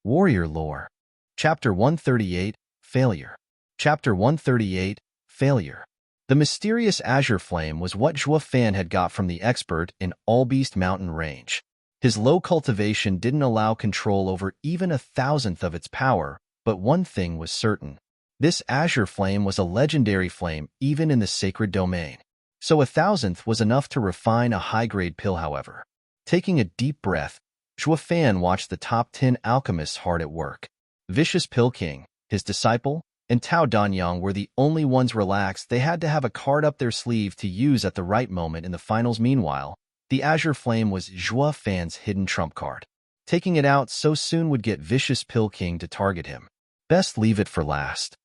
Warrior Lore. Chapter 138, Failure. Chapter 138, Failure. The mysterious Azure flame was what Zhuo Fan had got from the expert in All-Beast Mountain Range. His low cultivation didn't allow control over even 1,000th of its power, but one thing was certain. This Azure flame was a legendary flame even in the sacred domain. So 1,000th was enough to refine a high-grade pill, however. Taking a deep breath, Zhuo Fan watched the top 10 alchemists hard at work. Vicious Pill King, his disciple, and Tao Danyang were the only ones relaxed. They had to have a card up their sleeve to use at the right moment in the finals. Meanwhile, the Azure Flame was Zhuo Fan's hidden trump card. Taking it out so soon would get Vicious Pill King to target him. Best leave it for last.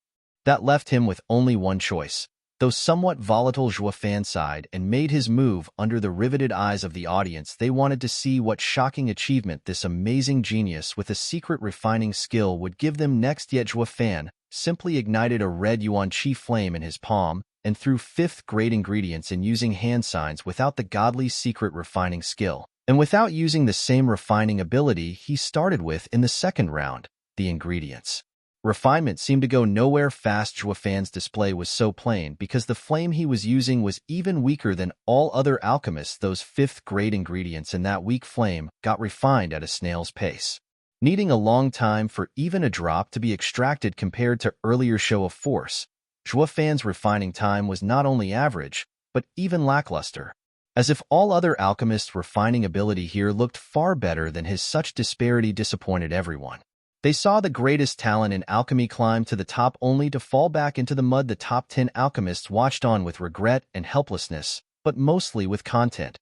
That left him with only one choice, though somewhat volatile. Zhuo Fan sighed and made his move under the riveted eyes of the audience. They wanted to see what shocking achievement this amazing genius with a secret refining skill would give them next. Yet Zhuo Fan simply ignited a red yuan qi flame in his palm and threw 5th-grade ingredients in using hand signs without the godly secret refining skill, and without using the same refining ability he started with in the second round, the ingredients. Refinement seemed to go nowhere fast. Zhuo Fan's display was so plain because the flame he was using was even weaker than all other alchemists. Those 5th-grade ingredients in that weak flame got refined at a snail's pace, needing a long time for even a drop to be extracted compared to earlier show of force. Zhuo Fan's refining time was not only average, but even lackluster, as if all other alchemists' refining ability here looked far better than his. Such disparity disappointed everyone. They saw the greatest talent in alchemy climb to the top only to fall back into the mud. The top 10 alchemists watched on with regret and helplessness, but mostly with content.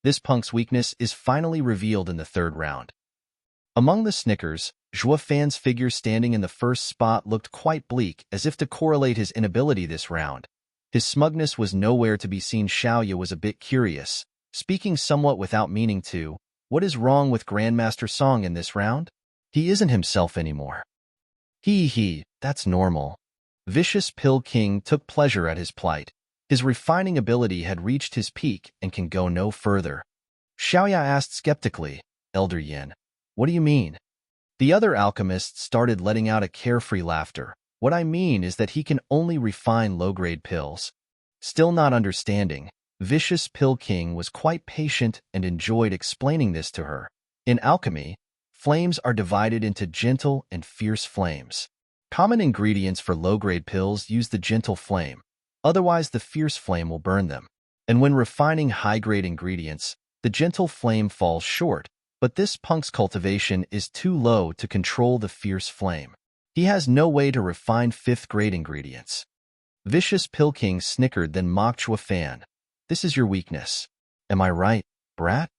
This punk's weakness is finally revealed in the third round. Among the snickers, Zhuo Fan's figure standing in the first spot looked quite bleak, as if to correlate his inability this round. His smugness was nowhere to be seen. Xiaoya was a bit curious, speaking somewhat without meaning to, "What is wrong with Grandmaster Song in this round? He isn't himself anymore." That's normal." Vicious Pill King took pleasure at his plight. His refining ability had reached his peak and can go no further. Xiaoya asked skeptically, "Elder Yin, what do you mean?" The other alchemists started letting out a carefree laughter. "What I mean is that he can only refine low-grade pills." Still not understanding, Vicious Pill King was quite patient and enjoyed explaining this to her. In alchemy, flames are divided into gentle and fierce flames. Common ingredients for low-grade pills use the gentle flame, otherwise the fierce flame will burn them. And when refining high-grade ingredients, the gentle flame falls short, but this punk's cultivation is too low to control the fierce flame. He has no way to refine 5th-grade ingredients. Vicious Pill King snickered, then mocked Zhuo Fan. "This is your weakness. Am I right, brat?"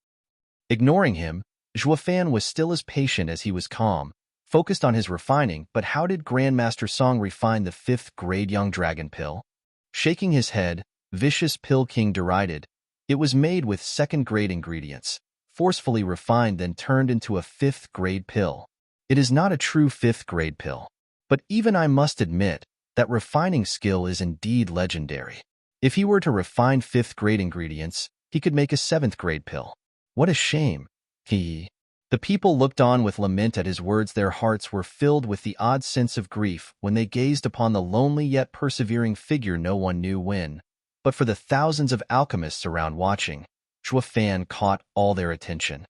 Ignoring him, Zhuo Fan was still as patient as he was calm, focused on his refining. "But how did Grandmaster Song refine the 5th-grade young dragon pill?" Shaking his head, Vicious Pill King derided. "It was made with 2nd-grade ingredients, forcefully refined, then turned into a 5th-grade pill. It is not a true 5th-grade pill. But even I must admit that refining skill is indeed legendary. If he were to refine 5th-grade ingredients, he could make a 7th-grade pill. What a shame." The people looked on with lament at his words. Their hearts were filled with the odd sense of grief when they gazed upon the lonely yet persevering figure. No one knew when, but for the thousands of alchemists around watching, Zhuo Fan caught all their attention.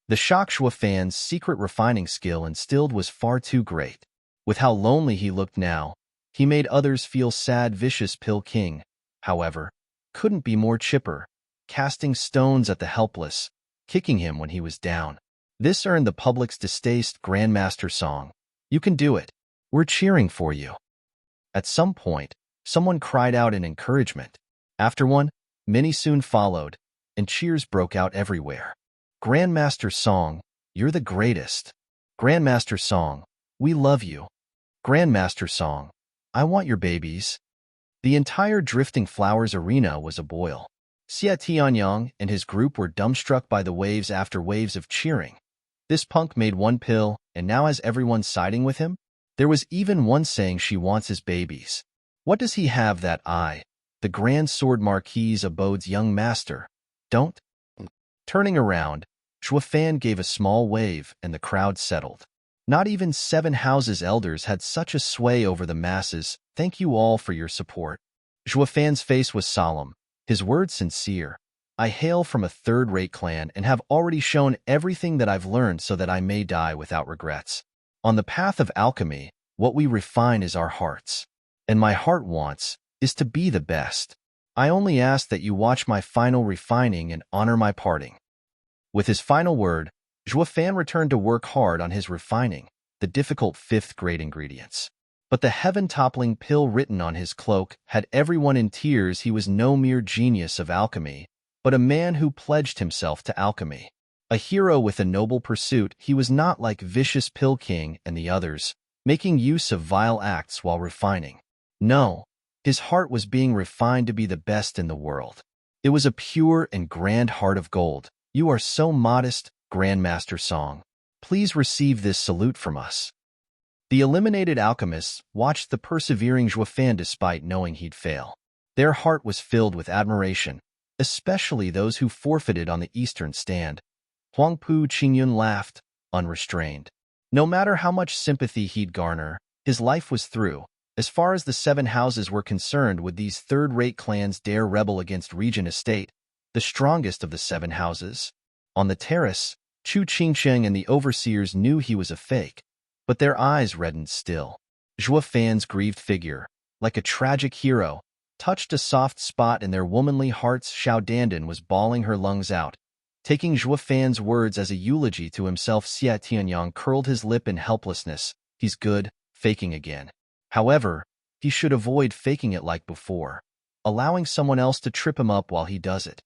The shock Zhuo Fan's secret refining skill instilled was far too great. With how lonely he looked now, he made others feel sad. Vicious Pill King, however, couldn't be more chipper, casting stones at the helpless, kicking him when he was down. This earned the public's distaste. "Grandmaster Song, you can do it. We're cheering for you." At some point, someone cried out in encouragement. After one, many soon followed, and cheers broke out everywhere. "Grandmaster Song, you're the greatest. Grandmaster Song, we love you. Grandmaster Song, I want your babies." The entire Drifting Flowers arena was aboil. Xie Tianyang and his group were dumbstruck by the waves after waves of cheering. This punk made one pill, and now has everyone siding with him? There was even one saying she wants his babies. What does he have that I, the Grand Sword Marquis Abode's young master, don't? Turning around, Zhuo Fan gave a small wave and the crowd settled. Not even 7 houses elders had such a sway over the masses. Thank you all for your support. Zhuofan's face was solemn, his words sincere. I hail from a third-rate clan and have already shown everything that I've learned so that I may die without regrets. On the path of alchemy, what we refine is our hearts. And my heart wants is to be the best. I only ask that you watch my final refining and honor my parting. With his final word, Zhuofan returned to work hard on his refining, the difficult 5th-grade ingredients. But the heaven-toppling pill written on his cloak had everyone in tears. He was no mere genius of alchemy, but a man who pledged himself to alchemy. A hero with a noble pursuit, he was not like Vicious Pill King and the others, making use of vile acts while refining. No, his heart was being refined to be the best in the world. It was a pure and grand heart of gold. You are so modest, Grandmaster Song. Please receive this salute from us. The eliminated alchemists watched the persevering Zhuofan despite knowing he'd fail. Their heart was filled with admiration, especially those who forfeited on the eastern stand. Huangpu Qingyun laughed, unrestrained. No matter how much sympathy he'd garner, his life was through. As far as the 7 houses were concerned, would these third-rate clans dare rebel against Regent Estate, the strongest of the 7 houses? On the terrace, Chu Qingsheng and the overseers knew he was a fake, but their eyes reddened still. Zhuofan's grieved figure, like a tragic hero, touched a soft spot in their womanly hearts. Xiao Dandan was bawling her lungs out. Taking Zhuofan's words as a eulogy to himself, Xia Tianyang curled his lip in helplessness. He's good, faking again. However, he should avoid faking it like before, allowing someone else to trip him up while he does it.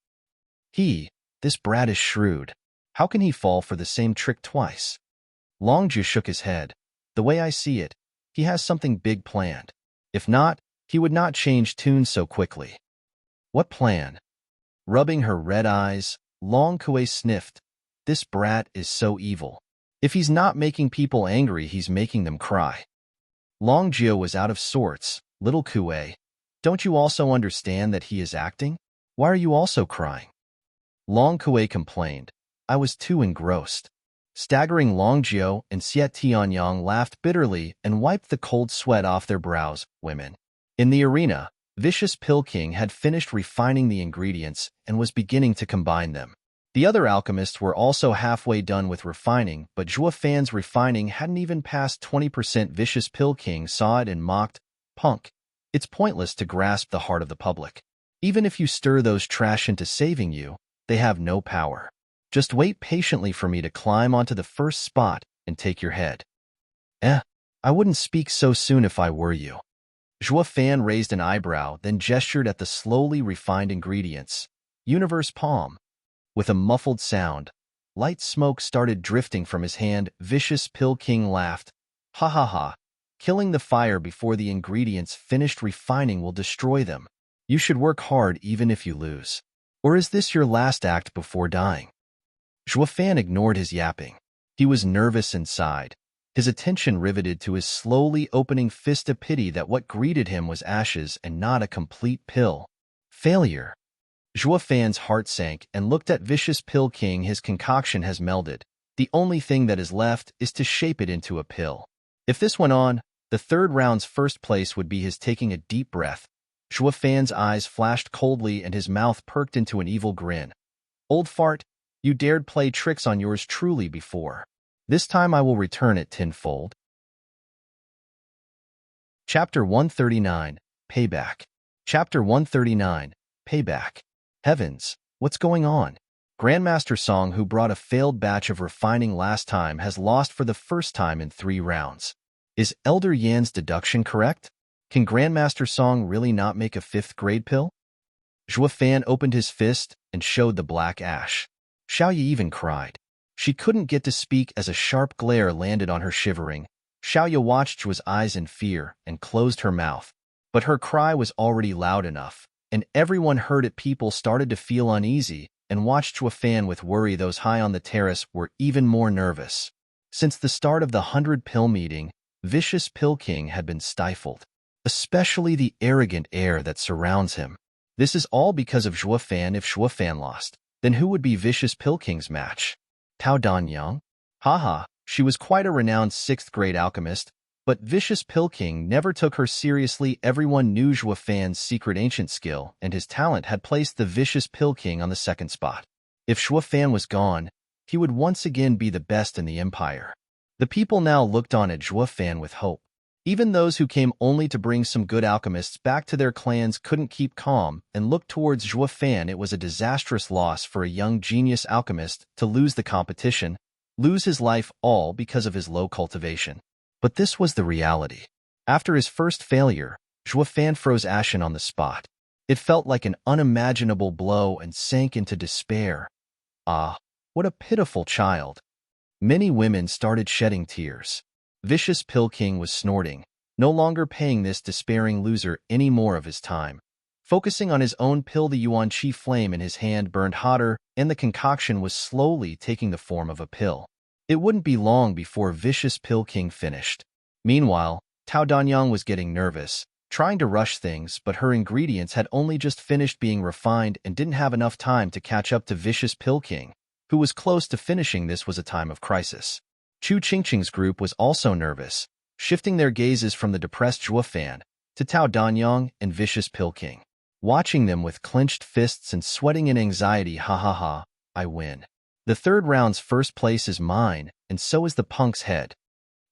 This brat is shrewd. How can he fall for the same trick twice? Longju shook his head. The way I see it, he has something big planned. If not, he would not change tune so quickly. What plan? Rubbing her red eyes, Long Kuei sniffed. This brat is so evil. If he's not making people angry, he's making them cry. Long Jio was out of sorts. Little Kuei, don't you also understand that he is acting? Why are you also crying? Long Kuei complained. I was too engrossed. Staggering, Long Jio and Xie Tianyang laughed bitterly and wiped the cold sweat off their brows. Women. In the arena, Vicious Pill King had finished refining the ingredients and was beginning to combine them. The other alchemists were also halfway done with refining, but Zhuofan's refining hadn't even passed 20%. Vicious Pill King saw it and mocked, Punk, it's pointless to grasp the heart of the public. Even if you stir those trash into saving you, they have no power. Just wait patiently for me to climb onto the first spot and take your head. I wouldn't speak so soon if I were you. Zhuofan raised an eyebrow, then gestured at the slowly refined ingredients. Universe Palm. With a muffled sound, light smoke started drifting from his hand. Vicious Pill King laughed. Ha ha ha. Killing the fire before the ingredients finished refining will destroy them. You should work hard even if you lose. Or is this your last act before dying? Zhuofan ignored his yapping. He was nervous inside, his attention riveted to his slowly opening fist. A pity that what greeted him was ashes and not a complete pill. Failure. Zhuofan's heart sank and looked at Vicious Pill King. His concoction has melded. The only thing that is left is to shape it into a pill. If this went on, the third round's first place would be his. Taking a deep breath, Zhuofan's eyes flashed coldly and his mouth perked into an evil grin. Old fart, you dared play tricks on yours truly before. This time I will return it tenfold. Chapter 139, Payback. Chapter 139, Payback. Heavens, what's going on? Grandmaster Song, who brought a failed batch of refining last time, has lost for the first time in 3 rounds. Is Elder Yan's deduction correct? Can Grandmaster Song really not make a 5th-grade pill? Zhuofan opened his fist and showed the black ash. Xiaoyi even cried. She couldn't get to speak as a sharp glare landed on her shivering. Xiaoyi watched Zhuo's eyes in fear and closed her mouth. But her cry was already loud enough, and everyone heard it. People started to feel uneasy and watched Zhuofan with worry. Those high on the terrace were even more nervous. Since the start of the 100-pill meeting, Vicious Pill King had been stifled, especially the arrogant air that surrounds him. This is all because of Zhuofan. If Zhuofan lost, then who would be Vicious Pill King's match? Tao Danyang? Haha, She was quite a renowned 6th-grade alchemist, but Vicious Pill King never took her seriously. Everyone knew Zhua Fan's secret ancient skill, and his talent had placed the Vicious Pill King on the 2nd spot. If Zhua Fan was gone, he would once again be the best in the empire. The people now looked on at Zhua Fan with hope. Even those who came only to bring some good alchemists back to their clans couldn't keep calm and looked towards Zhua Fan. It was a disastrous loss for a young genius alchemist to lose the competition, lose his life all because of his low cultivation. But this was the reality. After his first failure, Zhua Fan froze ashen on the spot. It felt like an unimaginable blow and sank into despair. Ah, what a pitiful child. Many women started shedding tears. Vicious Pill King was snorting, no longer paying this despairing loser any more of his time. Focusing on his own pill, the Yuan Qi flame in his hand burned hotter, and the concoction was slowly taking the form of a pill. It wouldn't be long before Vicious Pill King finished. Meanwhile, Tao Danyang was getting nervous, trying to rush things, but her ingredients had only just finished being refined and didn't have enough time to catch up to Vicious Pill King, who was close to finishing. This was a time of crisis. Chu Qingqing's group was also nervous, shifting their gazes from the depressed Zhua Fan to Tao Danyang and Vicious Pill King. Watching them with clenched fists and sweating in anxiety, ha ha ha, I win. The 3rd round's first place is mine, and so is the punk's head.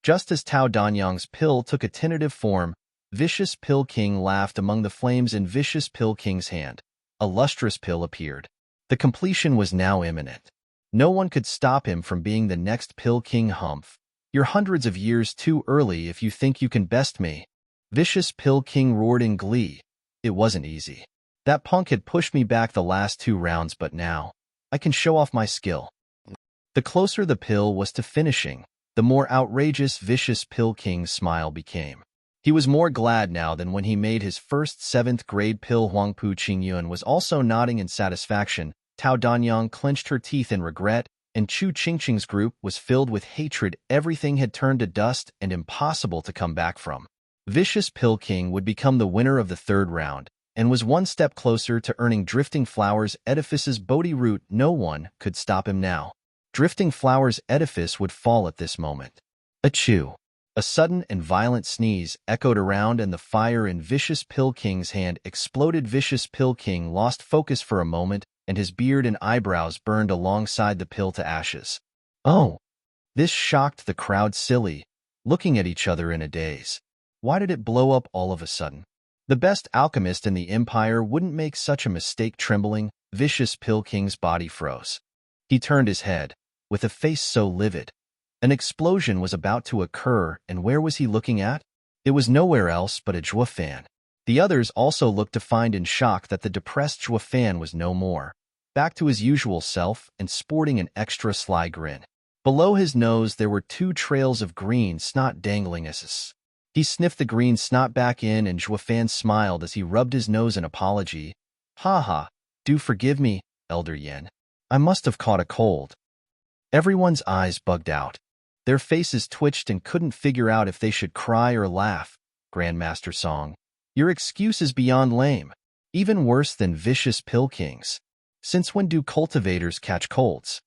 Just as Tao Danyang's pill took a tentative form, Vicious Pill King laughed among the flames in Vicious Pill King's hand. A lustrous pill appeared. The completion was now imminent. No one could stop him from being the next Pill King. Humph. You're hundreds of years too early if you think you can best me. Vicious Pill King roared in glee. It wasn't easy. That punk had pushed me back the last 2 rounds, but now I can show off my skill. The closer the pill was to finishing, the more outrageous Vicious Pill King's smile became. He was more glad now than when he made his first 7th-grade pill. Huangpu Qingyun was also nodding in satisfaction. Tao Danyang clenched her teeth in regret, and Chu Qingqing's group was filled with hatred. Everything had turned to dust and impossible to come back from. Vicious Pill King would become the winner of the 3rd round, and was one step closer to earning Drifting Flowers Edifice's Bodhi Root. No one could stop him now. Drifting Flowers Edifice would fall at this moment. Achoo! A sudden and violent sneeze echoed around, and the fire in Vicious Pill King's hand exploded. Vicious Pill King lost focus for a moment, and his beard and eyebrows burned alongside the pill to ashes. Oh! This shocked the crowd silly, looking at each other in a daze. Why did it blow up all of a sudden? The best alchemist in the empire wouldn't make such a mistake. Trembling, Vicious Pill King's body froze. He turned his head, with a face so livid. An explosion was about to occur, and where was he looking at? It was nowhere else but a Zhua Fan. The others also looked to find in shock that the depressed Zhua Fan was no more, back to his usual self and sporting an extra sly grin. Below his nose there were 2 trails of green snot dangling. He sniffed the green snot back in, and Zhua Fan smiled as he rubbed his nose in apology. Ha ha, do forgive me, Elder Yen. I must have caught a cold. Everyone's eyes bugged out. Their faces twitched and couldn't figure out if they should cry or laugh. Grandmaster Song, your excuse is beyond lame. Even worse than Vicious Pill King's. Since when do cultivators catch colds?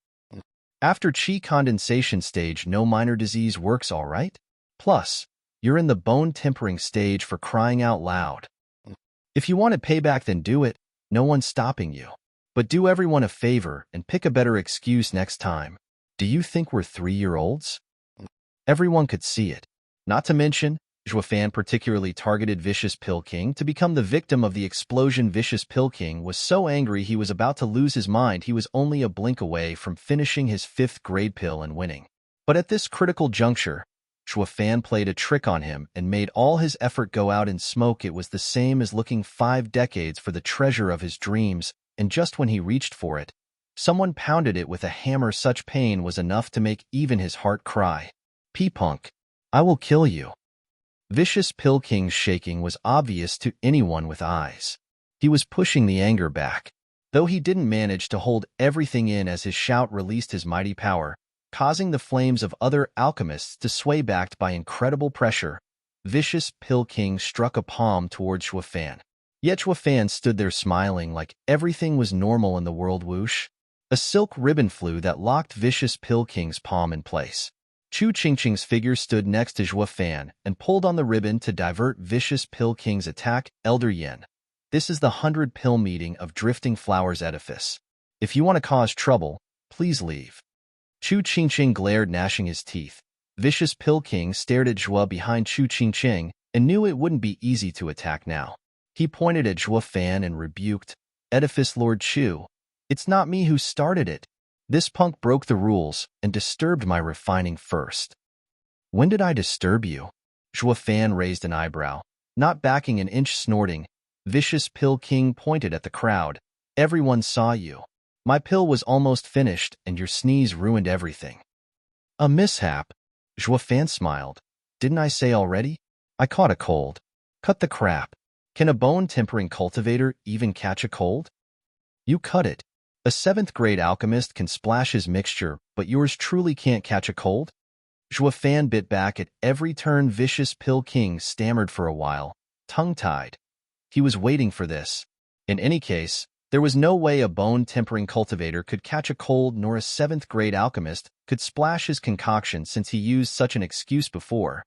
After Qi condensation stage, no minor disease works all right? Plus, you're in the bone-tempering stage, for crying out loud. If you want a payback, then do it. No one's stopping you. But do everyone a favor and pick a better excuse next time. Do you think we're 3-year-olds? Everyone could see it. Not to mention, Zhua Fan particularly targeted Vicious Pill King to become the victim of the explosion. Vicious Pill King was so angry he was about to lose his mind. He was only a blink away from finishing his 5th-grade pill and winning. But at this critical juncture, Zhua Fan played a trick on him and made all his effort go out in smoke. It was the same as looking 5 decades for the treasure of his dreams, and just when he reached for it, someone pounded it with a hammer. Such pain was enough to make even his heart cry. P-Punk, I will kill you. Vicious Pill King's shaking was obvious to anyone with eyes. He was pushing the anger back, though he didn't manage to hold everything in as his shout released his mighty power, causing the flames of other alchemists to sway. Backed by incredible pressure, Vicious Pill King struck a palm towards Zhua Fan. Yet Zhua Fan stood there smiling like everything was normal in the world. Whoosh! A silk ribbon flew that locked Vicious Pill King's palm in place. Chu Qingqing's figure stood next to Zhua Fan and pulled on the ribbon to divert vicious Pill King's attack. Elder Yin, this is the 100-pill meeting of Drifting Flowers Edifice. If you want to cause trouble, please leave. Chu Qingqing glared, gnashing his teeth. Vicious Pill King stared at Zhua behind Chu Qingqing and knew it wouldn't be easy to attack now. He pointed at Zhua Fan and rebuked, Edifice Lord Chu, it's not me who started it. This punk broke the rules and disturbed my refining first. When did I disturb you? Zhua Fan raised an eyebrow, not backing an inch, snorting. Vicious Pill King pointed at the crowd. Everyone saw you. My pill was almost finished and your sneeze ruined everything. A mishap? Zhua Fan smiled. Didn't I say already? I caught a cold. Cut the crap. Can a bone-tempering cultivator even catch a cold? You cut it. A 7th-grade alchemist can splash his mixture, but yours truly can't catch a cold? Zhua Fan bit back at every turn. Vicious Pill King stammered for a while, tongue-tied. He was waiting for this. In any case, there was no way a bone-tempering cultivator could catch a cold, nor a 7th-grade alchemist could splash his concoction since he used such an excuse before.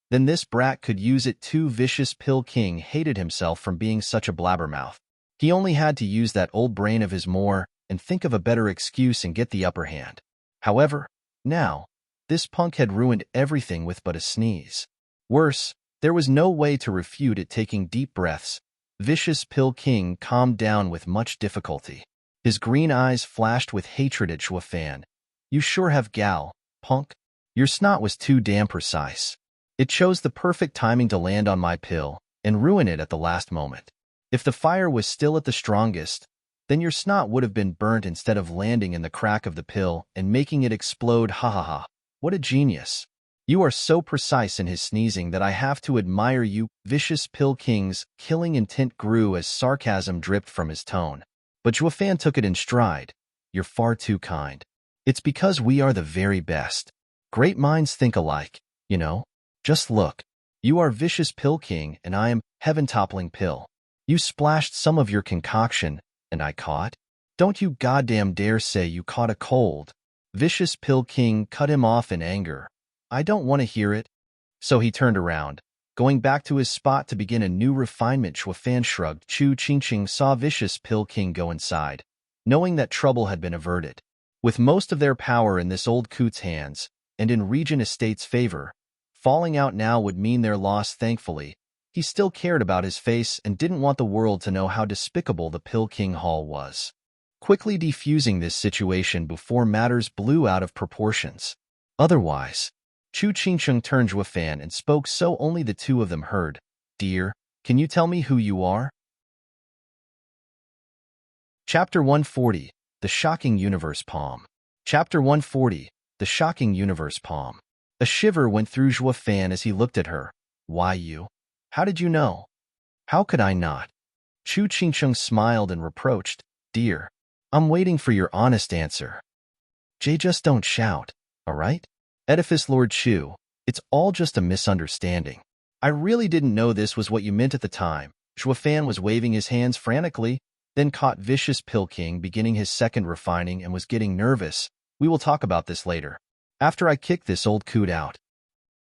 Then this brat could use it too. Vicious Pill King hated himself from being such a blabbermouth. He only had to use that old brain of his more and think of a better excuse and get the upper hand. However, now, this punk had ruined everything with but a sneeze. Worse, there was no way to refute it. Taking deep breaths, Vicious Pill King calmed down with much difficulty. His green eyes flashed with hatred at Zhua Fan. You sure have gal, punk. Your snot was too damn precise. It chose the perfect timing to land on my pill and ruin it at the last moment. If the fire was still at the strongest, then your snot would have been burnt instead of landing in the crack of the pill and making it explode. Ha ha ha. What a genius. You are so precise in his sneezing that I have to admire you. Vicious Pill King's killing intent grew as sarcasm dripped from his tone. But Zhua Fan took it in stride. You're far too kind. It's because we are the very best. Great minds think alike, you know. Just look. You are Vicious Pill King and I am Heaven-Toppling Pill. You splashed some of your concoction, and I caught? Don't you goddamn dare say you caught a cold. Vicious Pill King cut him off in anger. I don't want to hear it. So he turned around, going back to his spot to begin a new refinement. Zhua Fan shrugged. Chu Qingqing saw Vicious Pill King go inside, knowing that trouble had been averted. With most of their power in this old coot's hands, and in Regent Estate's favor, falling out now would mean their loss. Thankfully, he still cared about his face and didn't want the world to know how despicable the Pill King Hall was. Quickly defusing this situation before matters blew out of proportions. Otherwise, Chu Qingqing turned Zhua Fan and spoke so only the two of them heard. Dear, can you tell me who you are? Chapter 140, The Shocking Universe Palm. Chapter 140, The Shocking Universe Palm. A shiver went through Zhua Fan as he looked at her. Why you? How did you know? How could I not? Chu Qingqing smiled and reproached. Dear, I'm waiting for your honest answer. Jay, just don't shout, all right? Edifice Lord Chu, it's all just a misunderstanding. I really didn't know this was what you meant at the time. Zhua Fan was waving his hands frantically, then caught Vicious Pill King beginning his second refining and was getting nervous. We will talk about this later. After I kick this old coot out.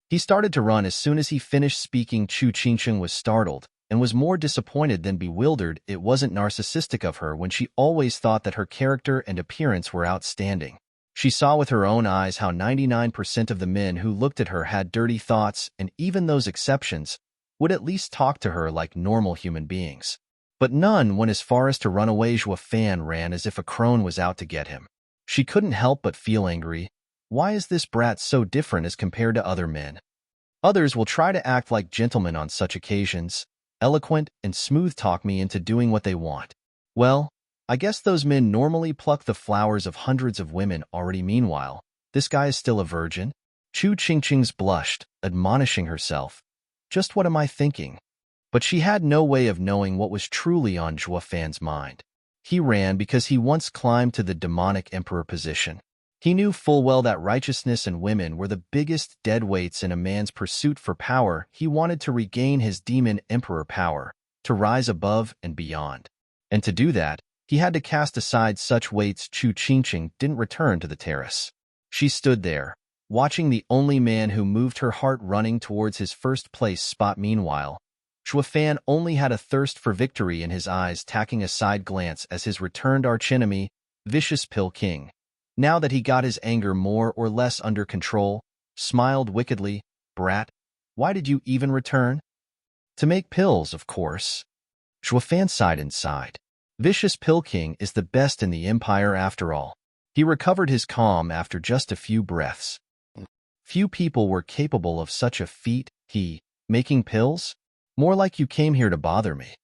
He started to run as soon as he finished speaking. Chu Qingqing was startled and was more disappointed than bewildered. It wasn't narcissistic of her when she always thought that her character and appearance were outstanding. She saw with her own eyes how 99% of the men who looked at her had dirty thoughts, and even those exceptions would at least talk to her like normal human beings. But none went as far as to run away. Zhua Fan ran as if a crone was out to get him. She couldn't help but feel angry. Why is this brat so different as compared to other men? Others will try to act like gentlemen on such occasions, eloquent and smooth-talk me into doing what they want. Well, I guess those men normally pluck the flowers of hundreds of women already. Meanwhile, this guy is still a virgin? Chu Qingqing's blushed, admonishing herself. Just what am I thinking? But she had no way of knowing what was truly on Zhua Fan's mind. He ran because he once climbed to the demonic emperor position. He knew full well that righteousness and women were the biggest deadweights in a man's pursuit for power. He wanted to regain his demon emperor power, to rise above and beyond. And to do that, he had to cast aside such weights. Chu Qingqing didn't return to the terrace. She stood there, watching the only man who moved her heart running towards his first-place spot. Meanwhile, Fan only had a thirst for victory in his eyes, tacking a side glance as his returned archenemy, Vicious Pill King, now that he got his anger more or less under control, smiled wickedly. "Brat, why did you even return?" "To make pills, of course." Fan sighed inside. Vicious Pill King is the best in the Empire after all. He recovered his calm after just a few breaths. Few people were capable of such a feat. Making pills? More like you came here to bother me.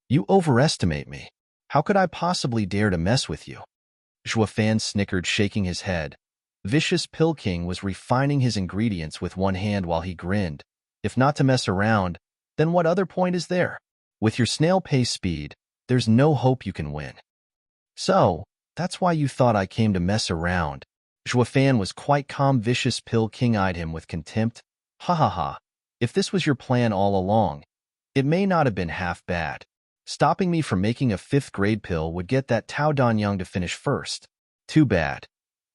You overestimate me. How could I possibly dare to mess with you? Fan snickered, shaking his head. Vicious Pill King was refining his ingredients with one hand while he grinned. If not to mess around, then what other point is there? With your snail pace speed, there's no hope you can win. So, that's why you thought I came to mess around. Fan was quite calm. Vicious Pill King eyed him with contempt. Ha ha ha. If this was your plan all along, it may not have been half bad. Stopping me from making a 5th-grade pill would get that Tao Danyang to finish first. Too bad.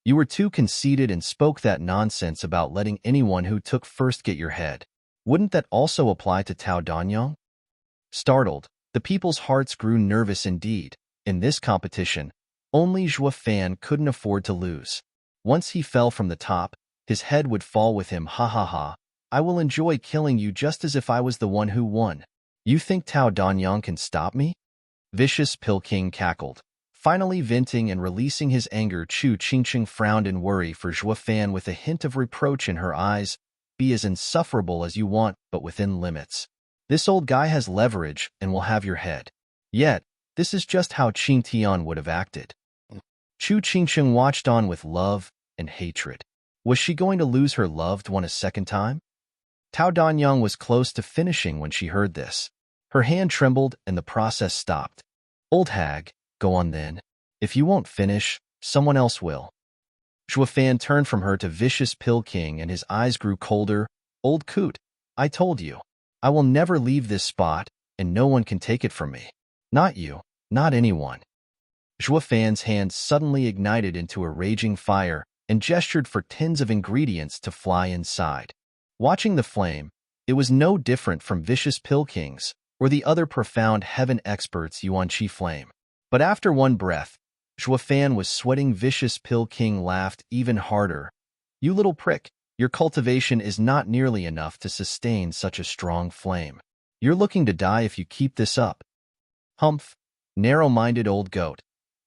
You were too conceited and spoke that nonsense about letting anyone who took first get your head. Wouldn't that also apply to Tao Danyang? Startled, the people's hearts grew nervous indeed. In this competition, only Fan couldn't afford to lose. Once he fell from the top, his head would fall with him. Ha ha ha. I will enjoy killing you just as if I was the one who won. You think Tao Danyang can stop me? Vicious Pill King cackled, finally venting and releasing his anger. Chu Qingqing frowned in worry for Fan with a hint of reproach in her eyes. Be as insufferable as you want, but within limits. This old guy has leverage and will have your head. Yet, this is just how Qing Tian would have acted. Chu Qingqing watched on with love and hatred. Was she going to lose her loved one a second time? Tao Danyang was close to finishing when she heard this. Her hand trembled and the process stopped. Old hag, go on then. If you won't finish, someone else will. Fan turned from her to Vicious Pill King and his eyes grew colder. Old coot, I told you. I will never leave this spot and no one can take it from me. Not you, not anyone. Fan's hand suddenly ignited into a raging fire and gestured for tins of ingredients to fly inside. Watching the flame, it was no different from Vicious Pill King's or the other profound heaven experts' Yuan Qi flame. But after one breath, Fan was sweating. Vicious Pill King laughed even harder. You little prick, your cultivation is not nearly enough to sustain such a strong flame. You're looking to die if you keep this up. Humph, narrow-minded old goat.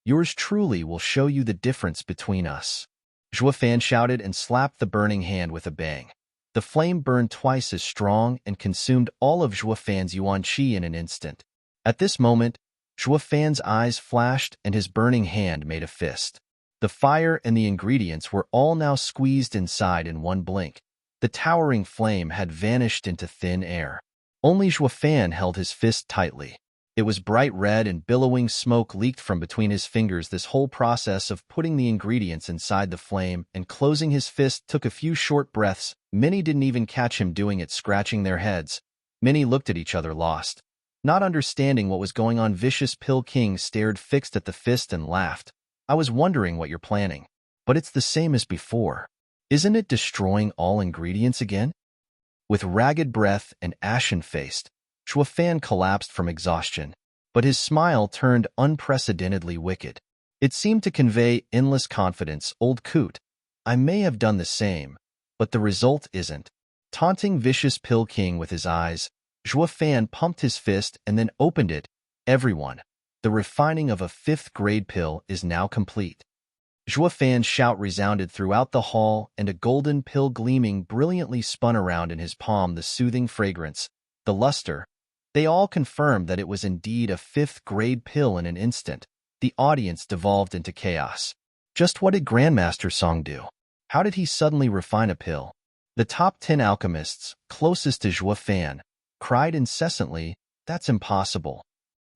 Yours truly will show you the difference between us. Fan shouted and slapped the burning hand with a bang. The flame burned twice as strong and consumed all of Fan's Yuan Qi in an instant. At this moment, Fan's eyes flashed and his burning hand made a fist. The fire and the ingredients were all now squeezed inside in one blink. The towering flame had vanished into thin air. Only Fan held his fist tightly. It was bright red and billowing smoke leaked from between his fingers. This whole process of putting the ingredients inside the flame and closing his fist took a few short breaths. Many didn't even catch him doing it, scratching their heads. Many looked at each other lost, not understanding what was going on. Vicious Pill King stared fixed at the fist and laughed. I was wondering what you're planning. But it's the same as before. Isn't it destroying all ingredients again? With ragged breath and ashen-faced, Fan collapsed from exhaustion, but his smile turned unprecedentedly wicked. It seemed to convey endless confidence. Old coot, I may have done the same, but the result isn't. Taunting Vicious Pill King with his eyes, Fan pumped his fist and then opened it. Everyone, the refining of a 5th-grade pill is now complete. Fan's shout resounded throughout the hall, and a golden pill gleaming brilliantly spun around in his palm. The soothing fragrance, the luster, they all confirmed that it was indeed a 5th-grade pill. In an instant, the audience devolved into chaos. Just what did Grandmaster Song do? How did he suddenly refine a pill? The top 10 alchemists, closest to Fan, cried incessantly, that's impossible.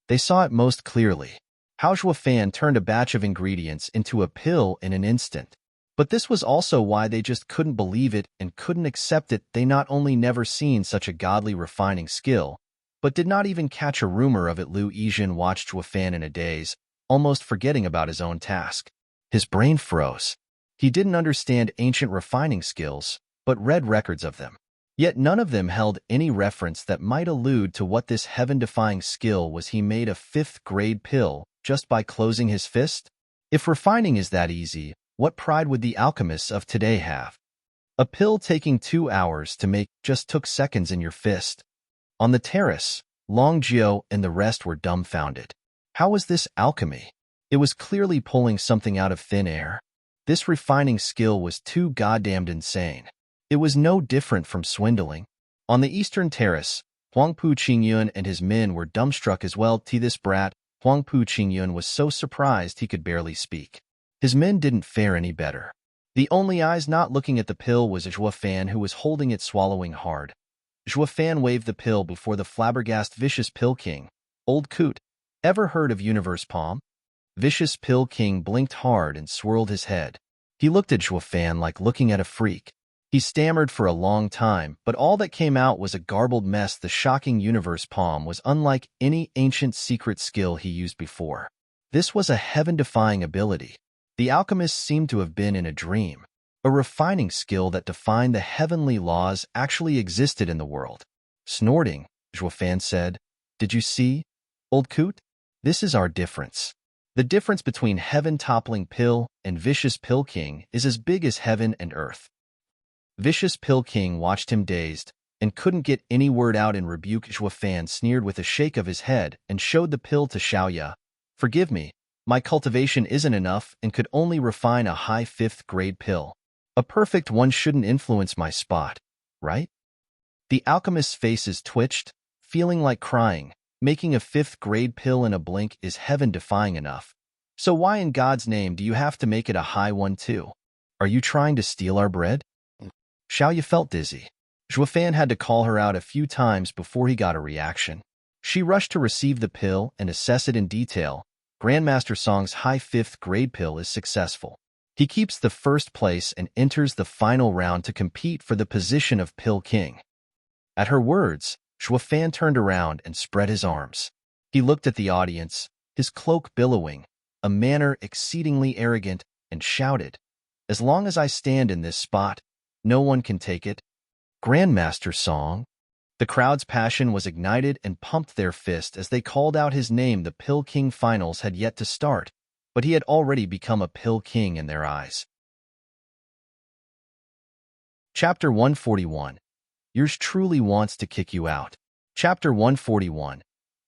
They saw it most clearly. How Fan turned a batch of ingredients into a pill in an instant. But this was also why they just couldn't believe it and couldn't accept it. They not only never seen such a godly refining skill, but did not even catch a rumor of it. Lu Yijin watched Fan in a daze, almost forgetting about his own task. His brain froze. He didn't understand ancient refining skills, but read records of them. Yet none of them held any reference that might allude to what this heaven-defying skill was. He made a 5th-grade pill just by closing his fist? If refining is that easy, what pride would the alchemists of today have? A pill taking 2 hours to make just took seconds in your fist. On the terrace, Long Jiao and the rest were dumbfounded. How was this alchemy? It was clearly pulling something out of thin air. This refining skill was too goddamned insane. It was no different from swindling. On the eastern terrace, Huangpu Qingyun and his men were dumbstruck as well. This brat, Huangpu Qingyun, was so surprised he could barely speak. His men didn't fare any better. The only eyes not looking at the pill was Zhuo Fan, who was holding it, swallowing hard. Zhuo Fan waved the pill before the flabbergasted Vicious Pill King. Old coot, ever heard of Universe Palm? Vicious Pill King blinked hard and swirled his head. He looked at Zhuo Fan like looking at a freak. He stammered for a long time, but all that came out was a garbled mess. The shocking Universe Palm was unlike any ancient secret skill he used before. This was a heaven-defying ability. The alchemists seemed to have been in a dream. A refining skill that defined the heavenly laws actually existed in the world. Snorting, Zhuo Fan said, "Did you see, old coot? This is our difference. The difference between heaven-toppling pill and Vicious Pill King is as big as heaven and earth." Vicious Pill King watched him dazed and couldn't get any word out in rebuke. Zhuo Fan sneered with a shake of his head and showed the pill to Xiaoya. "Forgive me, my cultivation isn't enough and could only refine a high 5th-grade pill. A perfect one shouldn't influence my spot, right?" The alchemist's faces twitched, feeling like crying. Making a 5th-grade pill in a blink is heaven-defying enough. So why in God's name do you have to make it a high one too? Are you trying to steal our bread? Xiaoya felt dizzy. Zhuo Fan had to call her out a few times before he got a reaction. She rushed to receive the pill and assess it in detail. Grandmaster Song's high 5th-grade pill is successful. He keeps the first place and enters the final round to compete for the position of Pill King. At her words, Zhuo Fan turned around and spread his arms. He looked at the audience, his cloak billowing, a manner exceedingly arrogant, and shouted, "As long as I stand in this spot, no one can take it." Grandmaster Song. The crowd's passion was ignited and pumped their fist as they called out his name. The Pill King finals had yet to start, but he had already become a Pill King in their eyes. Chapter 141. Yours truly wants to kick you out. Chapter 141.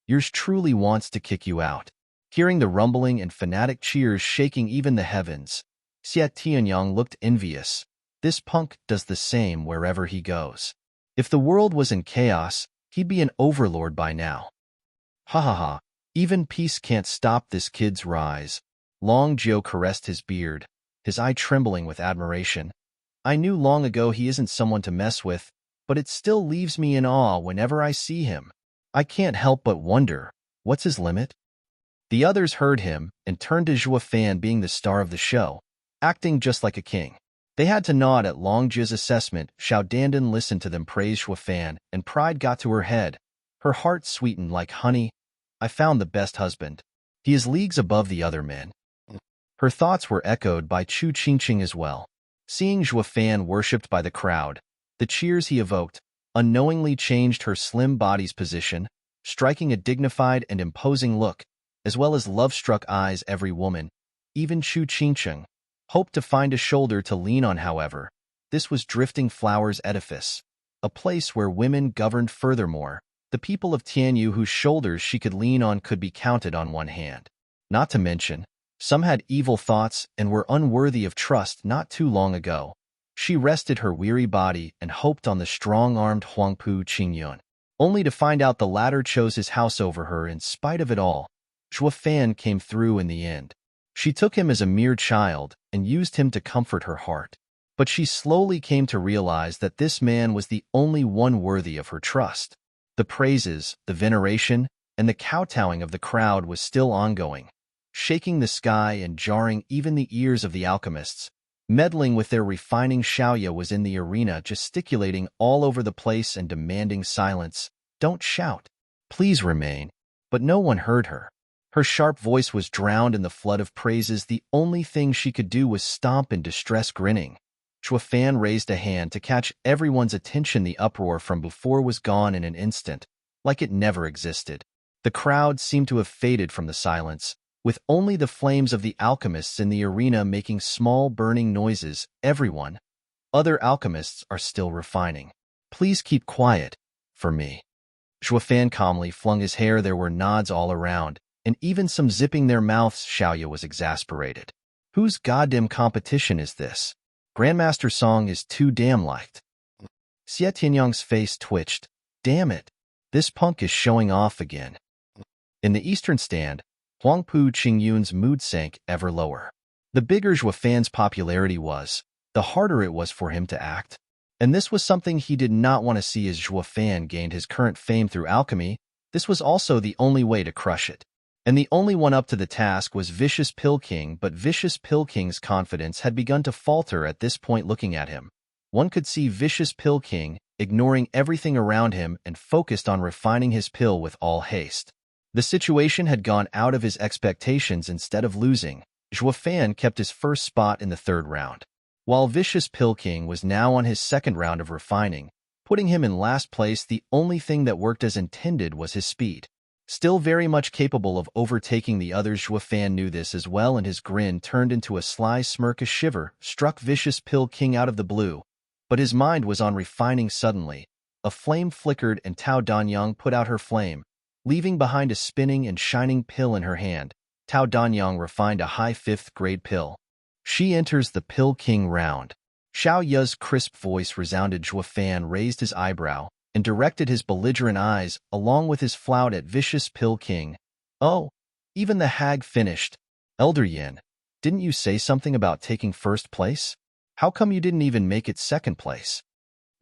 Yours truly wants to kick you out. Hearing the rumbling and fanatic cheers shaking even the heavens, Xie Tianyang looked envious. This punk does the same wherever he goes. If the world was in chaos, he'd be an overlord by now. Ha ha ha, even peace can't stop this kid's rise. Long Jiao caressed his beard, his eye trembling with admiration. I knew long ago he isn't someone to mess with, but it still leaves me in awe whenever I see him. I can't help but wonder, what's his limit? The others heard him and turned to Zhuo Fan, being the star of the show, acting just like a king. They had to nod at Long Jia's assessment. Xiao Dandan listened to them praise Zhuo Fan, and pride got to her head. Her heart sweetened like honey. I found the best husband. He is leagues above the other men. Her thoughts were echoed by Chu Qingqing as well. Seeing Zhuo Fan worshipped by the crowd, the cheers he evoked unknowingly changed her slim body's position, striking a dignified and imposing look, as well as love-struck eyes. Every woman, even Chu Qingqing, hoped to find a shoulder to lean on. However, this was Drifting Flowers' edifice, a place where women governed. Furthermore, the people of Tianyu whose shoulders she could lean on could be counted on one hand. Not to mention, some had evil thoughts and were unworthy of trust. Not too long ago, she rested her weary body and hoped on the strong-armed Huangpu Qingyun, only to find out the latter chose his house over her. In spite of it all, Zhuo Fan came through in the end. She took him as a mere child and used him to comfort her heart. But she slowly came to realize that this man was the only one worthy of her trust. The praises, the veneration, and the kowtowing of the crowd was still ongoing, shaking the sky and jarring even the ears of the alchemists. Meddling with their refining, Xiaoya was in the arena, gesticulating all over the place and demanding silence. "Don't shout. Please remain." But no one heard her. Her sharp voice was drowned in the flood of praises. The only thing she could do was stomp in distress, grinning. Fan raised a hand to catch everyone's attention. The uproar from before was gone in an instant, like it never existed. The crowd seemed to have faded from the silence, with only the flames of the alchemists in the arena making small burning noises. Everyone, other alchemists, are still refining. Please keep quiet, for me. Fan calmly flung his hair. There were nods all around, and even some zipping their mouths. Xiaoya was exasperated. Whose goddamn competition is this? Grandmaster Song is too damn liked. Xie Tianyang's face twitched. Damn it, this punk is showing off again. In the eastern stand, Huangpu Qingyun's mood sank ever lower. The bigger Fan's popularity was, the harder it was for him to act. And this was something he did not want to see. As Fan gained his current fame through alchemy, this was also the only way to crush it. And the only one up to the task was Vicious Pill King, but Vicious Pill King's confidence had begun to falter at this point. Looking at him, one could see Vicious Pill King ignoring everything around him and focused on refining his pill with all haste. The situation had gone out of his expectations. Instead of losing, Fan kept his first spot in the third round, while Vicious Pill King was now on his second round of refining, putting him in last place. The only thing that worked as intended was his speed. Still very much capable of overtaking the others, Fan knew this as well, and his grin turned into a sly smirk. A shiver struck Vicious Pill King out of the blue, but his mind was on refining. Suddenly, a flame flickered and Tao Danyang put out her flame, leaving behind a spinning and shining pill in her hand. Tao Danyang refined a high 5th grade pill. She enters the Pill King round. Xiao Ya's crisp voice resounded. Fan raised his eyebrow and directed his belligerent eyes, along with his flout, at Vicious Pill King. Oh, even the hag finished. Elder Yin, didn't you say something about taking first place? How come you didn't even make it second place?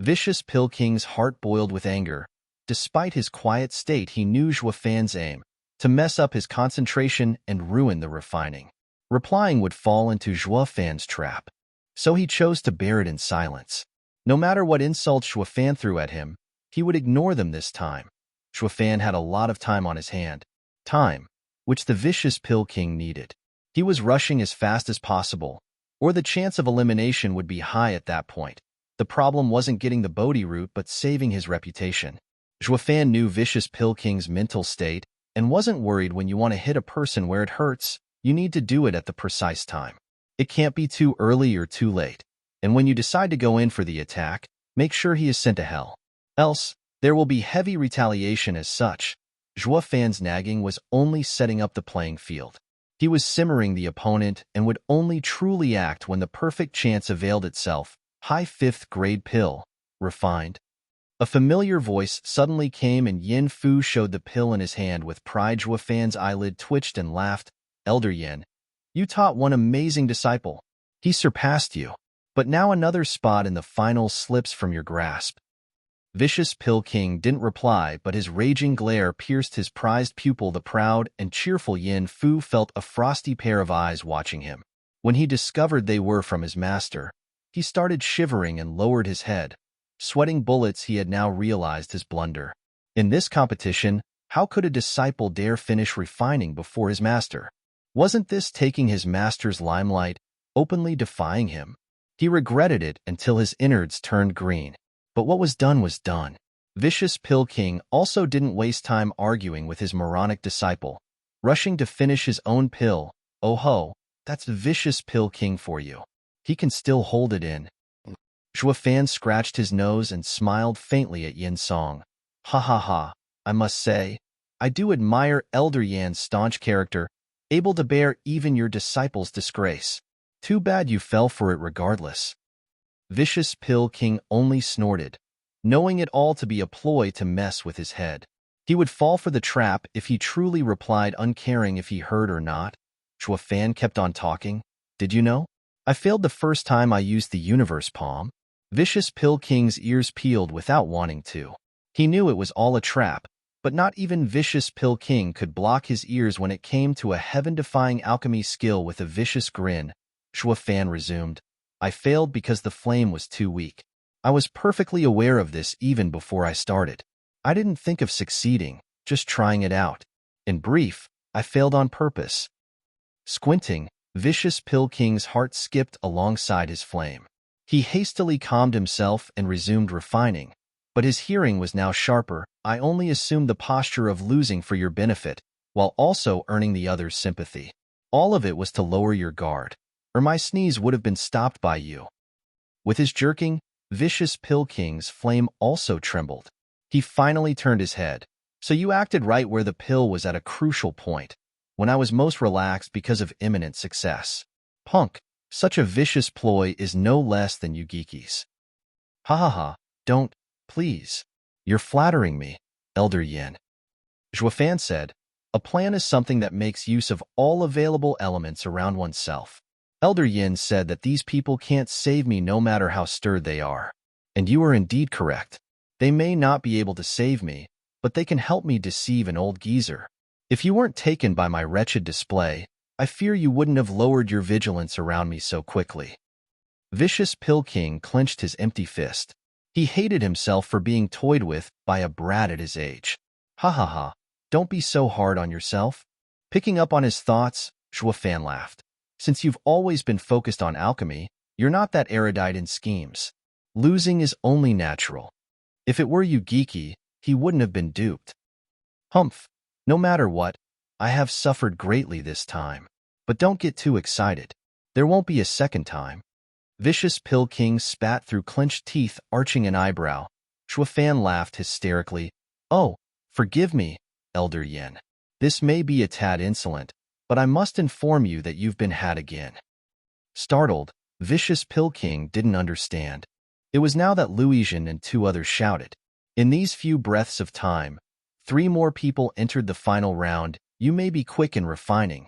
Vicious Pill King's heart boiled with anger. Despite his quiet state, he knew Fan's aim, to mess up his concentration and ruin the refining. Replying would fall into Fan's trap. So he chose to bear it in silence. No matter what insults Fan threw at him, he would ignore them this time. Fan had a lot of time on his hand. Time, which the Vicious Pill King needed. He was rushing as fast as possible, or the chance of elimination would be high at that point. The problem wasn't getting the Bodhi route, but saving his reputation. Fan knew Vicious Pill King's mental state, and wasn't worried. When you want to hit a person where it hurts, you need to do it at the precise time. It can't be too early or too late. And when you decide to go in for the attack, make sure he is sent to hell. Else, there will be heavy retaliation. As such, Fan's nagging was only setting up the playing field. He was simmering the opponent and would only truly act when the perfect chance availed itself. High 5th grade pill. Refined. A familiar voice suddenly came, and Yin Fu showed the pill in his hand with pride. Fan's eyelid twitched and laughed. Elder Yin, you taught one amazing disciple. He surpassed you. But now another spot in the final slips from your grasp. Vicious Pill King didn't reply, but his raging glare pierced his prized pupil. The proud and cheerful Yin Fu felt a frosty pair of eyes watching him. When he discovered they were from his master, he started shivering and lowered his head. Sweating bullets, he had now realized his blunder. In this competition, how could a disciple dare finish refining before his master? Wasn't this taking his master's limelight, openly defying him? He regretted it until his innards turned green. But what was done was done. Vicious Pill King also didn't waste time arguing with his moronic disciple, rushing to finish his own pill. Oh ho, that's Vicious Pill King for you. He can still hold it in. Fan scratched his nose and smiled faintly at Yin Song. Ha ha ha, I must say, I do admire Elder Yan's staunch character, able to bear even your disciple's disgrace. Too bad you fell for it regardless. Vicious Pill King only snorted, knowing it all to be a ploy to mess with his head. He would fall for the trap if he truly replied, uncaring if he heard or not. Fan kept on talking. Did you know? I failed the first time I used the universe palm. Vicious Pill King's ears peeled without wanting to. He knew it was all a trap, but not even Vicious Pill King could block his ears when it came to a heaven-defying alchemy skill. With a vicious grin, Fan resumed. I failed because the flame was too weak. I was perfectly aware of this even before I started. I didn't think of succeeding, just trying it out. In brief, I failed on purpose. Squinting, Vicious Pill King's heart skipped alongside his flame. He hastily calmed himself and resumed refining, but his hearing was now sharper. I only assumed the posture of losing for your benefit, while also earning the other's sympathy. All of it was to lower your guard, or my sneeze would have been stopped by you. With his jerking, Vicious Pill King's flame also trembled. He finally turned his head. So you acted right where the pill was at a crucial point, when I was most relaxed because of imminent success. Punk, such a vicious ploy is no less than you geekies. Ha ha ha, don't, please. You're flattering me, Elder Yin. Zhuofan said, a plan is something that makes use of all available elements around oneself. Elder Yin said that these people can't save me no matter how stirred they are. And you are indeed correct. They may not be able to save me, but they can help me deceive an old geezer. If you weren't taken by my wretched display, I fear you wouldn't have lowered your vigilance around me so quickly. Vicious Pill King clenched his empty fist. He hated himself for being toyed with by a brat at his age. Ha ha ha, don't be so hard on yourself. Picking up on his thoughts, Zhuofan laughed. Since you've always been focused on alchemy, you're not that erudite in schemes. Losing is only natural. If it were you geeky, he wouldn't have been duped. Humph, no matter what, I have suffered greatly this time. But don't get too excited. There won't be a second time. Vicious Pill King spat through clenched teeth, arching an eyebrow. Zhuofan laughed hysterically. Oh, forgive me, Elder Yin. This may be a tad insolent, but I must inform you that you've been had again. Startled, Vicious Pill King didn't understand. It was now that Luizhen and two others shouted. In these few breaths of time, 3 more people entered the final round. You may be quick in refining.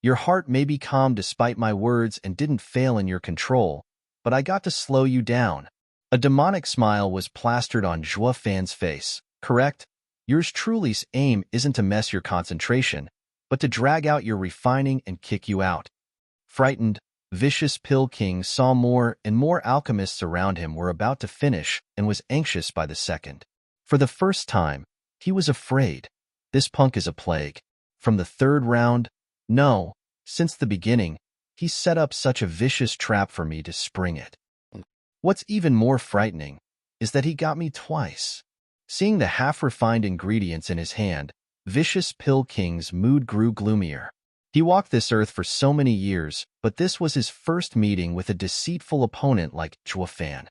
Your heart may be calm despite my words and didn't fail in your control, but I got to slow you down. A demonic smile was plastered on Zhuofan's face. Correct? Yours truly's aim isn't to mess your concentration, but to drag out your refining and kick you out. Frightened, Vicious Pill King saw more and more alchemists around him were about to finish and was anxious by the second. For the first time, he was afraid. This punk is a plague. From the 3rd round, no, since the beginning, he set up such a vicious trap for me to spring it. What's even more frightening is that he got me twice. Seeing the half-refined ingredients in his hand, Vicious Pill King's mood grew gloomier. He walked this earth for so many years, but this was his first meeting with a deceitful opponent like Zhuofan.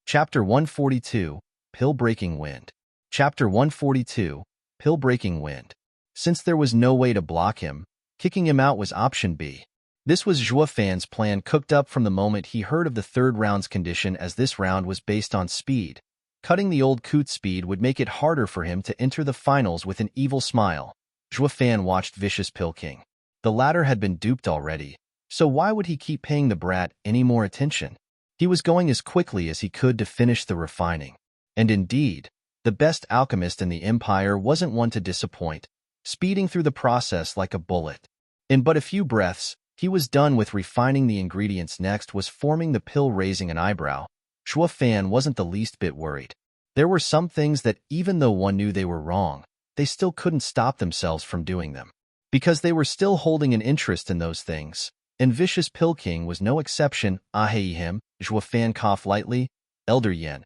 Chapter 142, Pill-Breaking Wind. Chapter 142, Pill-Breaking Wind. Since there was no way to block him, kicking him out was option B. This was Zhuofan's plan, cooked up from the moment he heard of the 3rd round's condition, as this round was based on speed. Cutting the old coot speed would make it harder for him to enter the finals. With an evil smile, Zhuofan watched Vicious Pill King. The latter had been duped already, so why would he keep paying the brat any more attention? He was going as quickly as he could to finish the refining. And indeed, the best alchemist in the Empire wasn't one to disappoint, speeding through the process like a bullet. In but a few breaths, he was done with refining the ingredients. Next was forming the pill. Raising an eyebrow, Zhuofan wasn't the least bit worried. There were some things that, even though one knew they were wrong, they still couldn't stop themselves from doing them, because they were still holding an interest in those things. And Vicious Pill King was no exception. Him, Zhuofan coughed lightly. Elder Yin,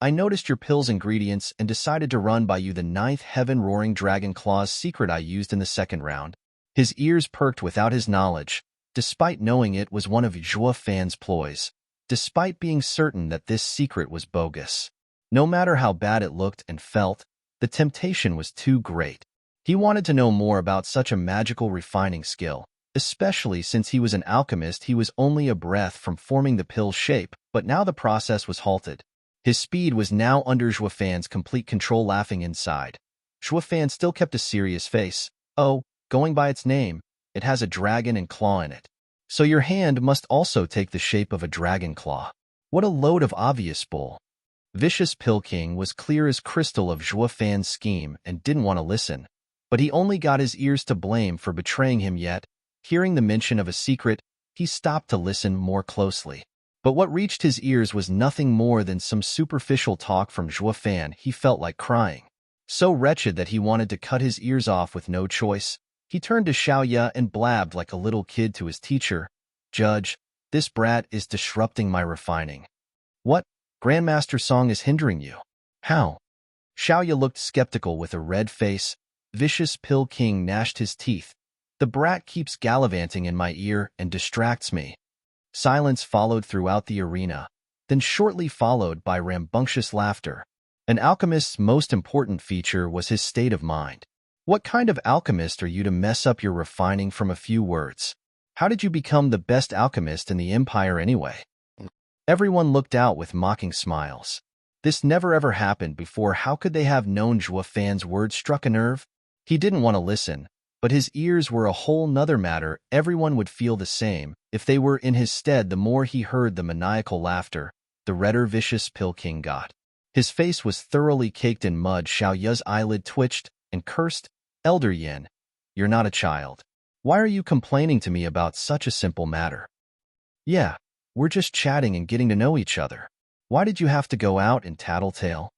I noticed your pill's ingredients and decided to run by you the 9th Heaven Roaring Dragon Claw's secret I used in the 2nd round. His ears perked without his knowledge, despite knowing it was one of Zhuofan's ploys, despite being certain that this secret was bogus. No matter how bad it looked and felt, the temptation was too great. He wanted to know more about such a magical refining skill, especially since he was an alchemist. He was only a breath from forming the pill's shape, but now the process was halted. His speed was now under Zhuofan's complete control. Laughing inside, Zhuofan still kept a serious face. Oh, going by its name, it has a dragon and claw in it. So your hand must also take the shape of a dragon claw. What a load of obvious bull. Vicious Pill King was clear as crystal of Zhuofan's scheme and didn't want to listen, but he only got his ears to blame for betraying him. Yet, hearing the mention of a secret, he stopped to listen more closely. But what reached his ears was nothing more than some superficial talk from Zhuofan. He felt like crying. So wretched that he wanted to cut his ears off with no choice. He turned to Xiaoya and blabbed like a little kid to his teacher. "Judge, this brat is disrupting my refining." "What? Grandmaster Song is hindering you? How?" Xiaoya looked skeptical with a red face. Vicious Pill King gnashed his teeth. "The brat keeps gallivanting in my ear and distracts me." Silence followed throughout the arena, then shortly followed by rambunctious laughter. An alchemist's most important feature was his state of mind. What kind of alchemist are you to mess up your refining from a few words? How did you become the best alchemist in the Empire anyway? Everyone looked out with mocking smiles. This never ever happened before. How could they have known Zhuo Fan's words struck a nerve? He didn't want to listen, but his ears were a whole nother matter. Everyone would feel the same if they were in his stead. The more he heard the maniacal laughter, the redder Vicious Pill King got. His face was thoroughly caked in mud. Xiaoya's eyelid twitched and cursed. "Elder Yin, you're not a child. Why are you complaining to me about such a simple matter?" "Yeah, we're just chatting and getting to know each other. Why did you have to go out and tattletale?"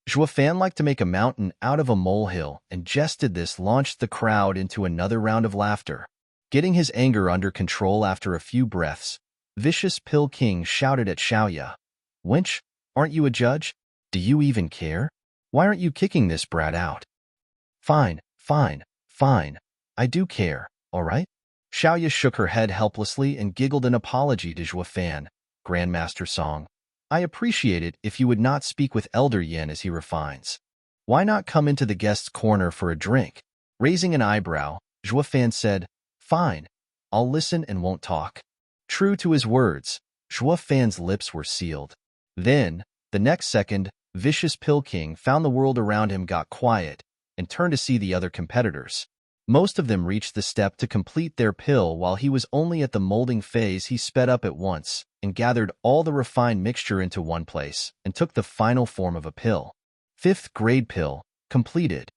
Zhuo Fan liked to make a mountain out of a molehill, and jested. This launched the crowd into another round of laughter. Getting his anger under control after a few breaths, Vicious Pill King shouted at Xiaoya, "Wench, aren't you a judge? Do you even care? Why aren't you kicking this brat out?" Fine, fine. I do care, all right?" Xiaoya shook her head helplessly and giggled an apology to Zhuo Fan. "Grandmaster Song, I appreciate it if you would not speak with Elder Yin as he refines. Why not come into the guest's corner for a drink?" Raising an eyebrow, Zhuo Fan said, "Fine, I'll listen and won't talk." True to his words, Zhuo Fan's lips were sealed. Then, the next second, Vicious Pill King found the world around him got quiet and turned to see the other competitors. Most of them reached the step to complete their pill while he was only at the molding phase. He sped up at once and gathered all the refined mixture into one place and took the final form of a pill. 5th grade pill, completed.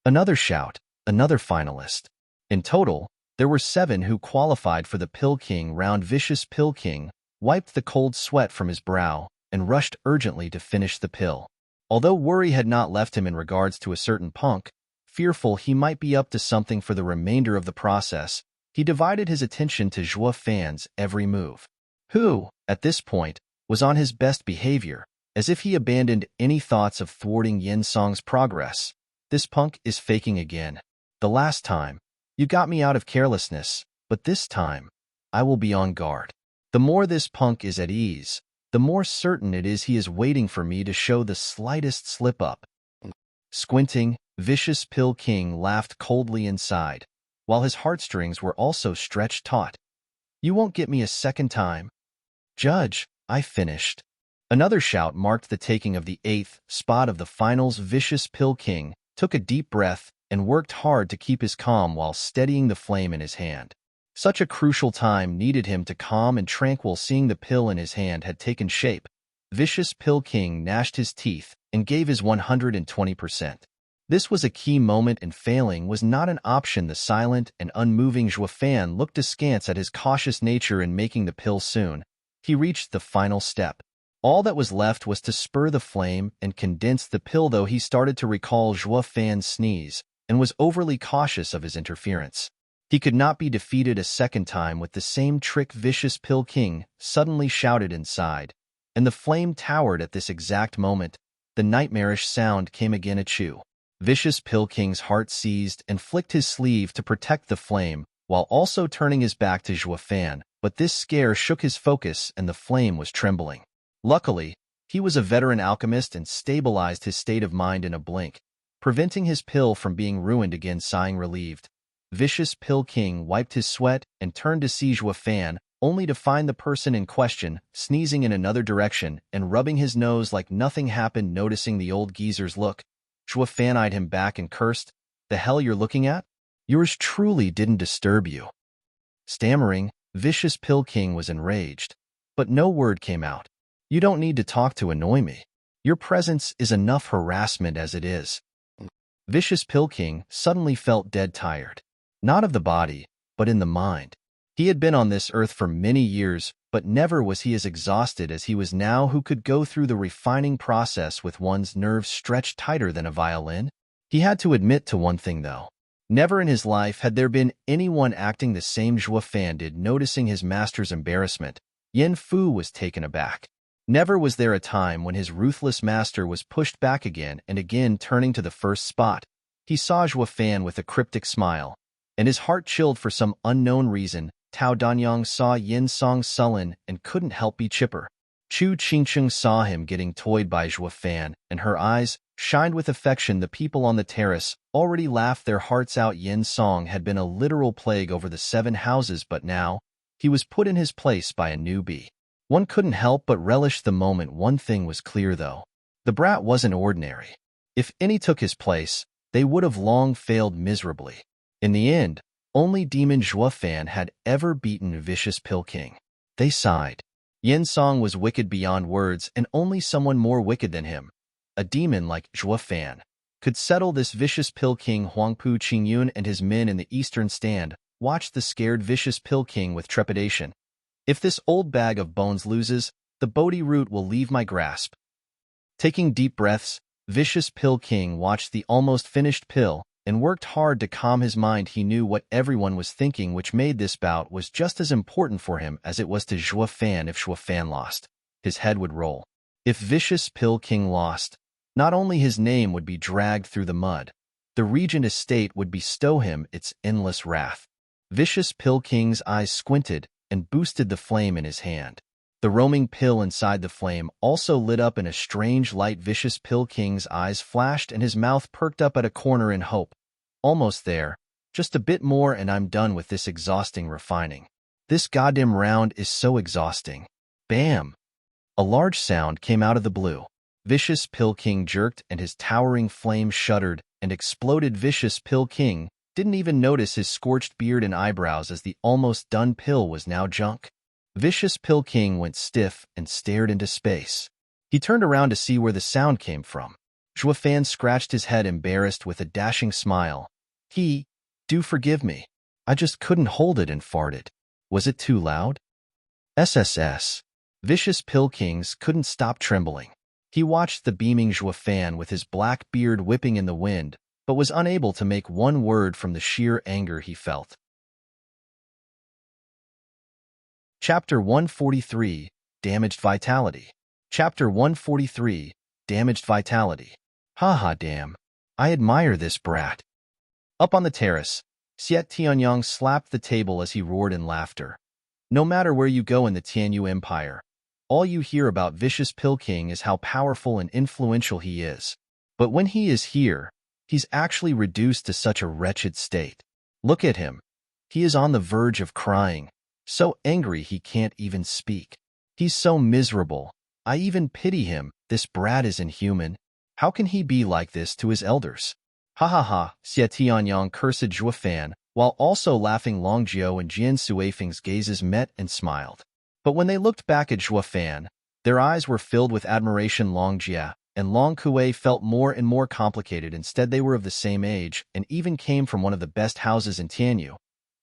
Another shout, another finalist. In total, there were 7 who qualified for the Pill King round. Vicious Pill King wiped the cold sweat from his brow and rushed urgently to finish the pill. Although worry had not left him in regards to a certain punk, fearful he might be up to something for the remainder of the process, he divided his attention to Zhuo Fan's every move, who, at this point, was on his best behavior, as if he abandoned any thoughts of thwarting Yin Song's progress. "This punk is faking again. The last time, you got me out of carelessness, but this time, I will be on guard." The more this punk is at ease, the more certain it is he is waiting for me to show the slightest slip-up. Squinting, Vicious Pill King laughed coldly inside, while his heartstrings were also stretched taut. "You won't get me a second time." "Judge, I finished." Another shout marked the taking of the 8th spot of the finals. Vicious Pill King took a deep breath and worked hard to keep his calm while steadying the flame in his hand. Such a crucial time needed him to calm and tranquil. Seeing the pill in his hand had taken shape, Vicious Pill King gnashed his teeth and gave his 120%. This was a key moment, and failing was not an option. The silent and unmoving Zhuo Fan looked askance at his cautious nature in making the pill. Soon, he reached the final step. All that was left was to spur the flame and condense the pill, though he started to recall Zhuo Fan's sneeze and was overly cautious of his interference. He could not be defeated a second time with the same trick. Vicious Pill King suddenly shouted inside, and the flame towered. At this exact moment, the nightmarish sound came again. Achoo! Vicious Pill King's heart seized and flicked his sleeve to protect the flame, while also turning his back to Zhuo Fan, but this scare shook his focus and the flame was trembling. Luckily, he was a veteran alchemist and stabilized his state of mind in a blink, preventing his pill from being ruined again. Sighing relieved, Vicious Pill King wiped his sweat and turned to see Zhuo Fan, only to find the person in question sneezing in another direction and rubbing his nose like nothing happened. Noticing the old geezer's look, Zhuo Fan eyed him back and cursed, "The hell you're looking at? Yours truly didn't disturb you." Stammering, Vicious Pill King was enraged, but no word came out. "You don't need to talk to annoy me. Your presence is enough harassment as it is." Vicious Pill King suddenly felt dead tired. Not of the body, but in the mind. He had been on this earth for many years, but never was he as exhausted as he was now. Who could go through the refining process with one's nerves stretched tighter than a violin? He had to admit to one thing, though. Never in his life had there been anyone acting the same Zhuo Fan did. Noticing his master's embarrassment, Yin Fu was taken aback. Never was there a time when his ruthless master was pushed back again and again. Turning to the first spot, he saw Zhuo Fan with a cryptic smile, and his heart chilled for some unknown reason. Tao Danyang saw Yin Song sullen and couldn't help be chipper. Chu Qingcheng saw him getting toyed by Zhuo Fan, and her eyes shined with affection. The people on the terrace already laughed their hearts out. Yin Song had been a literal plague over the 7 houses, but now he was put in his place by a newbie. One couldn't help but relish the moment. One thing was clear, though. The brat wasn't ordinary. If any took his place, they would have long failed miserably. In the end, only Demon Zhuo Fan had ever beaten Vicious Pill King. They sighed. Yin Song was wicked beyond words, and only someone more wicked than him, a demon like Zhuo Fan, could settle this Vicious Pill King. Huangpu Qingyun and his men in the eastern stand watched the scared Vicious Pill King with trepidation. If this old bag of bones loses, the Bodhi root will leave my grasp. Taking deep breaths, Vicious Pill King watched the almost finished pill and worked hard to calm his mind. He knew what everyone was thinking, which made this bout was just as important for him as it was to Zhuo Fan. If Zhuo Fan lost, his head would roll. If Vicious Pill King lost, not only his name would be dragged through the mud, the Regent estate would bestow him its endless wrath. Vicious Pill King's eyes squinted and boosted the flame in his hand. The roaming pill inside the flame also lit up in a strange light. Vicious Pill King's eyes flashed and his mouth perked up at a corner in hope. Almost there. Just a bit more and I'm done with this exhausting refining. This goddamn round is so exhausting. Bam! A large sound came out of the blue. Vicious Pill King jerked and his towering flame shuddered and exploded. Vicious Pill King didn't even notice his scorched beard and eyebrows as the almost done pill was now junk. Vicious Pill King went stiff and stared into space. He turned around to see where the sound came from. Zhuo Fan scratched his head, embarrassed, with a dashing smile. Do forgive me. I just couldn't hold it and farted. Was it too loud? SSS. Vicious Pill Kings couldn't stop trembling. He watched the beaming Zhuo Fan with his black beard whipping in the wind, but was unable to make one word from the sheer anger he felt. Chapter 143, Damaged Vitality. Chapter 143, Damaged Vitality. Haha, damn. I admire this brat. Up on the terrace, Xiet Tianyang slapped the table as he roared in laughter. No matter where you go in the Tianyu Empire, all you hear about Vicious Pill King is how powerful and influential he is. But when he is here, he's actually reduced to such a wretched state. Look at him. He is on the verge of crying. So angry he can't even speak. He's so miserable. I even pity him. This brat is inhuman. How can he be like this to his elders? Ha ha ha, Xie Tianyang cursed Zhuo Fan, while also laughing. Long Jiao and Jian Suifeng's gazes met and smiled. But when they looked back at Zhuo Fan, their eyes were filled with admiration. Long Jia and Long Kuei felt more and more complicated. Instead, they were of the same age and even came from one of the best houses in Tianyu.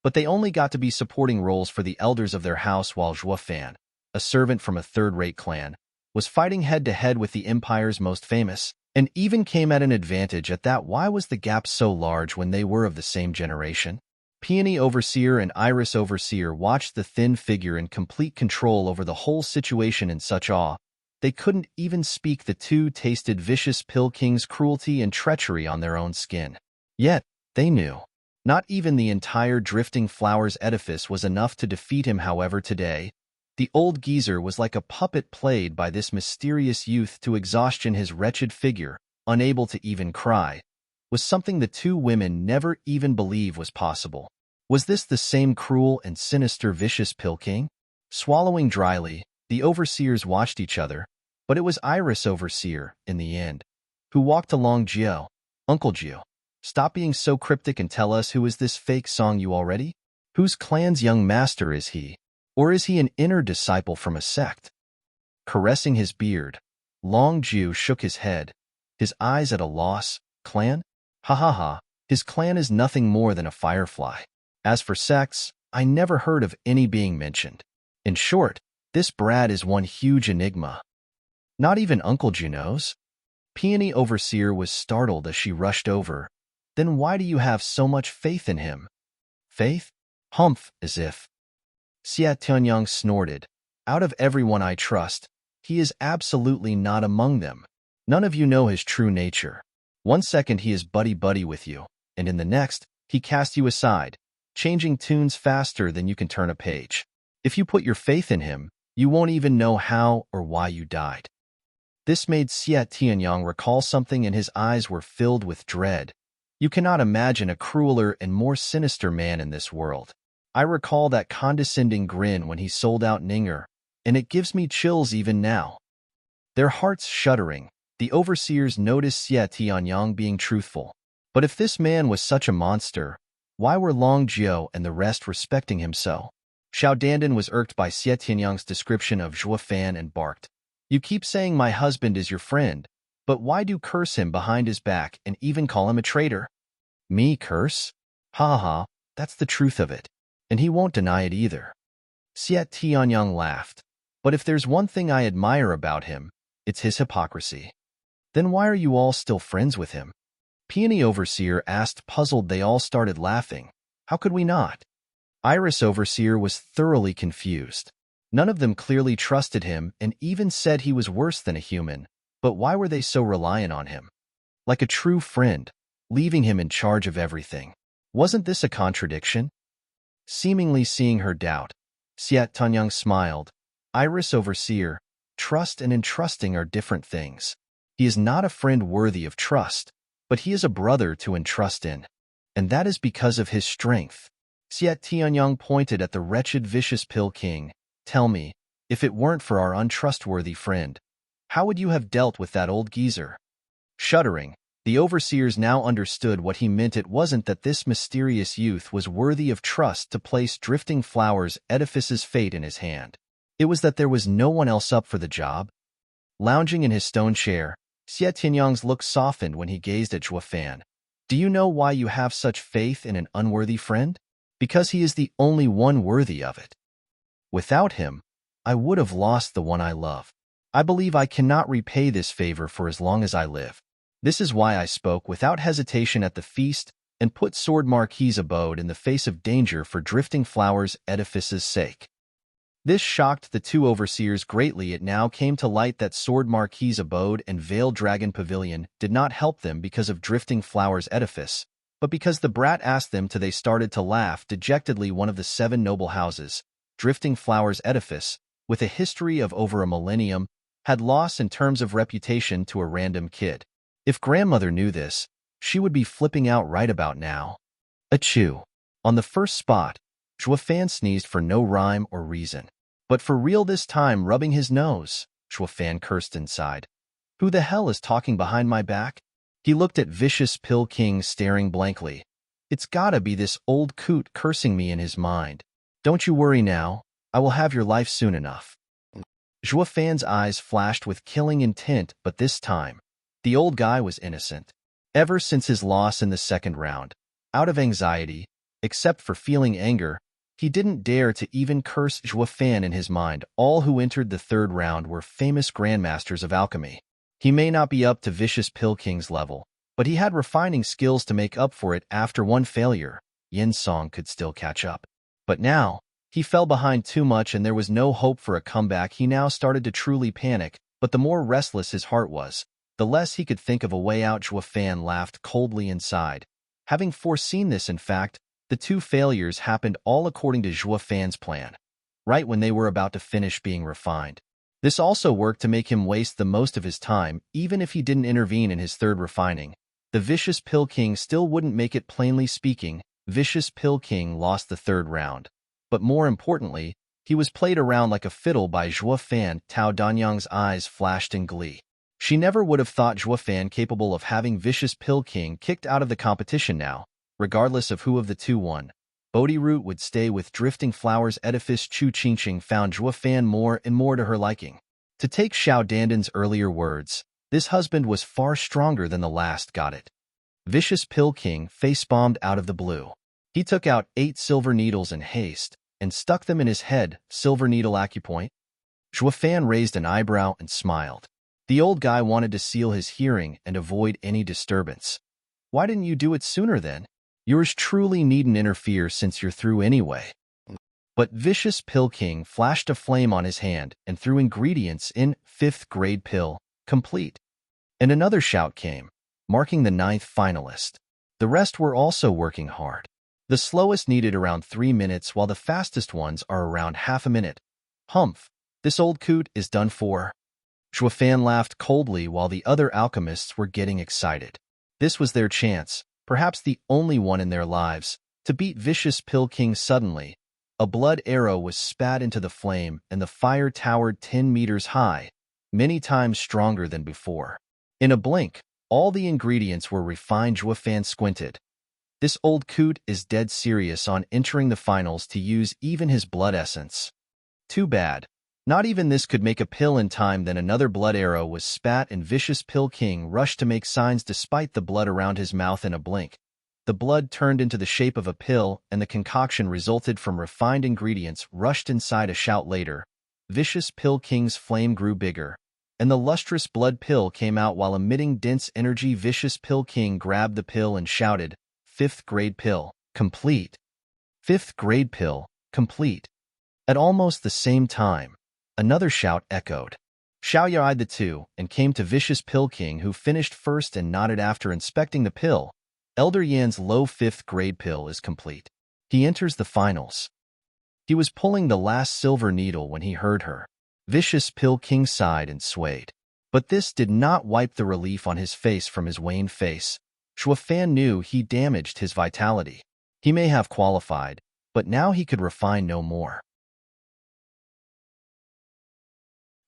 But they only got to be supporting roles for the elders of their house, while Zhuo Fan, a servant from a third-rate clan, was fighting head-to-head with the empire's most famous, and even came at an advantage at that. Why was the gap so large when they were of the same generation? Peony Overseer and Iris Overseer watched the thin figure in complete control over the whole situation in such awe. They couldn't even speak. The two tasted Vicious Pill King's cruelty and treachery on their own skin. Yet, they knew. Not even the entire Drifting Flowers edifice was enough to defeat him. However, today, the old geezer was like a puppet played by this mysterious youth to exhaustion. His wretched figure, unable to even cry, was something the two women never even believed was possible. Was this the same cruel and sinister Vicious Pill King? Swallowing dryly, the overseers watched each other, but it was Iris Overseer, in the end, who walked along. Jiao, Uncle Jiao, stop being so cryptic and tell us, who is this fake Song Yu already? Whose clan's young master is he? Or is he an inner disciple from a sect? Caressing his beard, Long Jiao shook his head, his eyes at a loss. Clan? Ha ha ha, his clan is nothing more than a firefly. As for sects, I never heard of any being mentioned. In short, this brat is one huge enigma. Not even Uncle Jiao knows? Peony Overseer was startled as she rushed over. Then why do you have so much faith in him? Faith? Humph, as if. Xia Tianyang snorted. Out of everyone I trust, he is absolutely not among them. None of you know his true nature. One second he is buddy-buddy with you, and in the next, he casts you aside, changing tunes faster than you can turn a page. If you put your faith in him, you won't even know how or why you died. This made Xia Tianyang recall something, and his eyes were filled with dread. You cannot imagine a crueler and more sinister man in this world. I recall that condescending grin when he sold out Ninger, and it gives me chills even now. Their hearts shuddering, the overseers noticed Xia Tianyang being truthful. But if this man was such a monster, why were Long Jiao and the rest respecting him so? Xiao Dandan was irked by Xia Tianyang's description of Zhuo Fan and barked. You keep saying my husband is your friend, but why do curse him behind his back and even call him a traitor? Me curse? Ha ha, that's the truth of it. And he won't deny it either. Xia Tianyang laughed. But if there's one thing I admire about him, it's his hypocrisy. Then why are you all still friends with him? Peony Overseer asked, puzzled. They all started laughing. How could we not? Iris Overseer was thoroughly confused. None of them clearly trusted him and even said he was worse than a human. But why were they so reliant on him? Like a true friend, leaving him in charge of everything. Wasn't this a contradiction? Seemingly seeing her doubt, Xia Tianyang smiled. Iris Overseer, trust and entrusting are different things. He is not a friend worthy of trust, but he is a brother to entrust in. And that is because of his strength. Xia Tianyang pointed at the wretched vicious Pill King. Tell me, if it weren't for our untrustworthy friend, how would you have dealt with that old geezer? Shuddering, the overseers now understood what he meant. It wasn't that this mysterious youth was worthy of trust to place Drifting Flowers Edifice's fate in his hand. It was that there was no one else up for the job. Lounging in his stone chair, Xia Tianyang's look softened when he gazed at Zhuo Fan. Do you know why you have such faith in an unworthy friend? Because he is the only one worthy of it. Without him, I would have lost the one I love. I believe I cannot repay this favor for as long as I live. This is why I spoke without hesitation at the feast and put Sword Marquis's abode in the face of danger for Drifting Flowers Edifice's sake. This shocked the two overseers greatly. It now came to light that Sword Marquis's abode and Veiled Dragon Pavilion did not help them because of Drifting Flowers Edifice, but because the brat asked them to. They started to laugh dejectedly. One of the 7 noble houses, Drifting Flowers Edifice, with a history of over a millennium, had lost in terms of reputation to a random kid. If grandmother knew this, she would be flipping out right about now. Achoo. On the first spot, Zhuo Fan sneezed for no rhyme or reason. But for real this time, rubbing his nose, Zhuo Fan cursed inside. Who the hell is talking behind my back? He looked at vicious Pill King staring blankly. It's gotta be this old coot cursing me in his mind. Don't you worry now, I will have your life soon enough. Zhuo Fan's eyes flashed with killing intent, but this time, the old guy was innocent. Ever since his loss in the second round, out of anxiety, except for feeling anger, he didn't dare to even curse Zhuo Fan in his mind. All who entered the third round were famous grandmasters of alchemy. He may not be up to vicious Pill King's level, but he had refining skills to make up for it. After one failure, Yin Song could still catch up. But now, he fell behind too much and there was no hope for a comeback. He now started to truly panic, but the more restless his heart was, the less he could think of a way out. Zhuo Fan laughed coldly inside. Having foreseen this, in fact, the 2 failures happened all according to Zhuo Fan's plan, right when they were about to finish being refined. This also worked to make him waste the most of his time. Even if he didn't intervene in his third refining, the vicious Pill King still wouldn't make it. Plainly speaking, vicious Pill King lost the third round. But more importantly, he was played around like a fiddle by Zhuo Fan. Tao Danyang's eyes flashed in glee. She never would have thought Zhuo Fan capable of having vicious Pill King kicked out of the competition now. Regardless of who of the 2 won, Bodhi Root would stay with Drifting Flowers Edifice. Chu Qingqing found Zhuo Fan more and more to her liking. To take Xiao Dandan's earlier words, this husband was far stronger than the last. Got it. Vicious Pill King face-bombed out of the blue. He took out 8 silver needles in haste and stuck them in his head. Silver needle acupoint? Zhuo Fan raised an eyebrow and smiled. The old guy wanted to seal his hearing and avoid any disturbance. Why didn't you do it sooner then? Yours truly needn't interfere since you're through anyway. But Vicious Pill King flashed a flame on his hand and threw ingredients in 5th grade pill, complete. And another shout came, marking the 9th finalist. The rest were also working hard. The slowest needed around 3 minutes while the fastest ones are around half a minute. Humph, this old coot is done for. Zhuofan laughed coldly while the other alchemists were getting excited. This was their chance, perhaps the only one in their lives, to beat Vicious Pill King suddenly. A blood arrow was spat into the flame and the fire towered 10 meters high, many times stronger than before. In a blink, all the ingredients were refined. Zhuofan squinted. This old coot is dead serious on entering the finals to use even his blood essence. Too bad. Not even this could make a pill in time. Then another blood arrow was spat and Vicious Pill King rushed to make signs despite the blood around his mouth. In a blink, the blood turned into the shape of a pill and the concoction resulted from refined ingredients rushed inside. A shout later, Vicious Pill King's flame grew bigger, and the lustrous blood pill came out while emitting dense energy. Vicious Pill King grabbed the pill and shouted, 5th grade pill, complete. 5th grade pill, complete. At almost the same time, another shout echoed. Xiaoya eyed the two and came to Vicious Pill King, who finished first and nodded after inspecting the pill. Elder Yan's low 5th grade pill is complete. He enters the finals. He was pulling the last silver needle when he heard her. Vicious Pill King sighed and swayed. But this did not wipe the relief on his face from his wan face. Zhuofan knew he damaged his vitality. He may have qualified, but now he could refine no more.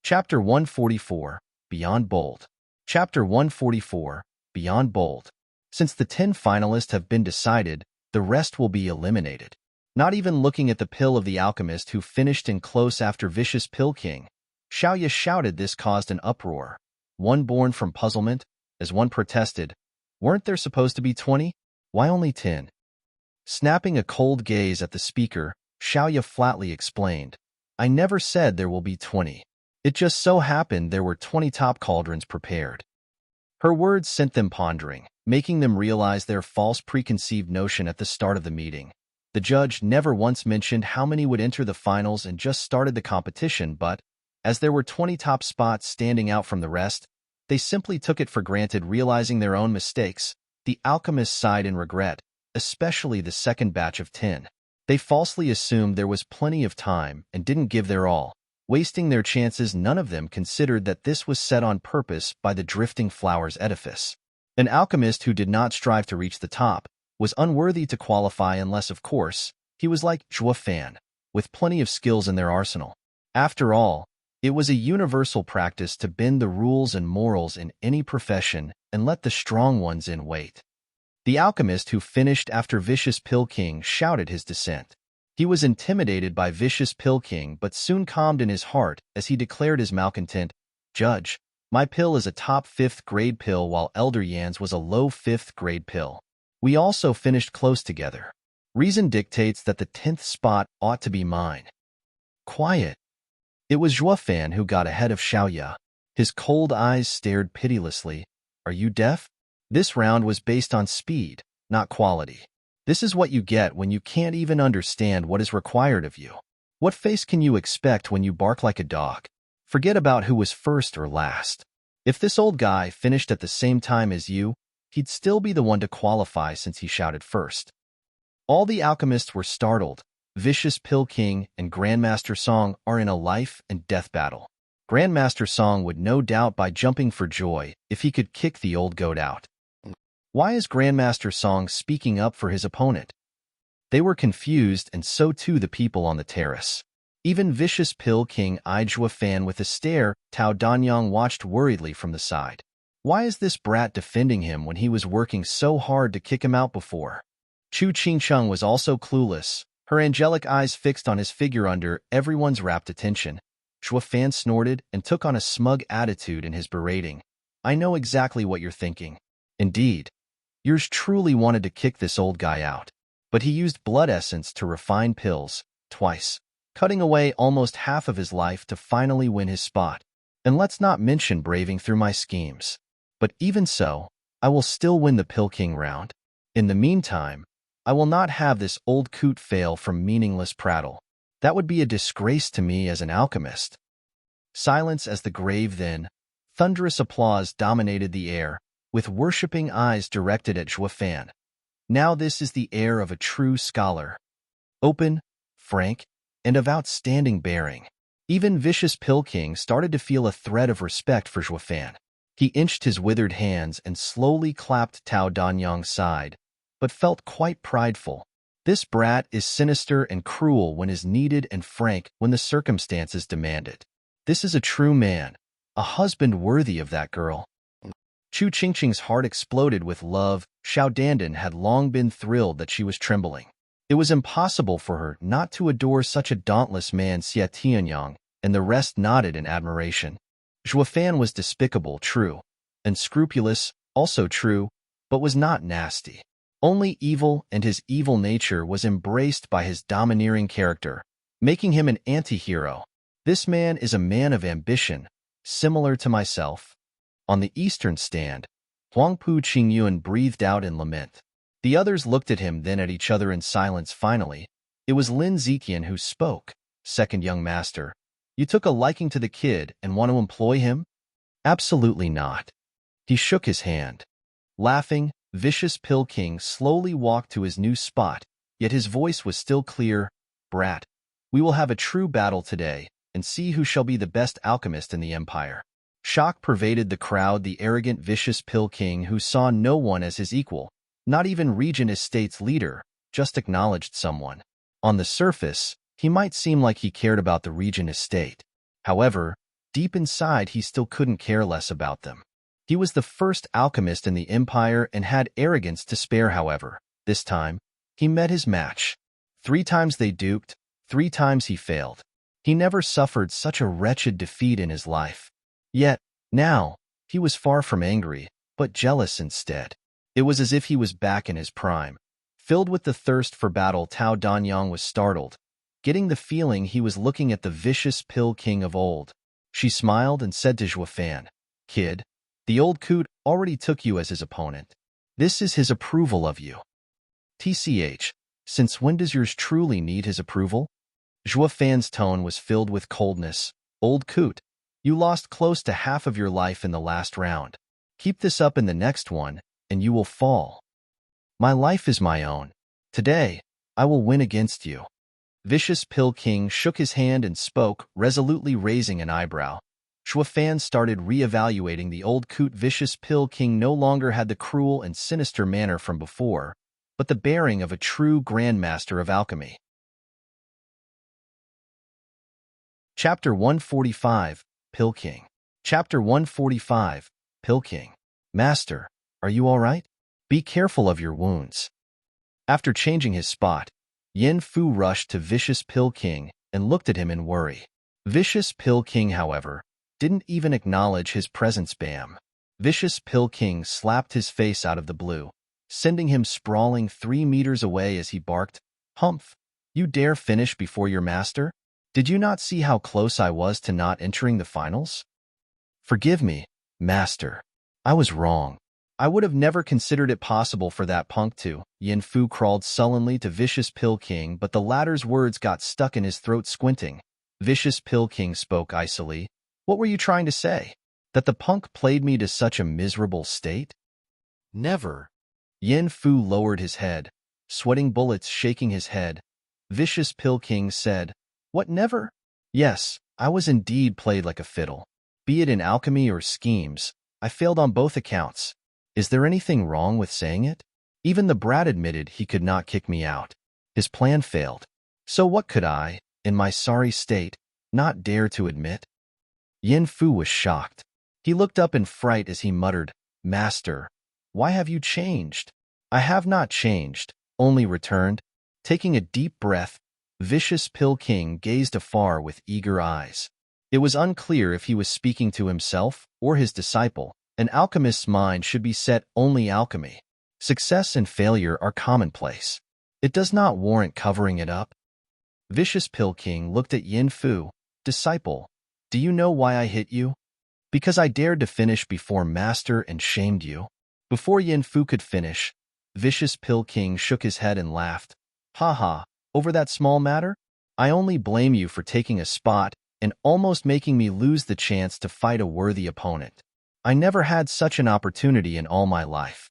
Chapter 144, Beyond Bold. Chapter 144, Beyond Bold. Since the 10 finalists have been decided, the rest will be eliminated. Not even looking at the pill of the alchemist who finished in close after Vicious Pill King, Xiaoya shouted. This caused an uproar. One born from puzzlement, as one protested, weren't there supposed to be 20? Why only 10? Snapping a cold gaze at the speaker, Xiaoya flatly explained, I never said there will be 20. It just so happened there were 20 top cauldrons prepared. Her words sent them pondering, making them realize their false preconceived notion at the start of the meeting. The judge never once mentioned how many would enter the finals and just started the competition, but, as there were 20 top spots standing out from the rest, they simply took it for granted. Realizing their own mistakes, the alchemists sighed in regret, especially the second batch of 10. They falsely assumed there was plenty of time and didn't give their all, wasting their chances. None of them considered that this was set on purpose by the Drifting Flowers edifice. An alchemist who did not strive to reach the top was unworthy to qualify unless, of course, he was like Zhuofan, with plenty of skills in their arsenal. After all, it was a universal practice to bend the rules and morals in any profession and let the strong ones in wait. The alchemist who finished after Vicious Pill King shouted his dissent. He was intimidated by Vicious Pill King but soon calmed in his heart as he declared his malcontent, Judge, my pill is a top 5th grade pill while Elder Yan's was a low 5th grade pill. We also finished close together. Reason dictates that the 10th spot ought to be mine. Quiet. It was Zhuofan who got ahead of Xiaoya. His cold eyes stared pitilessly. Are you deaf? This round was based on speed, not quality. This is what you get when you can't even understand what is required of you. What face can you expect when you bark like a dog? Forget about who was first or last. If this old guy finished at the same time as you, he'd still be the one to qualify since he shouted first. All the alchemists were startled. Vicious Pill King and Grandmaster Song are in a life and death battle. Grandmaster Song would no doubt be jumping for joy if he could kick the old goat out. Why is Grandmaster Song speaking up for his opponent? They were confused, and so too the people on the terrace. Even Vicious Pill King eyed Zhuofan with a stare. Tao Danyang watched worriedly from the side. Why is this brat defending him when he was working so hard to kick him out before? Chu Qingcheng was also clueless, her angelic eyes fixed on his figure under everyone's rapt attention. Zhuofan snorted and took on a smug attitude in his berating. I know exactly what you're thinking. Indeed, yours truly wanted to kick this old guy out. But he used blood essence to refine pills, twice, cutting away almost half of his life to finally win his spot. And let's not mention braving through my schemes. But even so, I will still win the Pill King round. In the meantime, I will not have this old coot fail from meaningless prattle. That would be a disgrace to me as an alchemist. Silence as the grave then. Thunderous applause dominated the air, with worshipping eyes directed at Juefan. Now this is the air of a true scholar. Open, frank, and of outstanding bearing. Even vicious Pill King started to feel a thread of respect for Juefan. He inched his withered hands and slowly clapped Tao Danyang's side, but felt quite prideful. This brat is sinister and cruel when is needed and frank when the circumstances demand it. This is a true man, a husband worthy of that girl. Chu Qingqing's heart exploded with love. Xiao Dandan had long been thrilled that she was trembling. It was impossible for her not to adore such a dauntless man. Xie Tianyang and the rest nodded in admiration. Juefan was despicable, true, and scrupulous, also true, but was not nasty. Only evil, and his evil nature was embraced by his domineering character, making him an anti-hero. This man is a man of ambition, similar to myself. On the eastern stand, Huangpu Qingyuan breathed out in lament. The others looked at him, then at each other in silence. Finally, it was Lin Ziqian who spoke. Second young master, you took a liking to the kid and want to employ him? Absolutely not. He shook his hand. Laughing, vicious Pill King slowly walked to his new spot, yet his voice was still clear. Brat, we will have a true battle today, and see who shall be the best alchemist in the empire. Shock pervaded the crowd. The arrogant, vicious Pill King, who saw no one as his equal, not even Regent Estate's leader, just acknowledged someone. On the surface, he might seem like he cared about the Regent Estate. However, deep inside he still couldn't care less about them. He was the first alchemist in the empire and had arrogance to spare. However, this time, he met his match. 3 times they duped, 3 times he failed. He never suffered such a wretched defeat in his life. Yet, now, he was far from angry, but jealous instead. It was as if he was back in his prime. Filled with the thirst for battle, Tao Danyang was startled, getting the feeling he was looking at the vicious Pill King of old. She smiled and said to Juefan, Kid, the old coot already took you as his opponent. This is his approval of you. TCH, since when does yours truly need his approval? Juefan's tone was filled with coldness. Old coot, you lost close to half of your life in the last round. Keep this up in the next one, and you will fall. My life is my own. Today, I will win against you. Vicious Pill King shook his hand and spoke, resolutely raising an eyebrow. Juefan started re-evaluating the old coot. Vicious Pill King no longer had the cruel and sinister manner from before, but the bearing of a true grandmaster of alchemy. Chapter 145, Pill King. Chapter 145, Pill King. Master, are you all right? Be careful of your wounds. After changing his spot, Yin Fu rushed to Vicious Pill King and looked at him in worry. Vicious Pill King, however, didn't even acknowledge his presence. Bam! Vicious Pill King slapped his face out of the blue, sending him sprawling 3 meters away as he barked, Humph! You dare finish before your master? Did you not see how close I was to not entering the finals? Forgive me, master. I was wrong. I would have never considered it possible for that punk to. Yin Fu crawled sullenly to Vicious Pill King, but the latter's words got stuck in his throat. Squinting, Vicious Pill King spoke icily. What were you trying to say? That the punk played me to such a miserable state? Never. Yin Fu lowered his head, sweating bullets, shaking his head. Vicious Pill King said, What, never? Yes, I was indeed played like a fiddle. Be it in alchemy or schemes, I failed on both accounts. Is there anything wrong with saying it? Even the brat admitted he could not kick me out. His plan failed. So what could I, in my sorry state, not dare to admit? Yin Fu was shocked. He looked up in fright as he muttered, Master, why have you changed? I have not changed, only returned. Taking a deep breath, Vicious Pill King gazed afar with eager eyes. It was unclear if he was speaking to himself or his disciple. An alchemist's mind should be set only alchemy. Success and failure are commonplace. It does not warrant covering it up. Vicious Pill King looked at Yin Fu. Disciple, do you know why I hit you? Because I dared to finish before Master and shamed you. Before Yin Fu could finish, Vicious Pill King shook his head and laughed. Ha ha, over that small matter? I only blame you for taking a spot and almost making me lose the chance to fight a worthy opponent. I never had such an opportunity in all my life.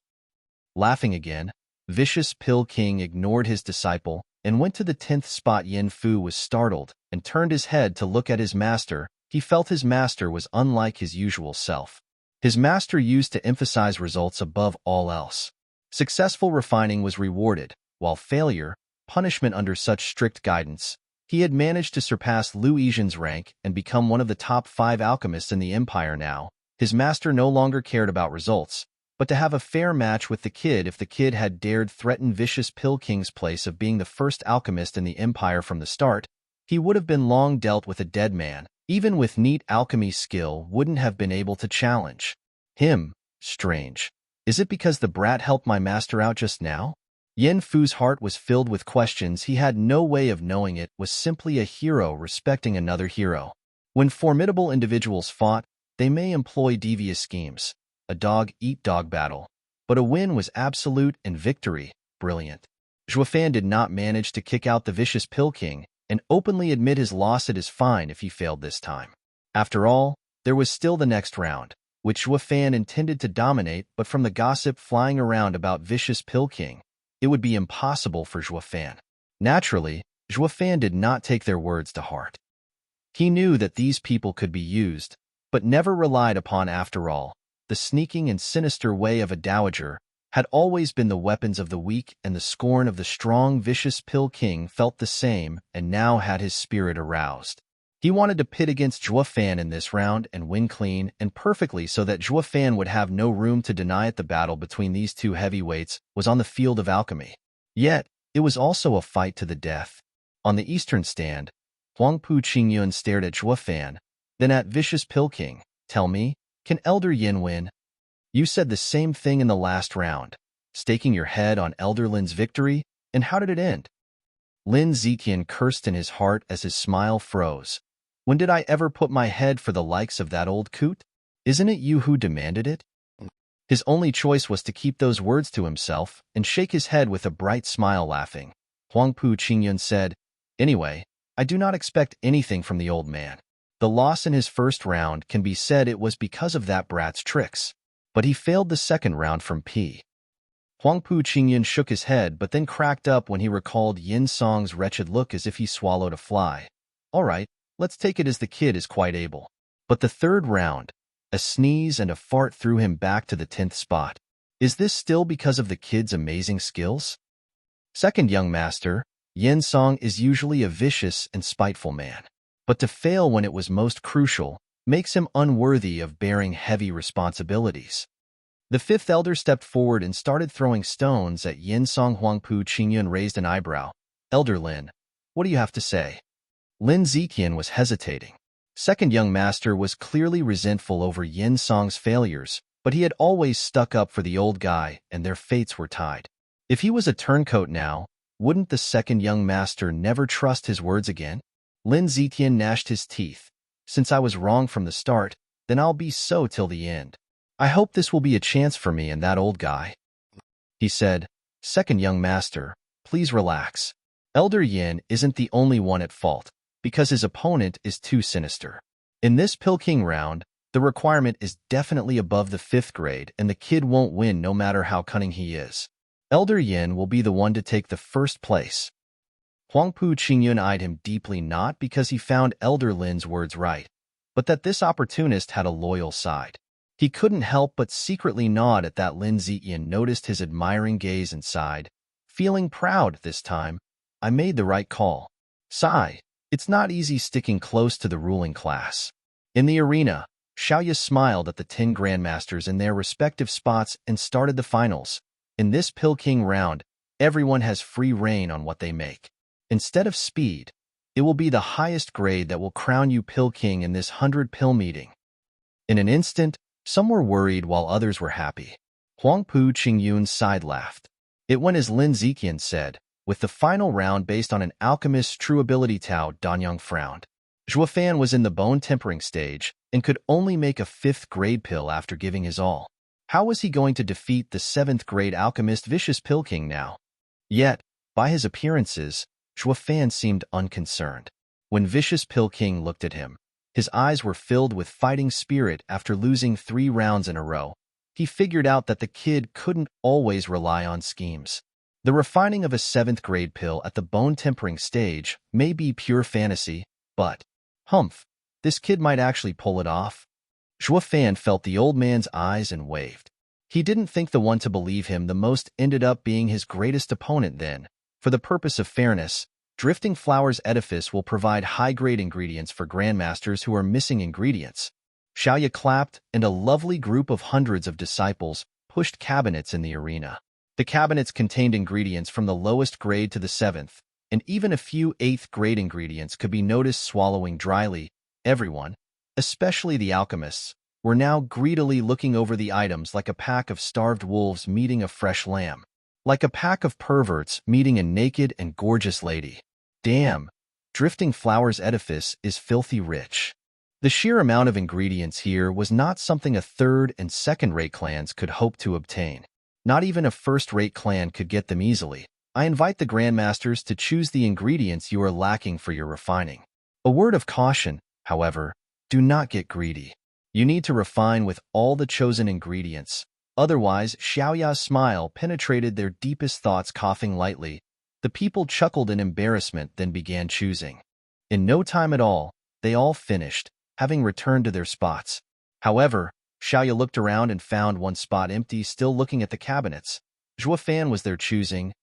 Laughing again, Vicious Pill King ignored his disciple and went to the 10th spot. Yin Fu was startled and turned his head to look at his master. He felt his master was unlike his usual self. His master used to emphasize results above all else. Successful refining was rewarded, while failure, punishment under such strict guidance. He had managed to surpass Liu Yizhen's rank and become one of the top 5 alchemists in the empire now. His master no longer cared about results, but to have a fair match with the kid. If the kid had dared threaten Vicious Pill King's place of being the first alchemist in the empire from the start, he would have been long dealt with a dead man. Even with neat alchemy skill, wouldn't have been able to challenge him. Strange. Is it because the brat helped my master out just now? Yin Fu's heart was filled with questions. He had no way of knowing it was simply a hero respecting another hero. When formidable individuals fought, they may employ devious schemes, a dog-eat-dog battle, but a win was absolute and victory, brilliant. Zhuofan did not manage to kick out the Vicious Pill King and openly admit his loss. It is fine if he failed this time. After all, there was still the next round, which Zhuofan intended to dominate, but from the gossip flying around about Vicious Pill King, it would be impossible for Zhuofan. Naturally, Zhuofan did not take their words to heart. He knew that these people could be used, but never relied upon. After all, the sneaking and sinister way of a dowager had always been the weapons of the weak and the scorn of the strong. Vicious Pill King felt the same and now had his spirit aroused. He wanted to pit against Zhuofan in this round and win clean and perfectly so that Zhuofan would have no room to deny it. The battle between these two heavyweights was on the field of alchemy. Yet, it was also a fight to the death. On the eastern stand, Huangpu Qingyun stared at Zhuofan, then at Vicious Pill King. Tell me, can Elder Yin win? You said the same thing in the last round, staking your head on Elder Lin's victory, and how did it end? Lin Zetian cursed in his heart as his smile froze. When did I ever put my head for the likes of that old coot? Isn't it you who demanded it? His only choice was to keep those words to himself and shake his head with a bright smile. Laughing, Huangpu Qingyun said, Anyway, I do not expect anything from the old man. The loss in his first round can be said it was because of that brat's tricks. But he failed the second round from P. Huangpu Qingyun shook his head but then cracked up when he recalled Yin Song's wretched look as if he swallowed a fly. All right, let's take it as the kid is quite able. But the third round, a sneeze and a fart threw him back to the 10th spot. Is this still because of the kid's amazing skills? Second young master, Yin Song is usually a vicious and spiteful man. But to fail when it was most crucial makes him unworthy of bearing heavy responsibilities. The fifth elder stepped forward and started throwing stones at Yin Song. Huangpu Qingyun raised an eyebrow. Elder Lin, what do you have to say? Lin Zetian was hesitating. Second young master was clearly resentful over Yin Song's failures, but he had always stuck up for the old guy and their fates were tied. If he was a turncoat now, wouldn't the second young master never trust his words again? Lin Zetian gnashed his teeth. Since I was wrong from the start, then I'll be so till the end. I hope this will be a chance for me and that old guy. He said, Second young master, please relax. Elder Yin isn't the only one at fault, because his opponent is too sinister. In this Pill King round, the requirement is definitely above the 5th grade and the kid won't win no matter how cunning he is. Elder Yin will be the one to take the first place. Huangpu Qingyun eyed him deeply, not because he found Elder Lin's words right, but that this opportunist had a loyal side. He couldn't help but secretly nod at that. Lin Zetian noticed his admiring gaze and sighed, feeling proud this time. I made the right call. Sigh, it's not easy sticking close to the ruling class. In the arena, Xiaoya smiled at the 10 grandmasters in their respective spots and started the finals. In this Pill King round, everyone has free rein on what they make. Instead of speed, it will be the highest grade that will crown you Pill King in this 100-pill meeting. In an instant, some were worried while others were happy. Huangpu Qingyun's side laughed. It went as Lin Zetian said, with the final round based on an alchemist's true ability. Tao Danyang frowned. Fan was in the bone-tempering stage and could only make a 5th-grade pill after giving his all. How was he going to defeat the 7th-grade alchemist Vicious Pill King now? Yet, by his appearances, Fan seemed unconcerned. When Vicious Pill King looked at him, his eyes were filled with fighting spirit after losing 3 rounds in a row. He figured out that the kid couldn't always rely on schemes. The refining of a 7th-grade pill at the bone-tempering stage may be pure fantasy, but, humph, this kid might actually pull it off. Fan felt the old man's eyes and waved. He didn't think the one to believe him the most ended up being his greatest opponent then. For the purpose of fairness, Drifting Flowers Edifice will provide high-grade ingredients for grandmasters who are missing ingredients. Xiaoya clapped, and a lovely group of hundreds of disciples pushed cabinets in the arena. The cabinets contained ingredients from the lowest grade to the 7th, and even a few 8th-grade ingredients could be noticed swallowing dryly. Everyone, especially the alchemists, were now greedily looking over the items like a pack of starved wolves meeting a fresh lamb. Like a pack of perverts meeting a naked and gorgeous lady. Damn, Drifting Flowers Edifice is filthy rich. The sheer amount of ingredients here was not something a 3rd- and 2nd-rate clans could hope to obtain. Not even a 1st-rate clan could get them easily. I invite the grandmasters to choose the ingredients you are lacking for your refining. A word of caution, however, do not get greedy. You need to refine with all the chosen ingredients. Otherwise, Xiaoya's smile penetrated their deepest thoughts. Coughing lightly, the people chuckled in embarrassment, then began choosing. In no time at all, they all finished, having returned to their spots. However, Xiaoya looked around and found one spot empty, still looking at the cabinets. Fan was there choosing.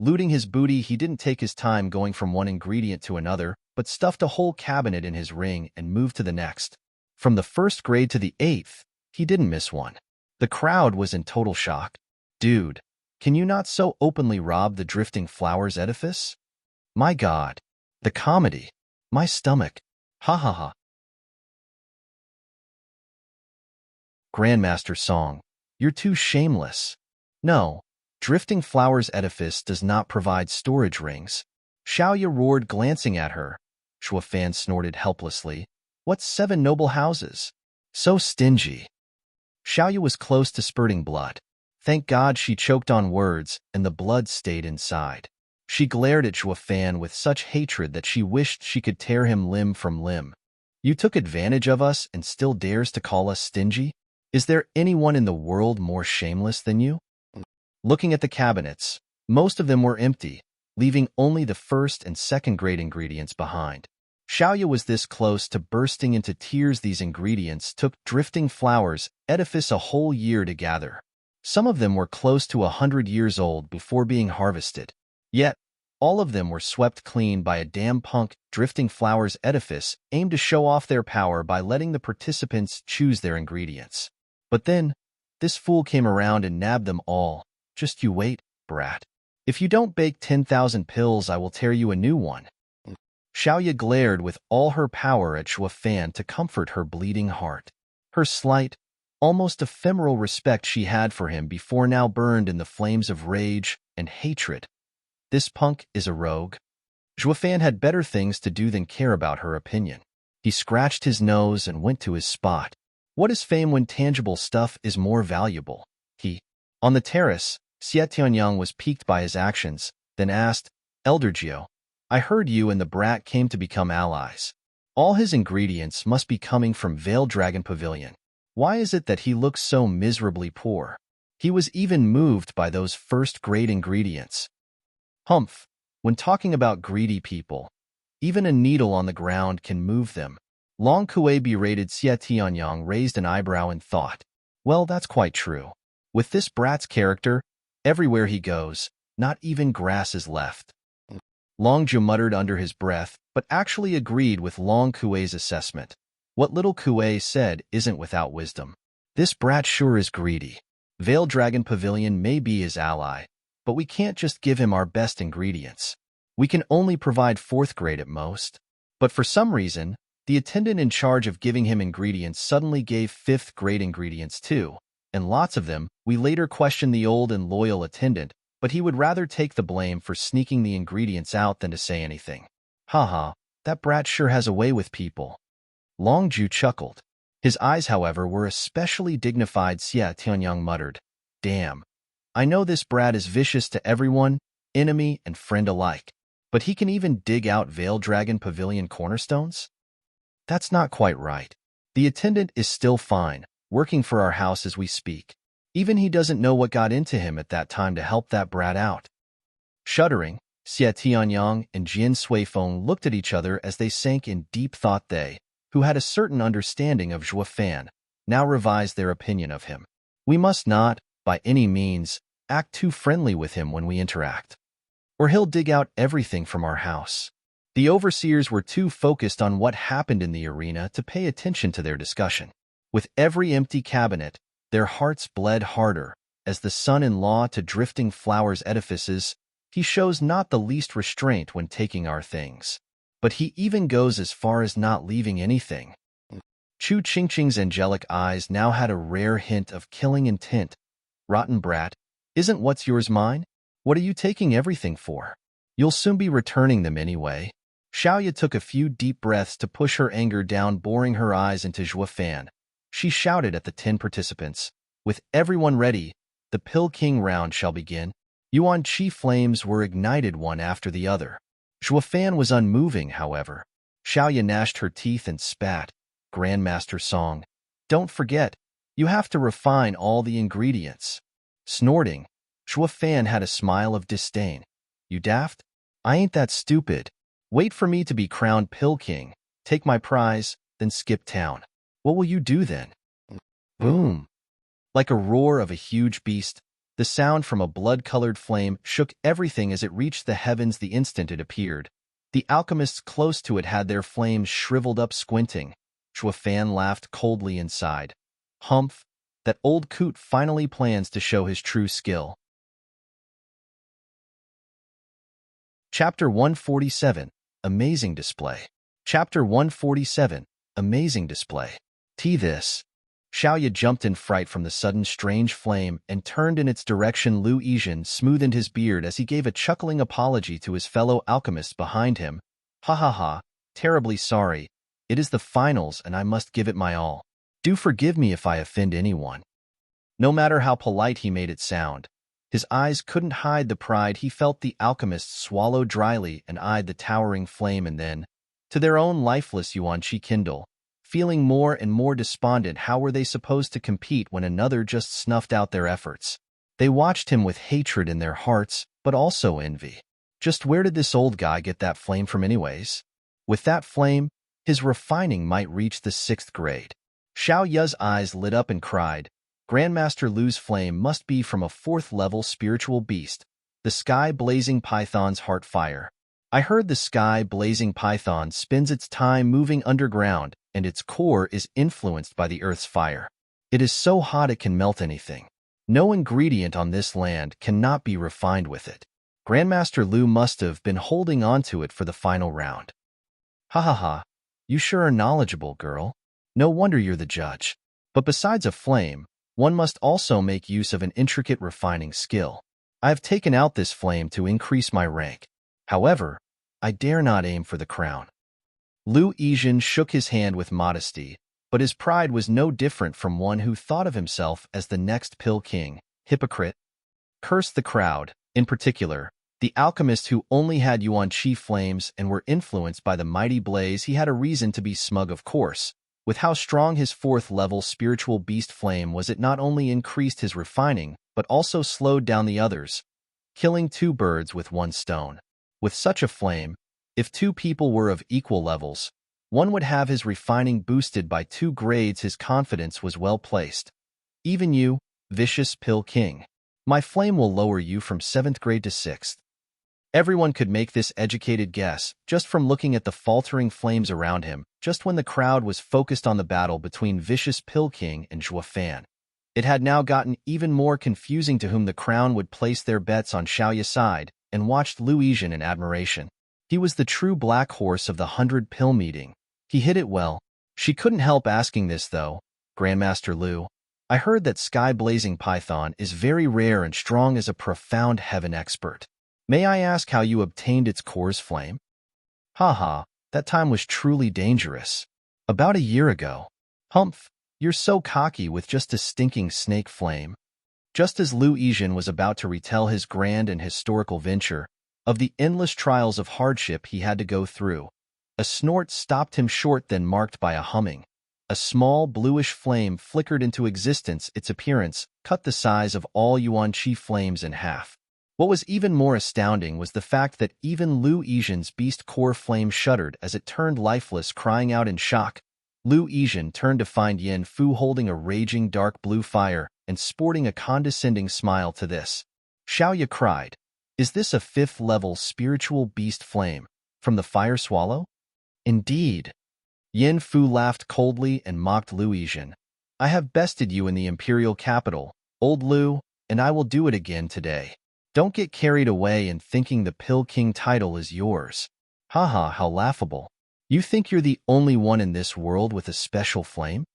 Looting his booty. He didn't take his time going from one ingredient to another, but stuffed a whole cabinet in his ring and moved to the next. From the 1st grade to the 8th, he didn't miss one. The crowd was in total shock. Dude, can you not so openly rob the Drifting Flowers Edifice? My God. The comedy. My stomach. Ha ha ha. Grandmaster Song. You're too shameless. No, Drifting Flowers Edifice does not provide storage rings. Xiaoya roared, glancing at her. Fan snorted helplessly. What's 7 noble houses? So stingy. Xiaoya was close to spurting blood. Thank God she choked on words, and the blood stayed inside. She glared at Fan with such hatred that she wished she could tear him limb from limb. You took advantage of us and still dares to call us stingy? Is there anyone in the world more shameless than you? Looking at the cabinets, most of them were empty, leaving only the 1st- and 2nd-grade ingredients behind. Xiaoya was this close to bursting into tears. These ingredients took Drifting Flowers Edifice a whole year to gather. Some of them were close to 100 years old before being harvested. Yet, all of them were swept clean by a damn punk. Drifting Flowers Edifice aimed to show off their power by letting the participants choose their ingredients. But then, this fool came around and nabbed them all. Just you wait, brat. If you don't bake 10,000 pills, I will tear you a new one. Xiaoya glared with all her power at Fan to comfort her bleeding heart. Her slight, almost ephemeral respect she had for him before now burned in the flames of rage and hatred. This punk is a rogue. Fan had better things to do than care about her opinion. He scratched his nose and went to his spot. What is fame when tangible stuff is more valuable? On the terrace, Xie Tianyang was piqued by his actions, then asked, Elder Jiu, I heard you and the brat came to become allies. All his ingredients must be coming from Veiled Dragon Pavilion. Why is it that he looks so miserably poor? He was even moved by those 1st-grade ingredients. Humph, when talking about greedy people, even a needle on the ground can move them. Long Kue berated Xie Tianyang raised an eyebrow in thought. Well, that's quite true. With this brat's character, everywhere he goes, not even grass is left. Long Zhu muttered under his breath, but actually agreed with Long Kue's assessment. What little Kue said isn't without wisdom. This brat sure is greedy. Veiled Dragon Pavilion may be his ally, but we can't just give him our best ingredients. We can only provide 4th grade at most. But for some reason, the attendant in charge of giving him ingredients suddenly gave 5th grade ingredients too, and lots of them. We later questioned the old and loyal attendant, but he would rather take the blame for sneaking the ingredients out than to say anything. Haha, That brat sure has a way with people. Longju chuckled. His eyes, however, were especially dignified. Xie Tianyang muttered, "Damn. I know this brat is vicious to everyone, enemy and friend alike. But he can even dig out Veil Dragon Pavilion cornerstones? That's not quite right. The attendant is still fine, working for our house as we speak. Even he doesn't know what got into him at that time to help that brat out." Shuddering, Xie Tianyang and Jian Suifeng looked at each other as they sank in deep thought. They, who had a certain understanding of Zhuo Fan, now revised their opinion of him. We must not, by any means, act too friendly with him when we interact, or he'll dig out everything from our house. The overseers were too focused on what happened in the arena to pay attention to their discussion. With every empty cabinet, their hearts bled harder, as the son-in-law to drifting flowers edifices. He shows not the least restraint when taking our things. But he even goes as far as not leaving anything. Chu Qingqing's angelic eyes now had a rare hint of killing intent. Rotten brat, isn't what's yours mine? What are you taking everything for? You'll soon be returning them anyway. Xiaoya took a few deep breaths to push her anger down, boring her eyes into Zhuo Fan. She shouted at the 10 participants, "With everyone ready, the Pill King round shall begin." Yuan Qi flames were ignited one after the other. Zhuo Fan was unmoving, however. Xiaoya gnashed her teeth and spat. "Grandmaster Song, don't forget, you have to refine all the ingredients." Snorting, Zhuo Fan had a smile of disdain. "You daft? I ain't that stupid. Wait for me to be crowned Pill King, take my prize, then skip town. What will you do then?" Boom! Like a roar of a huge beast, the sound from a blood-colored flame shook everything as it reached the heavens the instant it appeared. The alchemists close to it had their flames shriveled up, squinting. Zhuo Fan laughed coldly inside. Humph, that old coot finally plans to show his true skill. Chapter 147, Amazing Display. Chapter 147, Amazing Display. This. Xiaoya jumped in fright from the sudden strange flame and turned in its direction. Lu Yizhen smoothed his beard as he gave a chuckling apology to his fellow alchemists behind him. "Ha ha ha, terribly sorry. It is the finals and I must give it my all. Do forgive me if I offend anyone." No matter how polite he made it sound, his eyes couldn't hide the pride he felt. The alchemists swallowed dryly and eyed the towering flame, and then, to their own lifeless Yuan Qi kindle. Feeling more and more despondent, how were they supposed to compete when another just snuffed out their efforts? They watched him with hatred in their hearts, but also envy. Just where did this old guy get that flame from anyways? With that flame, his refining might reach the 6th grade. Xiaoya's eyes lit up and cried, "Grandmaster Lu's flame must be from a 4th-level spiritual beast, the sky-blazing python's heart fire. I heard the sky-blazing python spends its time moving underground, and its core is influenced by the earth's fire. It is so hot it can melt anything. No ingredient on this land cannot be refined with it. Grandmaster Lu must have been holding on to it for the final round." "Ha ha ha, you sure are knowledgeable, girl. No wonder you're the judge. But besides a flame, one must also make use of an intricate refining skill. I have taken out this flame to increase my rank. However, I dare not aim for the crown." Lu Yizhen shook his hand with modesty, but his pride was no different from one who thought of himself as the next Pill King. Hypocrite. Cursed the crowd, in particular, the alchemist who only had Yuan Qi flames and were influenced by the mighty blaze. He had a reason to be smug, of course. With how strong his 4th-level spiritual beast flame was, it not only increased his refining, but also slowed down the others, killing 2 birds with 1 stone. With such a flame, if 2 people were of equal levels, one would have his refining boosted by 2 grades. His confidence was well placed. "Even you, vicious Pill King, my flame will lower you from 7th grade to 6th. Everyone could make this educated guess just from looking at the faltering flames around him, just when the crowd was focused on the battle between vicious Pill King and Zhuo Fan. It had now gotten even more confusing to whom the crown would place their bets. On Xiaoya's side, and watched Lu Yizhen in admiration. He was the true black horse of the 100-pill meeting. He hit it well. She couldn't help asking this, though. "Grandmaster Lu, I heard that sky-blazing python is very rare and strong as a profound heaven expert. May I ask how you obtained its core's flame?" "Ha ha, That time was truly dangerous. About a year ago. Humph, you're so cocky with just a stinking snake flame. Just as Liu Yizhen was about to retell his grand and historical venture of the endless trials of hardship he had to go through, a snort stopped him short, then marked by a humming. A small bluish flame flickered into existence. Its appearance cut the size of all Yuan Qi flames in half. What was even more astounding was the fact that even Liu Yizhen's beast core flame shuddered as it turned lifeless, crying out in shock. Liu Yizhen turned to find Yin Fu holding a raging dark blue fire and sporting a condescending smile to this. Xiaoya cried, "Is this a 5th-level spiritual beast flame from the fire swallow?" "Indeed." Yin Fu laughed coldly and mocked Liu Yizhen. "I have bested you in the imperial capital, old Liu, and I will do it again today. Don't get carried away in thinking the Pill King title is yours. Haha, how laughable. You think you're the only one in this world with a special flame?"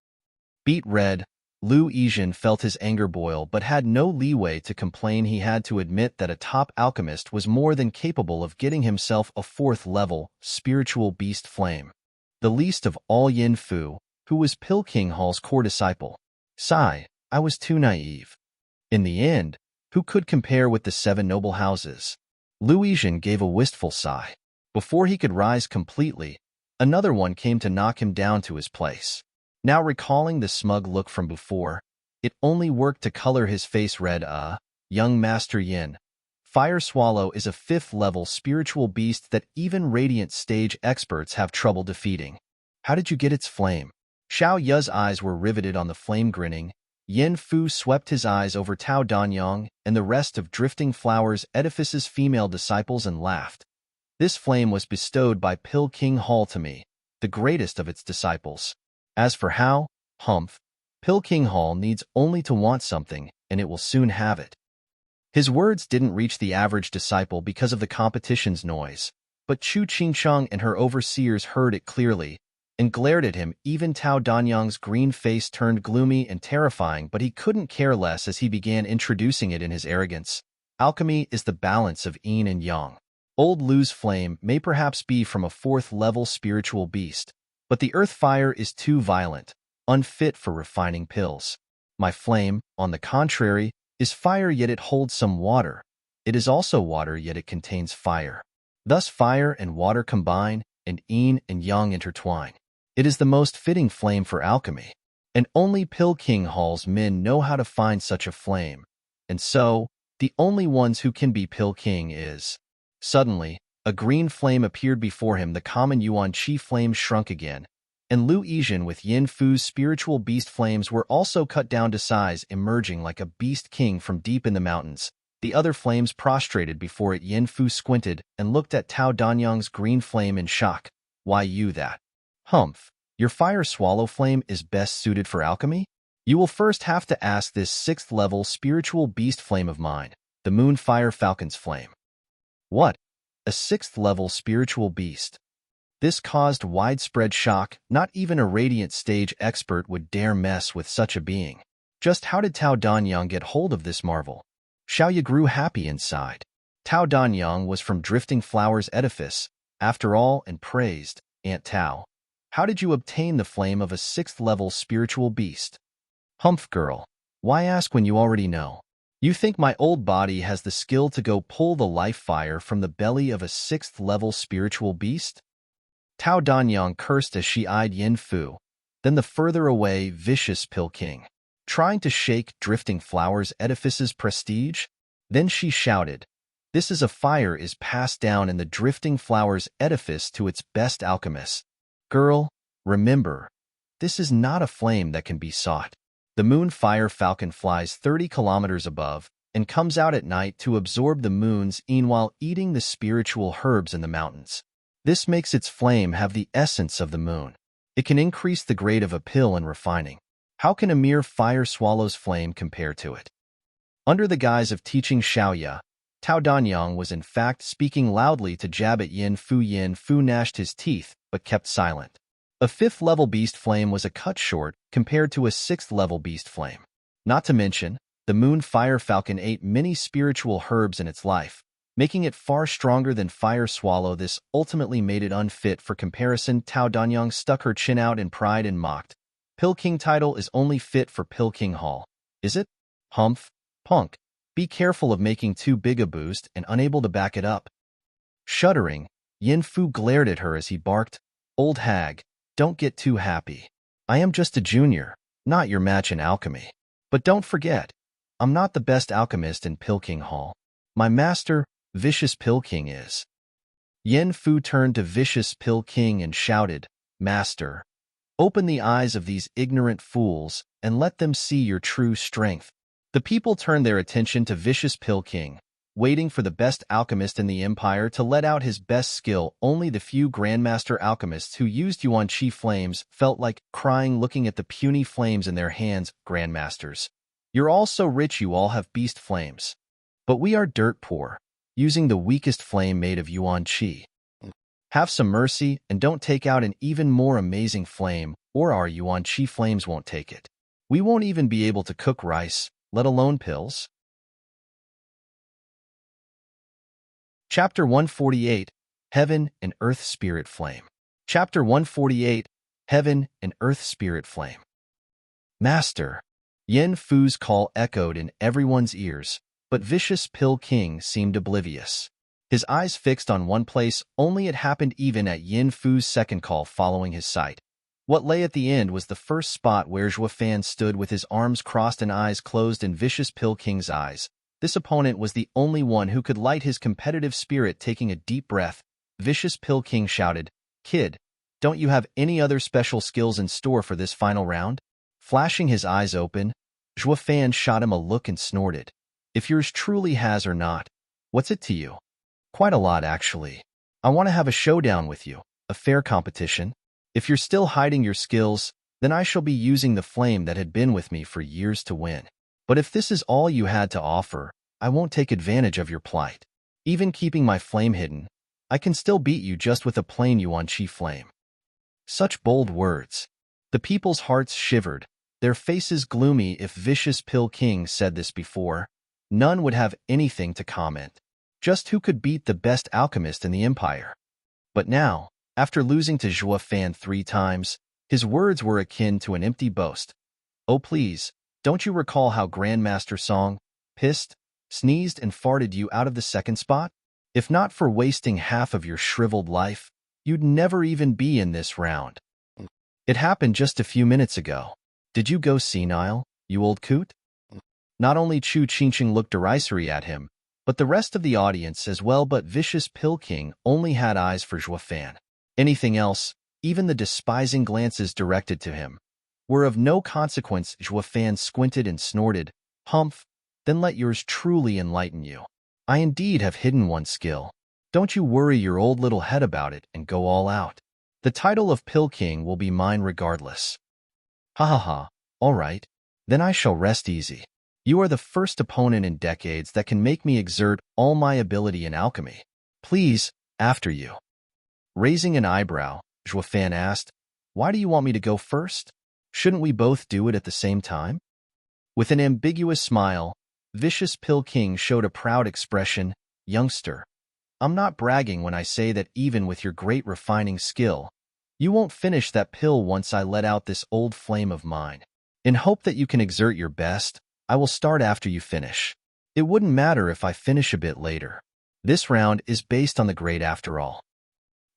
Beet red, Liu Yizhen felt his anger boil but had no leeway to complain. He had to admit that a top alchemist was more than capable of getting himself a 4th-level spiritual beast flame. The least of all Yin Fu, who was Pill King Hall's core disciple. Sigh, I was too naive. In the end, who could compare with the 7 noble houses? Liu Yizhen gave a wistful sigh. Before he could rise completely, another one came to knock him down to his place. Now recalling the smug look from before, it only worked to color his face red. Young Master Yin, Fire Swallow is a 5th-level spiritual beast that even Radiant Stage experts have trouble defeating. How did you get its flame? Xiao Yu's eyes were riveted on the flame. Grinning, Yin Fu swept his eyes over Tao Danyang and the rest of Drifting Flowers Edifice's female disciples and laughed. This flame was bestowed by Pill King Hall to me, the greatest of its disciples. As for how, Humph, Pill King Hall needs only to want something, and it will soon have it. His words didn't reach the average disciple because of the competition's noise, but Chu Qingcheng and her overseers heard it clearly and glared at him. Even Tao Danyang's green face turned gloomy and terrifying, but he couldn't care less as he began introducing it in his arrogance. Alchemy is the balance of yin and yang. Old Liu's flame may perhaps be from a 4th-level spiritual beast, but the earth fire is too violent, unfit for refining pills. My flame, on the contrary, is fire, yet it holds some water. It is also water, yet it contains fire. Thus fire and water combine, and yin and yang intertwine. It is the most fitting flame for alchemy, and only Pill King Hall's men know how to find such a flame, and so, the only ones who can be Pill King is. Suddenly, a green flame appeared before him. The common Yuan Qi flame shrunk again, and Liu Yizhen with Yin Fu's spiritual beast flames were also cut down to size, emerging like a beast king from deep in the mountains. The other flames prostrated before it. Yin Fu squinted and looked at Tao Danyang's green flame in shock. Why you that? Humph, your fire swallow flame is best suited for alchemy? You will first have to ask this 6th-level spiritual beast flame of mine, the Moon Fire Falcon's flame. What? A 6th-level spiritual beast? This caused widespread shock. Not even a Radiant Stage expert would dare mess with such a being. Just how did Tao Danyang get hold of this marvel? Xiaoya grew happy inside. Tao Danyang was from Drifting Flowers Edifice, after all, and praised, Aunt Tao. How did you obtain the flame of a 6th-level spiritual beast? Humph girl, why ask when you already know? You think my old body has the skill to go pull the life fire from the belly of a 6th-level spiritual beast? Tao Danyang cursed as she eyed Yin Fu, then the further away, vicious Pill King, trying to shake Drifting Flowers Edifice's prestige. Then she shouted, "This is a fire is passed down in the Drifting Flowers Edifice to its best alchemists. Girl, remember, this is not a flame that can be sought. The Moon Fire Falcon flies 30 kilometers above and comes out at night to absorb the moon's yin while eating the spiritual herbs in the mountains. This makes its flame have the essence of the moon. It can increase the grade of a pill in refining. How can a mere fire swallow's flame compare to it?" Under the guise of teaching Xiaoya, Tao Danyang was in fact speaking loudly to jab at Yin Fu. Yin Fu gnashed his teeth, but kept silent. A 5th-level beast flame was a cut short compared to a 6th-level beast flame. Not to mention, the Moon Fire Falcon ate many spiritual herbs in its life, making it far stronger than Fire Swallow. This ultimately made it unfit for comparison. Tao Danyang stuck her chin out in pride and mocked. Pill King title is only fit for Pill King Hall. Is it? Humph. Punk. Be careful of making too big a boost and unable to back it up. Shuddering, Yin Fu glared at her as he barked, "Old hag, don't get too happy. I am just a junior, not your match in alchemy. But don't forget, I'm not the best alchemist in Pill King Hall. My master, Vicious Pill King, is." Yin Fu turned to Vicious Pill King and shouted, "Master, open the eyes of these ignorant fools and let them see your true strength." The people turned their attention to Vicious Pill King, waiting for the best alchemist in the empire to let out his best skill. Only the few grandmaster alchemists who used Yuan Qi flames felt like crying looking at the puny flames in their hands. "Grandmasters, you're all so rich, you all have beast flames. But we are dirt poor, using the weakest flame made of Yuan Qi. Have some mercy and don't take out an even more amazing flame, or our Yuan Qi flames won't take it. We won't even be able to cook rice, let alone pills." Chapter 148, Heaven and Earth Spirit Flame. Chapter 148, Heaven and Earth Spirit Flame. "Master." Yin Fu's call echoed in everyone's ears, but Vicious Pill King seemed oblivious. His eyes fixed on one place. Only it happened even at Yin Fu's second call following his sight. What lay at the end was the first spot where Zhuo Fan stood with his arms crossed and eyes closed in Vicious Pill King's eyes. This opponent was the only one who could light his competitive spirit. Taking a deep breath, Vicious Pill King shouted, "Kid, don't you have any other special skills in store for this final round?" Flashing his eyes open, Zhuo Fan shot him a look and snorted, "If yours truly has or not, what's it to you?" "Quite a lot, actually. I want to have a showdown with you, a fair competition. If you're still hiding your skills, then I shall be using the flame that had been with me for years to win. But if this is all you had to offer, I won't take advantage of your plight. Even keeping my flame hidden, I can still beat you just with a plain Yuan Qi flame." Such bold words. The people's hearts shivered, their faces gloomy. If Vicious Pill King said this before, none would have anything to comment. Just who could beat the best alchemist in the empire? But now, after losing to Zhuo Fan 3 times, his words were akin to an empty boast. "Oh please, don't you recall how Grandmaster Song pissed, sneezed and farted you out of the second spot? If not for wasting half of your shriveled life, you'd never even be in this round. It happened just a few minutes ago. Did you go senile, you old coot?" Not only Chu Qingqing looked derisory at him, but the rest of the audience as well. But Vicious Pill King only had eyes for Zhuo Fan. Anything else, even the despising glances directed to him, were of no consequence. Zhuo Fan squinted and snorted, "Humph, then let yours truly enlighten you. I indeed have hidden one skill. Don't you worry your old little head about it and go all out. The title of Pill King will be mine regardless." "Ha ha ha, all right. Then I shall rest easy. You are the first opponent in decades that can make me exert all my ability in alchemy. Please, after you." Raising an eyebrow, Zhuo Fan asked, "Why do you want me to go first? Shouldn't we both do it at the same time?" With an ambiguous smile, Vicious Pill King showed a proud expression, "Youngster, I'm not bragging when I say that even with your great refining skill, you won't finish that pill once I let out this old flame of mine. In hope that you can exert your best, I will start after you finish. It wouldn't matter if I finish a bit later. This round is based on the grade after all."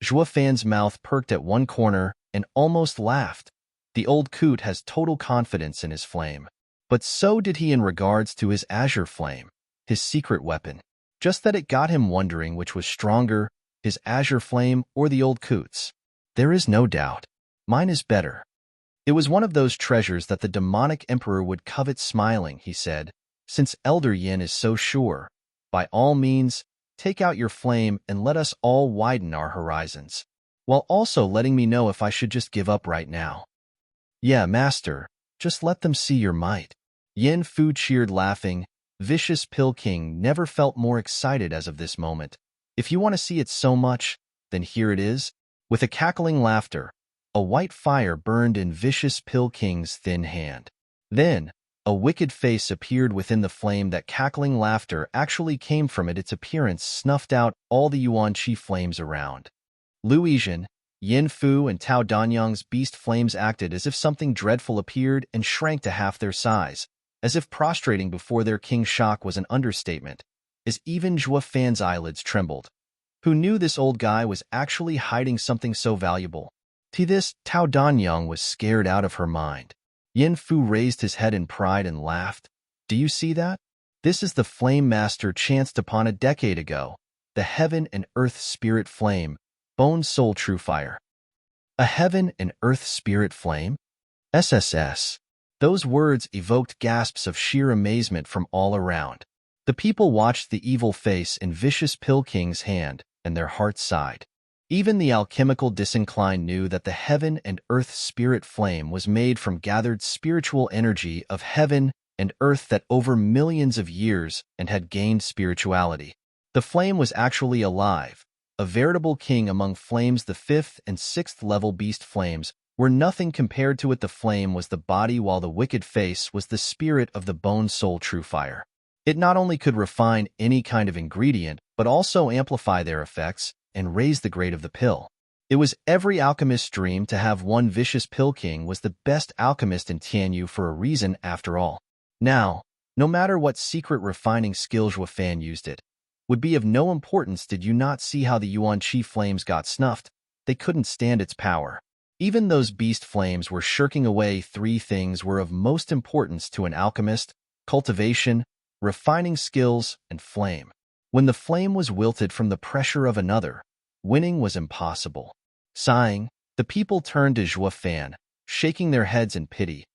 Zhuo Fan's mouth perked at one corner and almost laughed. The old coot has total confidence in his flame. But so did he in regards to his Azure flame, his secret weapon. Just that it got him wondering which was stronger, his Azure flame or the old coot's. "There is no doubt. Mine is better." It was one of those treasures that the demonic emperor would covet. Smiling, he said, "Since Elder Yin is so sure, by all means, take out your flame and let us all widen our horizons, while also letting me know if I should just give up right now." "Yeah, master, just let them see your might." Yin Fu cheered, laughing. Vicious Pill King never felt more excited as of this moment. "If you want to see it so much, then here it is." With a cackling laughter, a white fire burned in Vicious Pill King's thin hand. Then, A wicked face appeared within the flame. That cackling laughter actually came from it. Its appearance snuffed out all the Yuan Qi flames around. Lu Yizhen, Yin Fu, and Tao Danyang's beast flames acted as if something dreadful appeared and shrank to half their size, as if prostrating before their king's shock was an understatement, as even Zhua Fan's eyelids trembled. Who knew this old guy was actually hiding something so valuable? To this, Tao Danyang was scared out of her mind. Yin Fu raised his head in pride and laughed. Do you see that? This is the flame master chanced upon a decade ago, the heaven and earth spirit flame, bone soul true fire. A heaven and earth spirit flame? SSS. Those words evoked gasps of sheer amazement from all around. The people watched the evil face in vicious Pill King's hand, and their hearts sighed. Even the alchemical disinclined knew that the heaven and earth spirit flame was made from gathered spiritual energy of heaven and earth that over millions of years and had gained spirituality. The flame was actually alive, a veritable king among flames. The 5th and 6th level beast flames were nothing compared to it. The flame was the body, while the wicked face was the spirit of the bone soul true fire. It not only could refine any kind of ingredient, but also amplify their effects and raise the grade of the pill. It was every alchemist's dream to have one. Vicious Pill King was the best alchemist in Tianyu for a reason, after all. Now, no matter what secret refining skill Zhua Fan used, it would be of no importance. Did you not see how the Yuan Qi flames got snuffed? They couldn't stand its power. Even those beast flames were shirking away. 3 things were of most importance to an alchemist: cultivation, refining skills, and flame. When the flame was wilted from the pressure of another, winning was impossible. Sighing, the people turned to Zhua Fan, shaking their heads in pity.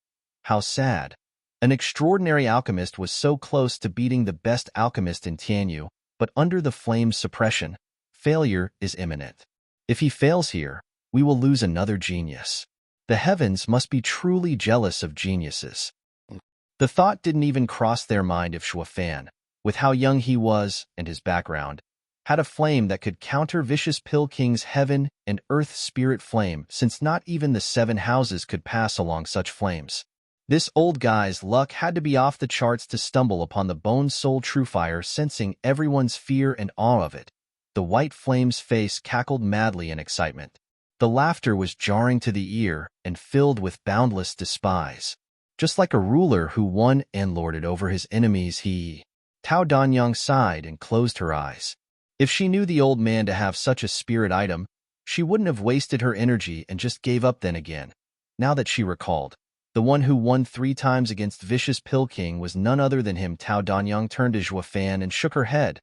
How sad. An extraordinary alchemist was so close to beating the best alchemist in Tianyu, but under the flame's suppression, failure is imminent. If he fails here, we will lose another genius. The heavens must be truly jealous of geniuses. The thought didn't even cross their mind if Zhua Fan, with how young he was and his background, had a flame that could counter Vicious Pill King's heaven and earth spirit flame, since not even the 7 houses could pass along such flames. This old guy's luck had to be off the charts to stumble upon the bone soul true fire. Sensing everyone's fear and awe of it, the white flame's face cackled madly in excitement. The laughter was jarring to the ear and filled with boundless despise. Just like a ruler who won and lorded over his enemies, Tao Danyang sighed and closed her eyes. If she knew the old man to have such a spirit item, she wouldn't have wasted her energy and just gave up. Then again, now that she recalled, the one who won 3 times against Vicious Pill King was none other than him. Tao Danyang turned to Zhua Fan and shook her head.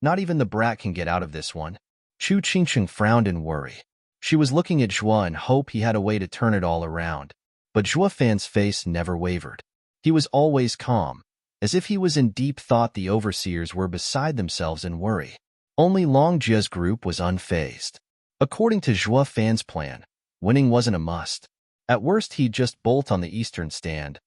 Not even the brat can get out of this one. Chu Qingcheng frowned in worry. She was looking at Zhua in hope he had a way to turn it all around. But Zhua Fan's face never wavered. He was always calm, as if he was in deep thought. The overseers were beside themselves in worry. Only Long Jia's group was unfazed. According to Zhua Fan's plan, winning wasn't a must. At worst, he'd just bolt on the eastern stand.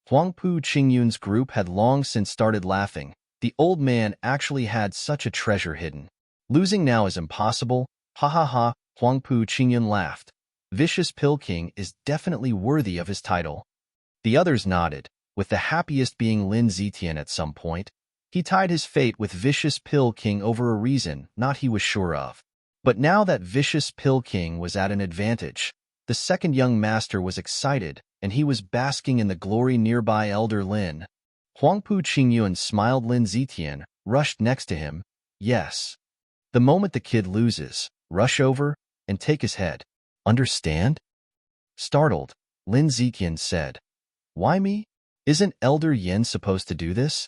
Huangpu Qingyun's group had long since started laughing. The old man actually had such a treasure hidden. Losing now is impossible. Ha ha ha, Huangpu Qingyun laughed. Vicious Pill King is definitely worthy of his title. The others nodded, with the happiest being Lin Zitian. At some point, he tied his fate with Vicious Pill King over a reason not he was sure of. But now that Vicious Pill King was at an advantage, the second young master was excited, and he was basking in the glory nearby. Elder Lin, Huangpu Qingyun smiled. Lin Zitian rushed next to him. Yes. The moment the kid loses, rush over and take his head. Understand? Startled, Lin Zitian said. Why me? Isn't Elder Yin supposed to do this?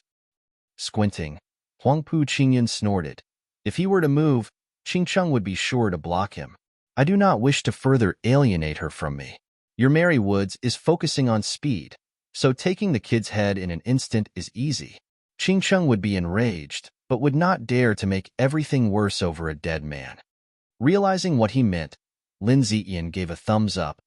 Squinting, Huangpu Qingyun snorted. If he were to move, Qingcheng would be sure to block him. I do not wish to further alienate her from me. Your Mary Woods is focusing on speed, so taking the kid's head in an instant is easy. Qingcheng would be enraged, but would not dare to make everything worse over a dead man. Realizing what he meant, Lin Zitian gave a thumbs up.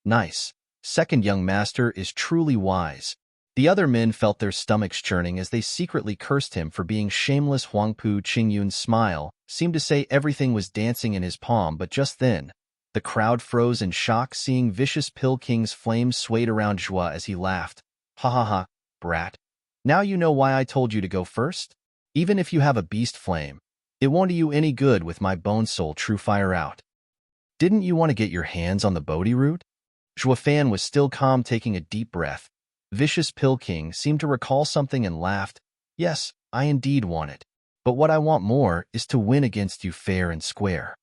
Nice. Second young master is truly wise. The other men felt their stomachs churning as they secretly cursed him for being shameless. Huangpu Qingyun's smile seemed to say everything was dancing in his palm, but just then, the crowd froze in shock, seeing Vicious Pill King's flames swayed around Zhua as he laughed. Ha ha ha, brat. Now you know why I told you to go first? Even if you have a beast flame, it won't do you any good with my bone soul true fire out. Didn't you want to get your hands on the Bodhi root? Zhuofan was still calm, taking a deep breath. Vicious Pill King seemed to recall something and laughed. Yes, I indeed want it. But what I want more is to win against you fair and square.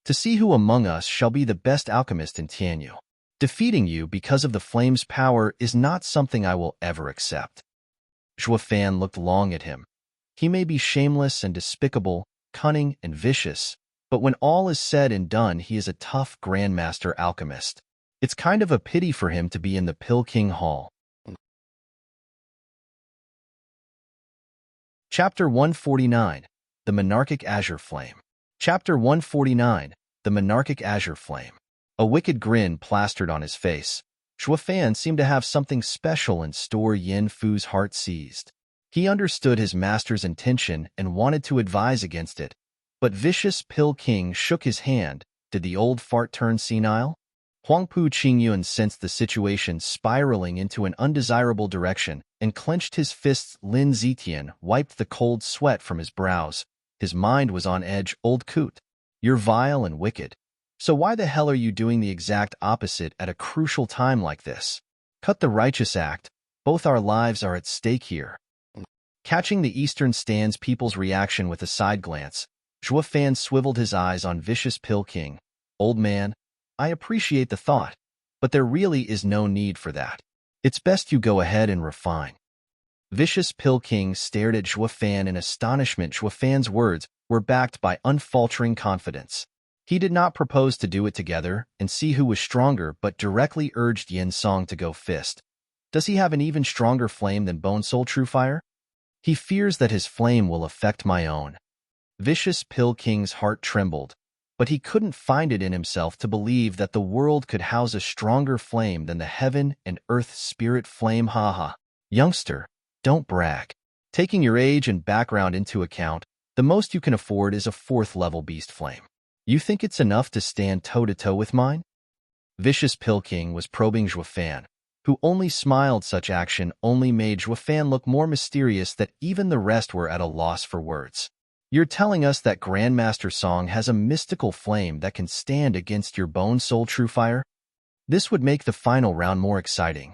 To see who among us shall be the best alchemist in Tianyu. Defeating you because of the flame's power is not something I will ever accept. Zhuofan looked long at him. He may be shameless and despicable, cunning and vicious, but when all is said and done, he is a tough grandmaster alchemist. It's kind of a pity for him to be in the Pill King Hall. Chapter 149, The Monarchic Azure Flame. Chapter 149, The Monarchic Azure Flame. A wicked grin plastered on his face. Zhuofan seemed to have something special in store. Yin Fu's heart seized. He understood his master's intention and wanted to advise against it. But Vicious Pill King shook his hand. Did the old fart turn senile? Huangpu Qingyun sensed the situation spiraling into an undesirable direction and clenched his fists. Lin Zetian wiped the cold sweat from his brows. His mind was on edge. Old coot, you're vile and wicked. So why the hell are you doing the exact opposite at a crucial time like this? Cut the righteous act. Both our lives are at stake here. Catching the Eastern Stand's people's reaction with a side glance, Zhuofan swiveled his eyes on Vicious Pill King. Old man, I appreciate the thought, but there really is no need for that. It's best you go ahead and refine. Vicious Pill King stared at Zhuofan in astonishment. Zhuofan's words were backed by unfaltering confidence. He did not propose to do it together and see who was stronger, but directly urged Yin Song to go fist. Does he have an even stronger flame than Bone Soul True Fire? He fears that his flame will affect my own. Vicious Pill King's heart trembled, but he couldn't find it in himself to believe that the world could house a stronger flame than the heaven and earth spirit flame. Haha. Youngster, don't brag. Taking your age and background into account, the most you can afford is a 4th level beast flame. You think it's enough to stand toe-to-toe with mine? Vicious Pill King was probing Zhuofan, who only smiled. Such action only made Zhuofan look more mysterious that even the rest were at a loss for words. You're telling us that Grandmaster Song has a mystical flame that can stand against your Bone Soul True Fire? This would make the final round more exciting.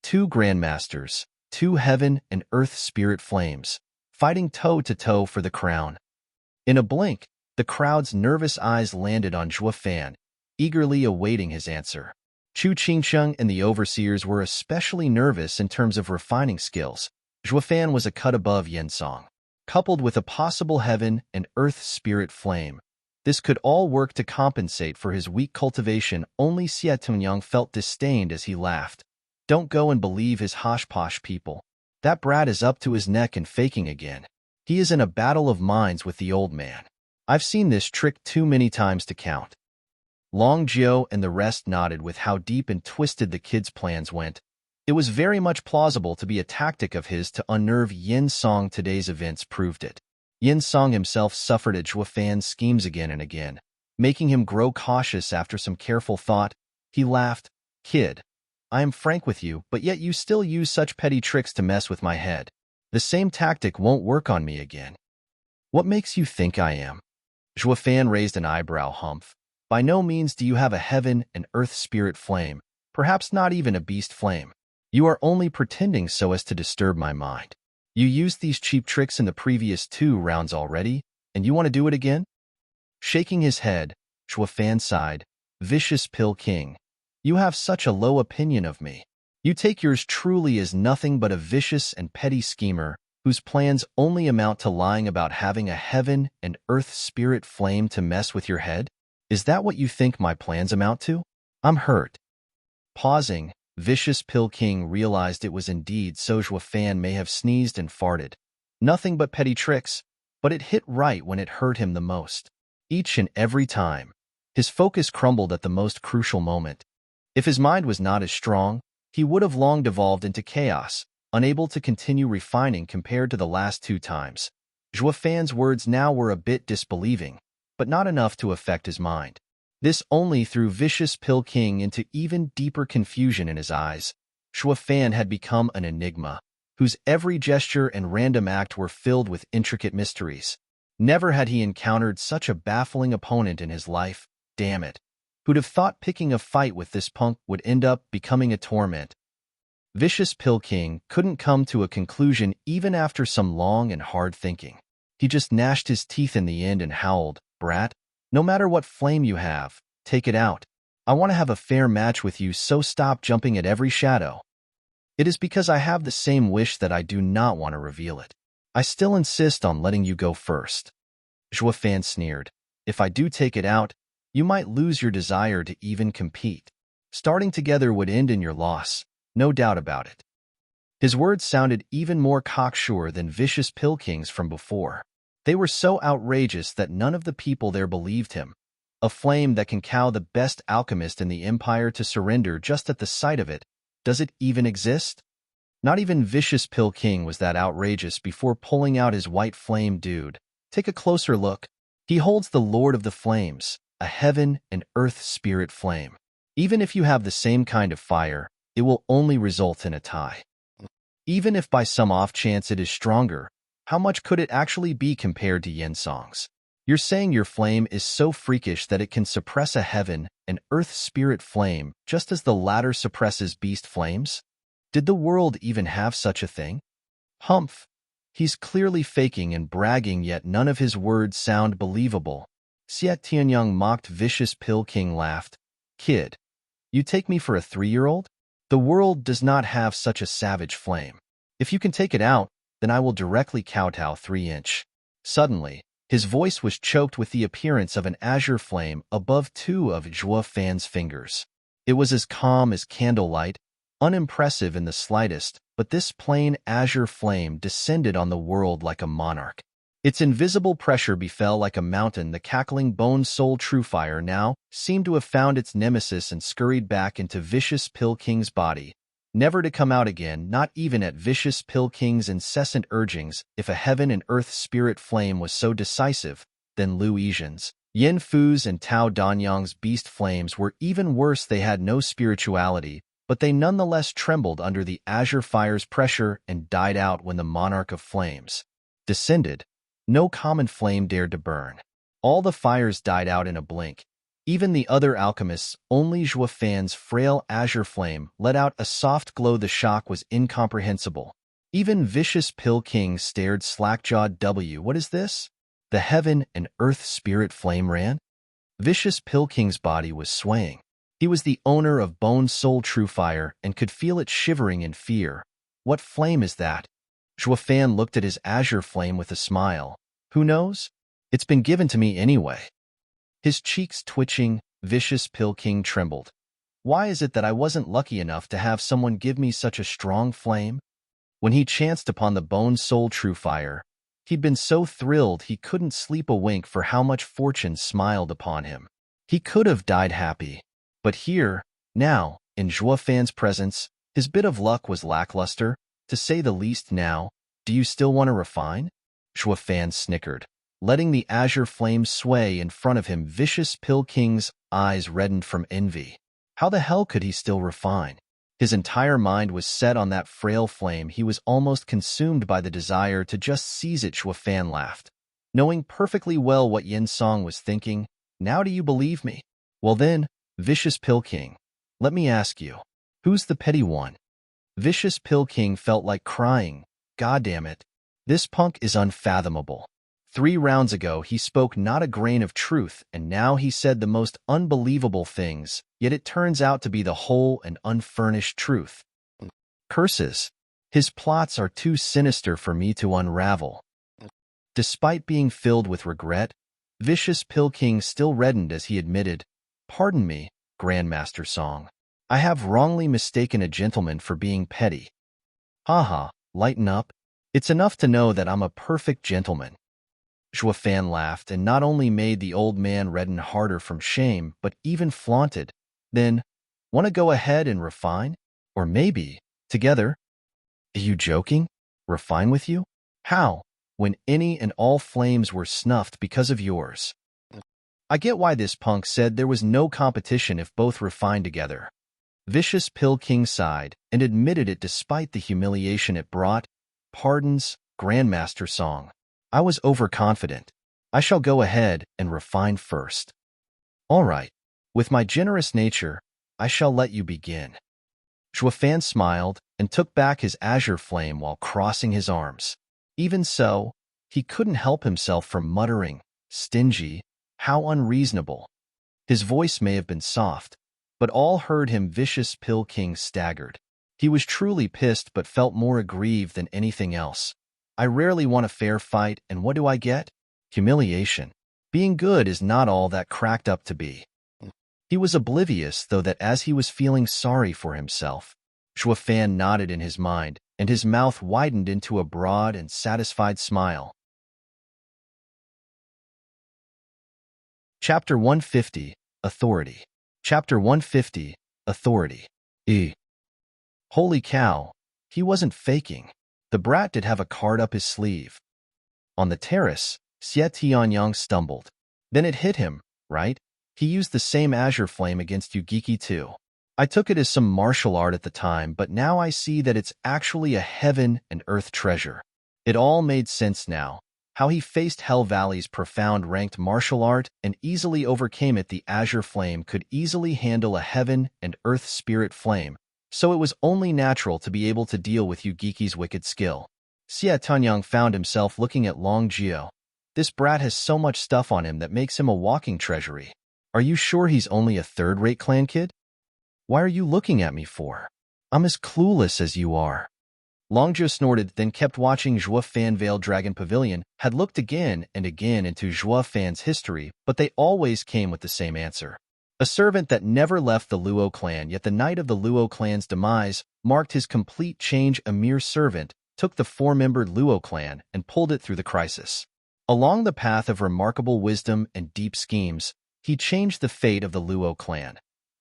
2 Grandmasters, 2 heaven and earth spirit flames, fighting toe-to-toe for the crown. In a blink, the crowd's nervous eyes landed on Zhuofan, eagerly awaiting his answer. Chu Qingsheng and the overseers were especially nervous in terms of refining skills. Zhuofan was a cut above Yin Song. Coupled with a possible heaven and earth spirit flame, this could all work to compensate for his weak cultivation. Only Xie Tungyang felt disdained as he laughed. Don't go and believe his hosh-posh people. That brat is up to his neck and faking again. He is in a battle of minds with the old man. I've seen this trick too many times to count. Long Jiao and the rest nodded with how deep and twisted the kid's plans went. It was very much plausible to be a tactic of his to unnerve Yin Song. Today's events proved it. Yin Song himself suffered at Zhuofan's schemes again and again, making him grow cautious. After some careful thought, he laughed. Kid, I am frank with you, but yet you still use such petty tricks to mess with my head. The same tactic won't work on me again. What makes you think I am? Zhuofan raised an eyebrow. Humph. By no means do you have a heaven and earth spirit flame, perhaps not even a beast flame. You are only pretending so as to disturb my mind. You used these cheap tricks in the previous 2 rounds already, and you want to do it again? Shaking his head, Zhuofan sighed. Vicious Pill King, you have such a low opinion of me. You take yours truly as nothing but a vicious and petty schemer whose plans only amount to lying about having a heaven and earth spirit flame to mess with your head? Is that what you think my plans amount to? I'm hurt. Pausing, Vicious Pill King realized it was indeed so. Zhuofan may have sneezed and farted. Nothing but petty tricks, but it hit right when it hurt him the most. Each and every time, his focus crumbled at the most crucial moment. If his mind was not as strong, he would have long devolved into chaos, unable to continue refining compared to the last 2 times. Zhuofan's words now were a bit disbelieving, but not enough to affect his mind. This only threw Vicious Pill King into even deeper confusion in his eyes. Zhuofan had become an enigma. whose every gesture and random act were filled with intricate mysteries. Never had he encountered such a baffling opponent in his life. Damn it. Who'd have thought picking a fight with this punk would end up becoming a torment? Vicious Pill King couldn't come to a conclusion even after some long and hard thinking. He just gnashed his teeth in the end and howled, "Brat, no matter what flame you have, take it out. I want to have a fair match with you, so stop jumping at every shadow." It is because I have the same wish that I do not want to reveal it. I still insist on letting you go first. Zhuo Fan sneered. If I do take it out, you might lose your desire to even compete. Starting together would end in your loss, no doubt about it. His words sounded even more cocksure than Vicious Pill King's from before. They were so outrageous that none of the people there believed him. A flame that can cow the best alchemist in the Empire to surrender just at the sight of it. Does it even exist? Not even Vicious Pill King was that outrageous before pulling out his white flame. Dude, take a closer look. He holds the Lord of the Flames, a heaven and earth spirit flame. Even if you have the same kind of fire, it will only result in a tie. Even if by some off chance it is stronger, how much could it actually be compared to Yin Song's? You're saying your flame is so freakish that it can suppress a heaven and earth spirit flame just as the latter suppresses beast flames? Did the world even have such a thing? Humph. He's clearly faking and bragging, yet none of his words sound believable. Xiet Tianyang mocked. Vicious Pill King laughed. Kid, you take me for a 3-year-old? The world does not have such a savage flame. If you can take it out, then I will directly kowtow 3-inch. Suddenly, his voice was choked with the appearance of an azure flame above 2 of Zhuo Fan's fingers. It was as calm as candlelight, unimpressive in the slightest, but this plain azure flame descended on the world like a monarch. Its invisible pressure befell like a mountain. The cackling bone soul true fire now seemed to have found its nemesis and scurried back into Vicious Pill King's body, never to come out again, not even at Vicious Pill King's incessant urgings. If a heaven and earth spirit flame was so decisive, then Lu Yizhen's, Yin Fu's, and Tao Danyang's beast flames were even worse. They had no spirituality, but they nonetheless trembled under the azure fire's pressure and died out when the monarch of flames descended. No common flame dared to burn. All the fires died out in a blink. Even the other alchemists, only Zhuo Fan's frail azure flame let out a soft glow. The shock was incomprehensible. Even Vicious Pill King stared slack-jawed. What is this? The heaven and earth spirit flame ran? Vicious Pill King's body was swaying. He was the owner of Bone Soul True Fire and could feel it shivering in fear. What flame is that? Zhuo Fan looked at his azure flame with a smile. Who knows? It's been given to me anyway. His cheeks twitching, Vicious Pill King trembled. Why is it that I wasn't lucky enough to have someone give me such a strong flame? When he chanced upon the Bone Soul True Fire, he'd been so thrilled he couldn't sleep a wink for how much fortune smiled upon him. He could have died happy. But here, now, in Zhuo Fan's presence, his bit of luck was lackluster, to say the least. Now, do you still want to refine? Zhuo Fan snickered, letting the azure flame sway in front of him. Vicious Pill King's eyes reddened from envy. How the hell could he still refine? His entire mind was set on that frail flame. He was almost consumed by the desire to just seize it. Zhuo Fan laughed, knowing perfectly well what Yin Song was thinking. Now do you believe me? Well then, Vicious Pill King, let me ask you, who's the petty one? Vicious Pill King felt like crying. God damn it. This punk is unfathomable. 3 rounds ago he spoke not a grain of truth, and now he said the most unbelievable things, yet it turns out to be the whole and unfurnished truth. Curses. His plots are too sinister for me to unravel. Despite being filled with regret, Vicious Pill King still reddened as he admitted, Pardon me, Grandmaster Song. I have wrongly mistaken a gentleman for being petty. Haha, lighten up. It's enough to know that I'm a perfect gentleman. Zhuo Fan laughed and not only made the old man redden harder from shame, but even flaunted. Then, want to go ahead and refine? Or maybe, together? Are you joking? Refine with you? How? When any and all flames were snuffed because of yours. I get why this punk said there was no competition if both refined together. Vicious Pill King sighed and admitted it despite the humiliation it brought. Pardons, Grandmaster Song. I was overconfident. I shall go ahead and refine first. All right. With my generous nature, I shall let you begin. Zhuofan smiled and took back his azure flame while crossing his arms. Even so, he couldn't help himself from muttering, "Stingy, how unreasonable." His voice may have been soft, but all heard him. Vicious Pill King staggered. He was truly pissed but felt more aggrieved than anything else. I rarely want a fair fight, and what do I get? Humiliation. Being good is not all that cracked up to be. He was oblivious, though, that as he was feeling sorry for himself, Zhuofan nodded in his mind, and his mouth widened into a broad and satisfied smile. Chapter 150, Authority. Chapter 150, Authority. Holy cow, he wasn't faking. The brat did have a card up his sleeve. On the terrace, Xie Tianyang stumbled. Then it hit him, right? He used the same azure flame against Yugiki too. I took it as some martial art at the time, but now I see that it's actually a heaven and earth treasure. It all made sense now. How he faced Hell Valley's profound ranked martial art and easily overcame it. The azure flame could easily handle a heaven and earth spirit flame, so it was only natural to be able to deal with Yugiki's wicked skill. Xie Tanyang found himself looking at Long Jio. This brat has so much stuff on him that makes him a walking treasury. Are you sure he's only a third-rate clan kid? Why are you looking at me for? I'm as clueless as you are. Longjio snorted, then kept watching. Zhuofan. Veiled Dragon Pavilion had looked again and again into Zhuofan's history, but they always came with the same answer. A servant that never left the Luo clan, yet the night of the Luo clan's demise marked his complete change. A mere servant took the four-membered Luo clan and pulled it through the crisis. Along the path of remarkable wisdom and deep schemes, he changed the fate of the Luo clan,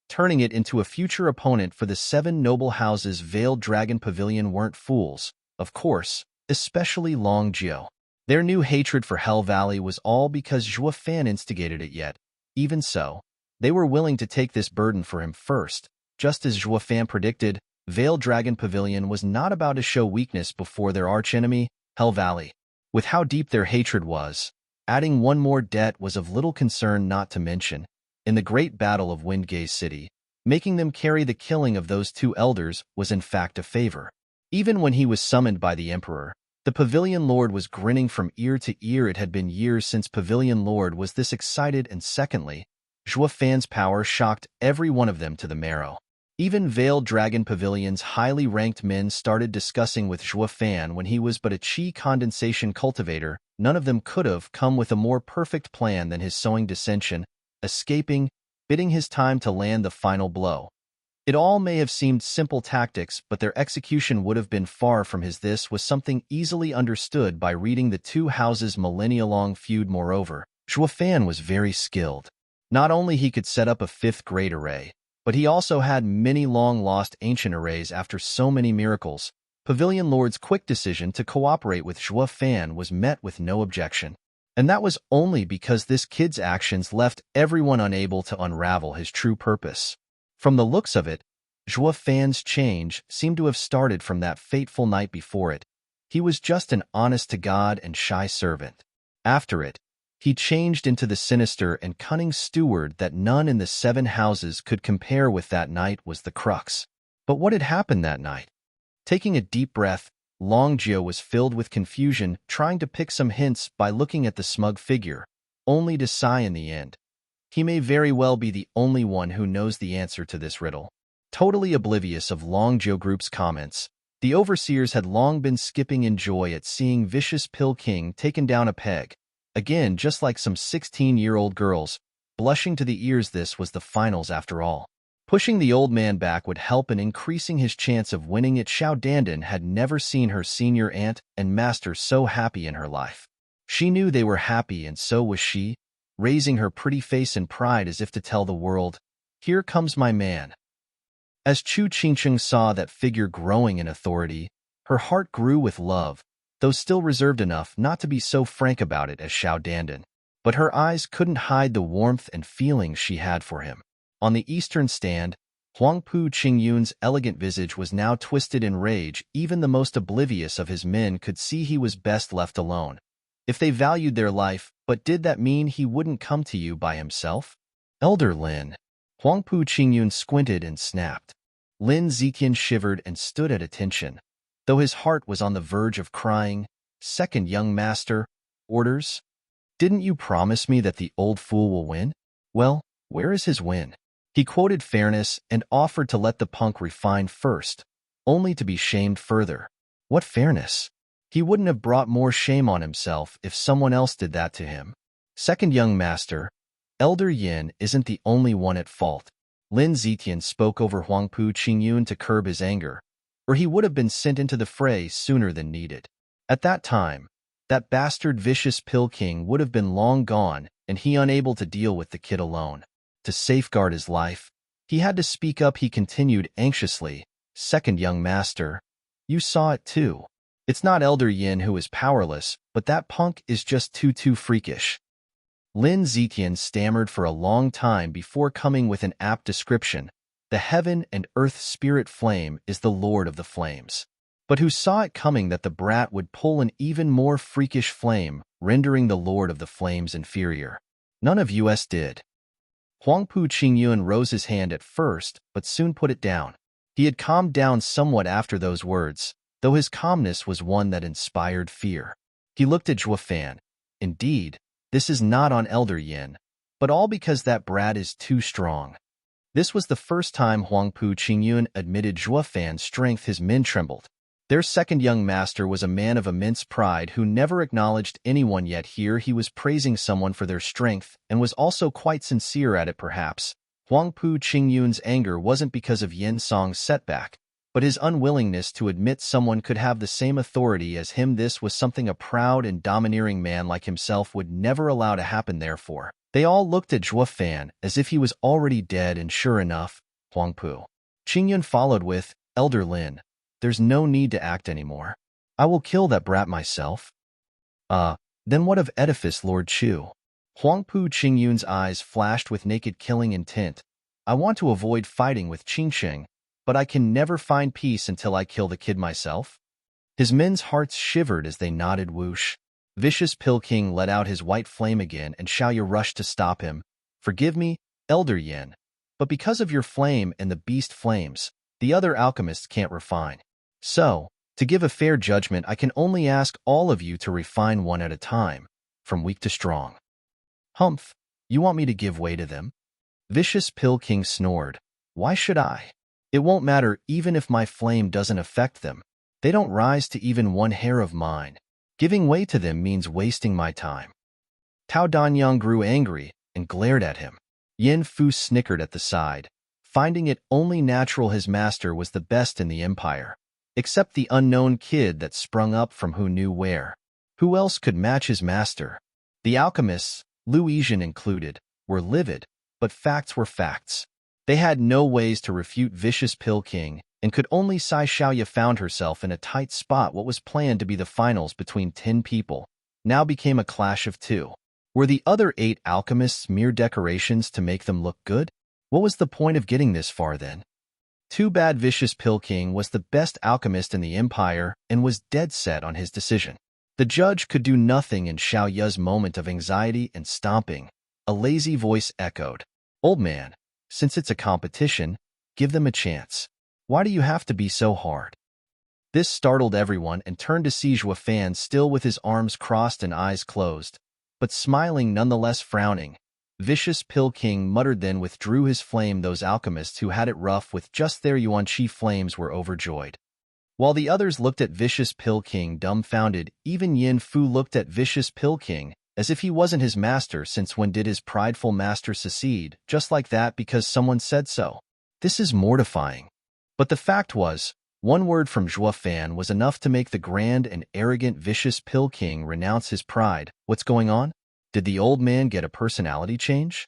turning it into a future opponent for the seven noble houses. Veiled Dragon Pavilion weren't fools, of course, especially Long Jio. Their new hatred for Hell Valley was all because Zhuofan instigated it. Yet, even so, they were willing to take this burden for him first. Just as Zhuofan predicted, Veiled Dragon Pavilion was not about to show weakness before their archenemy, Hell Valley. With how deep their hatred was, adding one more debt was of little concern. Not to mention, in the great battle of Windgaze City, making them carry the killing of those two elders was in fact a favor. Even when he was summoned by the Emperor, the Pavilion Lord was grinning from ear to ear. It had been years since Pavilion Lord was this excited, and secondly, Zhuofan's power shocked every one of them to the marrow. Even Veiled Dragon Pavilion's highly ranked men started discussing with Zhuofan when he was but a chi condensation cultivator. None of them could have come with a more perfect plan than his sowing dissension, escaping, bidding his time to land the final blow. It all may have seemed simple tactics, but their execution would have been far from his. This was something easily understood by reading the two houses' millennia-long feud. Moreover, Zhuofan was very skilled. Not only he could set up a fifth-grade array, but he also had many long-lost ancient arrays. After so many miracles, Pavilion Lord's quick decision to cooperate with Zhuofan was met with no objection. And that was only because this kid's actions left everyone unable to unravel his true purpose. From the looks of it, Zhuofan's change seemed to have started from that fateful night before it. He was just an honest-to-God and shy servant. After it, he changed into the sinister and cunning steward that none in the seven houses could compare with. That night was the crux. But what had happened that night? Taking a deep breath, Long Jio was filled with confusion, trying to pick some hints by looking at the smug figure, only to sigh in the end. He may very well be the only one who knows the answer to this riddle. Totally oblivious of Long Jio Group's comments, the overseers had long been skipping in joy at seeing Vicious Pill King taken down a peg. Again, just like some 16-year-old girls, blushing to the ears. This was the finals after all. Pushing the old man back would help in increasing his chance of winning it. Xiao Dandan had never seen her senior aunt and master so happy in her life. She knew they were happy, and so was she, raising her pretty face in pride as if to tell the world, "Here comes my man." As Chu Qingcheng saw that figure growing in authority, her heart grew with love, though still reserved enough not to be so frank about it as Xiao Dandan. But her eyes couldn't hide the warmth and feelings she had for him. On the eastern stand, Huangpu Qingyun's elegant visage was now twisted in rage. Even the most oblivious of his men could see he was best left alone. If they valued their life, but did that mean he wouldn't come to you by himself? Elder Lin. Huangpu Qingyun squinted and snapped. Lin Ziqian shivered and stood at attention. Though his heart was on the verge of crying, "Second young master, orders? Didn't you promise me that the old fool will win? Well, where is his win?" He quoted fairness and offered to let the punk refine first, only to be shamed further. What fairness? He wouldn't have brought more shame on himself if someone else did that to him. Second young master, Elder Yin isn't the only one at fault. Lin Ziqian spoke over Huangpu Qingyun to curb his anger, or he would have been sent into the fray sooner than needed. At that time, that bastard vicious Pill King would have been long gone, and he unable to deal with the kid alone. To safeguard his life, he had to speak up. He continued anxiously, "Second young master, you saw it too. It's not Elder Yin who is powerless, but that punk is just too freakish." Lin Ziqian stammered for a long time before coming with an apt description. The heaven and earth spirit flame is the lord of the flames. But who saw it coming that the brat would pull an even more freakish flame, rendering the lord of the flames inferior? None of us did. Huangpu Qingyun rose his hand at first, but soon put it down. He had calmed down somewhat after those words, though his calmness was one that inspired fear. He looked at Zhuo Fan. Indeed, this is not on Elder Yin, but all because that brat is too strong. This was the first time Huangpu Qingyun admitted Zhuo Fan's strength. His men trembled. Their second young master was a man of immense pride who never acknowledged anyone, yet here he was praising someone for their strength and was also quite sincere at it. Perhaps Huangpu Qingyun's anger wasn't because of Yin Song's setback, but his unwillingness to admit someone could have the same authority as him. This was something a proud and domineering man like himself would never allow to happen. Therefore, they all looked at Zhuo Fan as if he was already dead, and sure enough, Huangpu Qingyun followed with, "Elder Lin, there's no need to act anymore. I will kill that brat myself." Then what of Edifice Lord Chu? Huangpu Qingyun's eyes flashed with naked killing intent. "I want to avoid fighting with Qingsheng, but I can never find peace until I kill the kid myself." His men's hearts shivered as they nodded. Whoosh. Vicious Pill King let out his white flame again, and Xiaoya rushed to stop him. "Forgive me, Elder Yin, but because of your flame and the beast flames, the other alchemists can't refine. So, to give a fair judgment, I can only ask all of you to refine one at a time, from weak to strong." "Humph, you want me to give way to them?" Vicious Pill King snored. "Why should I? It won't matter even if my flame doesn't affect them. They don't rise to even one hair of mine. Giving way to them means wasting my time." Tao Danyang grew angry and glared at him. Yin Fu snickered at the side, finding it only natural his master was the best in the empire, except the unknown kid that sprung up from who knew where. Who else could match his master? The alchemists, Lu Yizhen included, were livid, but facts were facts. They had no ways to refute Vicious Pill King, and could only sigh. Xiaoya found herself in a tight spot. What was planned to be the finals between 10 people now became a clash of 2. Were the other 8 alchemists mere decorations to make them look good? What was the point of getting this far then? Too bad Vicious Pill King was the best alchemist in the empire and was dead set on his decision. The judge could do nothing in Xiaoya's moment of anxiety and stomping. A lazy voice echoed, "Old man, since it's a competition, give them a chance. Why do you have to be so hard?" This startled everyone and turned to see Zhuo Fan still with his arms crossed and eyes closed, but smiling nonetheless. Frowning, Vicious Pill King muttered, then withdrew his flame. Those alchemists who had it rough with just their Yuan-Chi flames were overjoyed. While the others looked at Vicious Pill King dumbfounded, even Yin Fu looked at Vicious Pill King as if he wasn't his master. Since when did his prideful master secede, just like that because someone said so? This is mortifying. But the fact was, one word from Zhuo Fan was enough to make the grand and arrogant Vicious Pill King renounce his pride. What's going on? Did the old man get a personality change?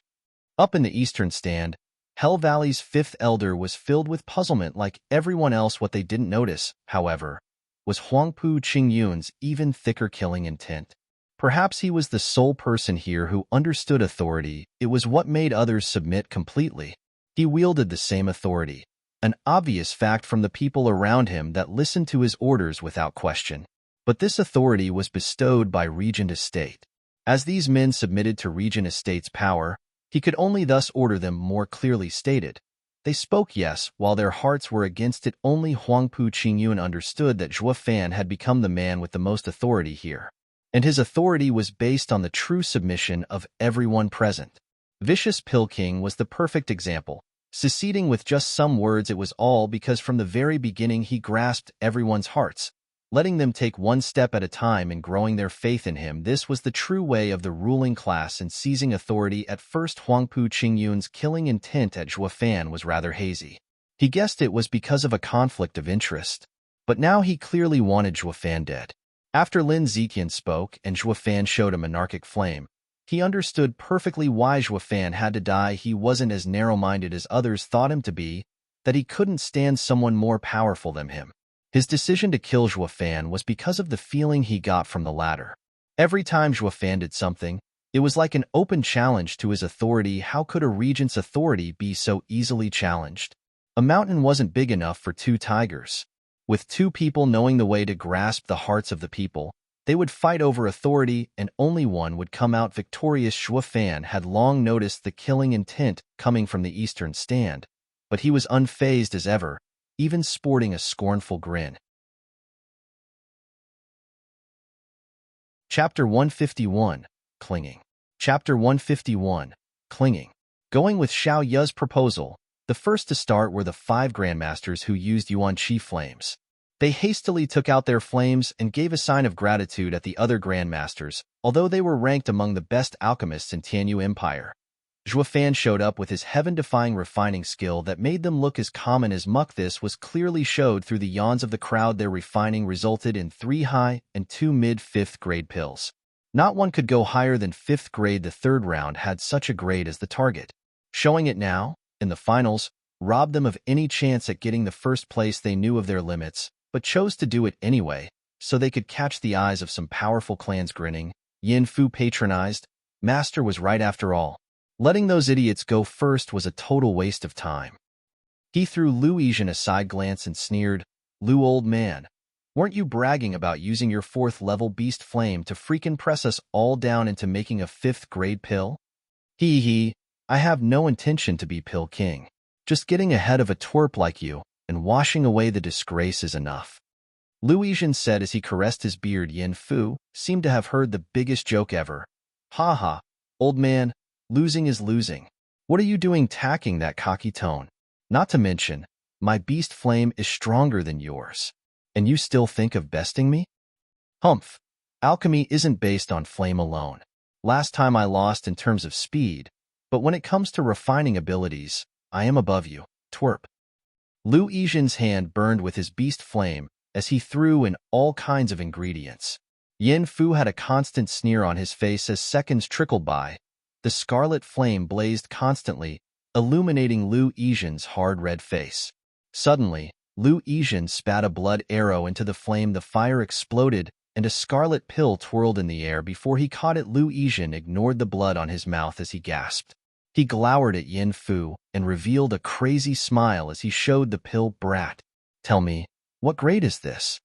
Up in the eastern stand, Hell Valley's 5th elder was filled with puzzlement like everyone else. What they didn't notice, however, was Huangpu Qingyun's even thicker killing intent. Perhaps he was the sole person here who understood authority. It was what made others submit completely. He wielded the same authority, an obvious fact from the people around him that listened to his orders without question. But this authority was bestowed by Regent Estate. As these men submitted to Regent Estate's power, he could only thus order them more clearly stated. They spoke yes, while their hearts were against it. Only Huangpu Qingyun understood that Zhuo Fan had become the man with the most authority here, and his authority was based on the true submission of everyone present. Vicious Pill King was the perfect example. Seceding with just some words, it was all because from the very beginning he grasped everyone's hearts, letting them take one step at a time and growing their faith in him. This was the true way of the ruling class in seizing authority. At first, Huangpu Qingyun's killing intent at Zhuo Fan was rather hazy. He guessed it was because of a conflict of interest, but now he clearly wanted Zhuo Fan dead. After Lin Ziqian spoke and Zhuo Fan showed a monarchic flame, he understood perfectly why Zhuo Fan had to die. He wasn't as narrow-minded as others thought him to be, that he couldn't stand someone more powerful than him. His decision to kill Zhuo Fan was because of the feeling he got from the latter. Every time Zhuo Fan did something, it was like an open challenge to his authority. How could a regent's authority be so easily challenged? A mountain wasn't big enough for two tigers. With two people knowing the way to grasp the hearts of the people, they would fight over authority and only one would come out victorious. Zhuo Fan had long noticed the killing intent coming from the eastern stand, but he was unfazed as ever, even sporting a scornful grin. Chapter 151, Clinging. Chapter 151, Clinging. Going with Xiao Yu's proposal, the first to start were the 5 grandmasters who used Yuan Qi flames. They hastily took out their flames and gave a sign of gratitude at the other grandmasters, although they were ranked among the best alchemists in Tianyu Empire. Zhuo Fan showed up with his heaven-defying refining skill that made them look as common as muck. This was clearly showed through the yawns of the crowd. Their refining resulted in 3 high and 2 mid 5th grade pills. Not one could go higher than 5th grade. The third round had such a grade as the target. Showing it now, in the finals, robbed them of any chance at getting the first place. They knew of their limits, but chose to do it anyway, so they could catch the eyes of some powerful clans grinning. Yin Fu patronized. Master was right after all. Letting those idiots go first was a total waste of time. He threw Lu Yizhen a side glance and sneered, "Lu, old man, weren't you bragging about using your 4th level beast flame to freaking press us all down into making a 5th grade pill?" He, I have no intention to be Pill King. Just getting ahead of a twerp like you and washing away the disgrace is enough. Lu Yizhen said as he caressed his beard. Yin Fu seemed to have heard the biggest joke ever. "Ha ha, old man. Losing is losing. What are you doing tacking that cocky tone? Not to mention, my beast flame is stronger than yours. And you still think of besting me? Humph. Alchemy isn't based on flame alone. Last time I lost in terms of speed, but when it comes to refining abilities, I am above you, twerp." Lu Yizhen's hand burned with his beast flame as he threw in all kinds of ingredients. Yin Fu had a constant sneer on his face as seconds trickled by. The scarlet flame blazed constantly, illuminating Lu Yizhen's hard red face. Suddenly, Lu Yizhen spat a blood arrow into the flame. The fire exploded, and a scarlet pill twirled in the air. Before he caught it, Lu Yizhen ignored the blood on his mouth as he gasped. He glowered at Yin Fu and revealed a crazy smile as he showed the pill. "Brat, tell me, what grade is this?"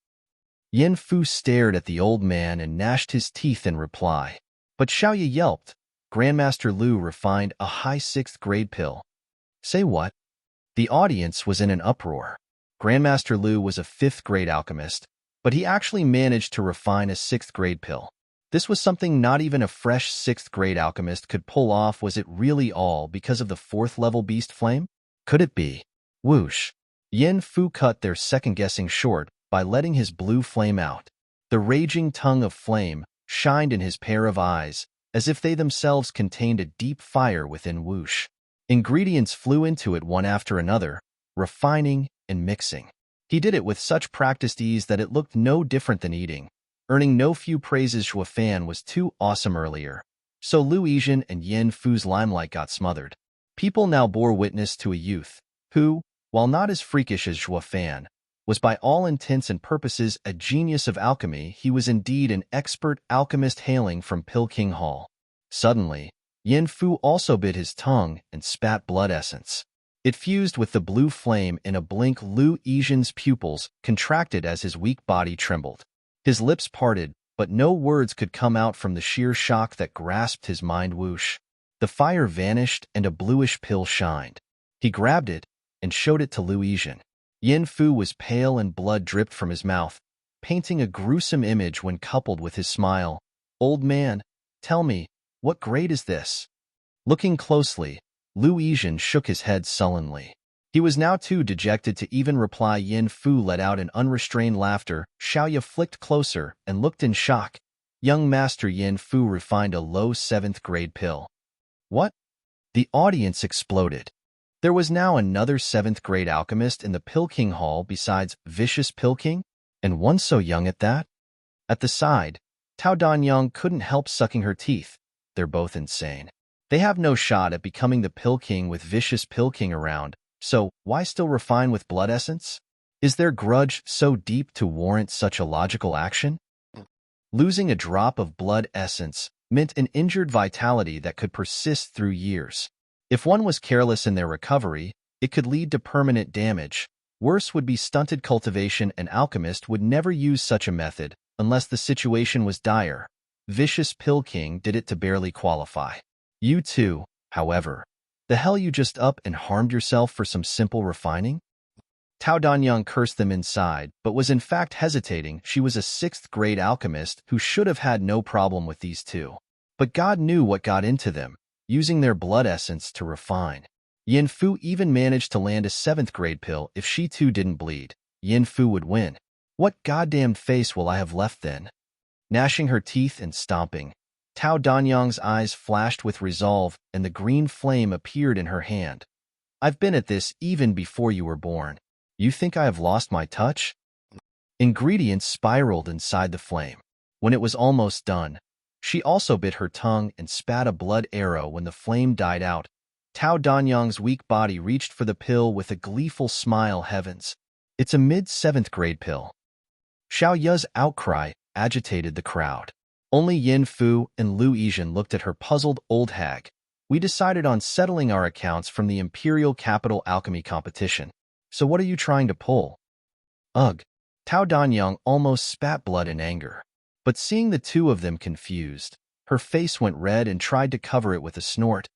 Yin Fu stared at the old man and gnashed his teeth in reply. But Xiaoyu yelped. "Grandmaster Lu refined a high 6th grade pill." "Say what?" The audience was in an uproar. Grandmaster Lu was a 5th grade alchemist, but he actually managed to refine a 6th grade pill. This was something not even a fresh 6th grade alchemist could pull off. Was it really all because of the 4th level beast flame? Could it be? Whoosh. Yin Fu cut their second-guessing short by letting his blue flame out. The raging tongue of flame shined in his pair of eyes, as if they themselves contained a deep fire within. Whoosh. Ingredients flew into it one after another, refining and mixing. He did it with such practiced ease that it looked no different than eating, earning no few praises. Zhuo Fan was too awesome earlier, so Lu Yizhen and Yin Fu's limelight got smothered. People now bore witness to a youth who, while not as freakish as Zhuo Fan, was by all intents and purposes a genius of alchemy. He was indeed an expert alchemist hailing from Pill King Hall. Suddenly, Yin Fu also bit his tongue and spat blood essence. It fused with the blue flame in a blink. Lu Yizhen's pupils contracted as his weak body trembled. His lips parted, but no words could come out from the sheer shock that grasped his mind. Whoosh. The fire vanished and a bluish pill shined. He grabbed it and showed it to Lu Yizhen. Yin Fu was pale and blood dripped from his mouth, painting a gruesome image when coupled with his smile. "Old man, tell me, what grade is this?" Looking closely, Lu Yizhen shook his head sullenly. He was now too dejected to even reply. Yin Fu let out an unrestrained laughter. Xiaoya flicked closer and looked in shock. Young Master Yin Fu refined a low 7th grade pill. What? The audience exploded. There was now another 7th grade alchemist in the Pill King Hall besides Vicious Pill King, and one so young at that? At the side, Tao Danyang couldn't help sucking her teeth. They're both insane. They have no shot at becoming the Pill King with Vicious Pill King around, so why still refine with blood essence? Is their grudge so deep to warrant such a logical action? Losing a drop of blood essence meant an injured vitality that could persist through years. If one was careless in their recovery, it could lead to permanent damage. Worse would be stunted cultivation. An alchemist would never use such a method unless the situation was dire. Vicious Pill King did it to barely qualify. You too, however. The hell, you just up and harmed yourself for some simple refining? Tao Danyang cursed them inside, but was in fact hesitating. She was a 6th grade alchemist who should have had no problem with these two. But God knew what got into them, using their blood essence to refine. Yin Fu even managed to land a 7th grade pill. If she too didn't bleed, Yin Fu would win. What goddamned face will I have left then? Gnashing her teeth and stomping, Tao Danyang's eyes flashed with resolve and the green flame appeared in her hand. I've been at this even before you were born. You think I have lost my touch? Ingredients spiraled inside the flame. When it was almost done, she also bit her tongue and spat a blood arrow. When the flame died out, Tao Danyang's weak body reached for the pill with a gleeful smile. Heavens, it's a mid-7th grade pill. Xiaoya's outcry agitated the crowd. Only Yin Fu and Lu Yizhen looked at her puzzled. Old hag, we decided on settling our accounts from the Imperial Capital Alchemy competition. So what are you trying to pull? Ugh. Tao Danyang almost spat blood in anger. But seeing the two of them confused, her face went red and tried to cover it with a snort.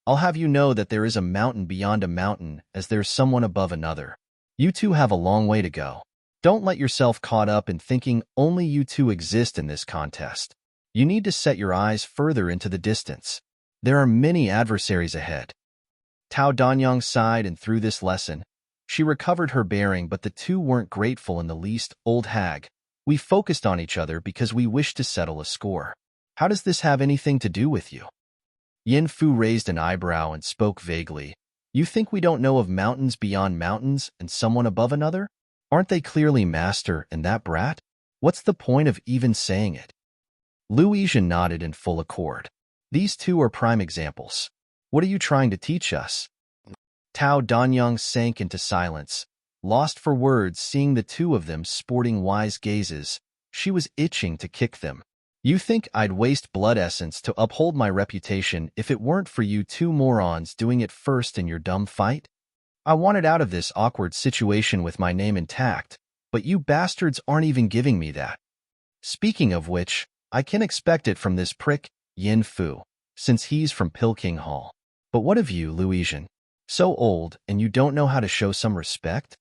I'll have you know that there is a mountain beyond a mountain as there's someone above another. You two have a long way to go. Don't let yourself caught up in thinking only you two exist in this contest. You need to set your eyes further into the distance. There are many adversaries ahead. Tao Danyang sighed, and through this lesson, she recovered her bearing, but the two weren't grateful in the least. Old hag, we focused on each other because we wished to settle a score. How does this have anything to do with you? Yin Fu raised an eyebrow and spoke vaguely. You think we don't know of mountains beyond mountains and someone above another? Aren't they clearly master and that brat? What's the point of even saying it? Lu Yizhen nodded in full accord. These two are prime examples. What are you trying to teach us? Tao Danyang sank into silence, lost for words. Seeing the two of them sporting wise gazes, she was itching to kick them. You think I'd waste blood essence to uphold my reputation if it weren't for you two morons doing it first in your dumb fight? I wanted out of this awkward situation with my name intact, but you bastards aren't even giving me that. Speaking of which, I can expect it from this prick, Yin Fu, since he's from Pill King Hall. But what of you, Lu Yizhen? So old, and you don't know how to show some respect?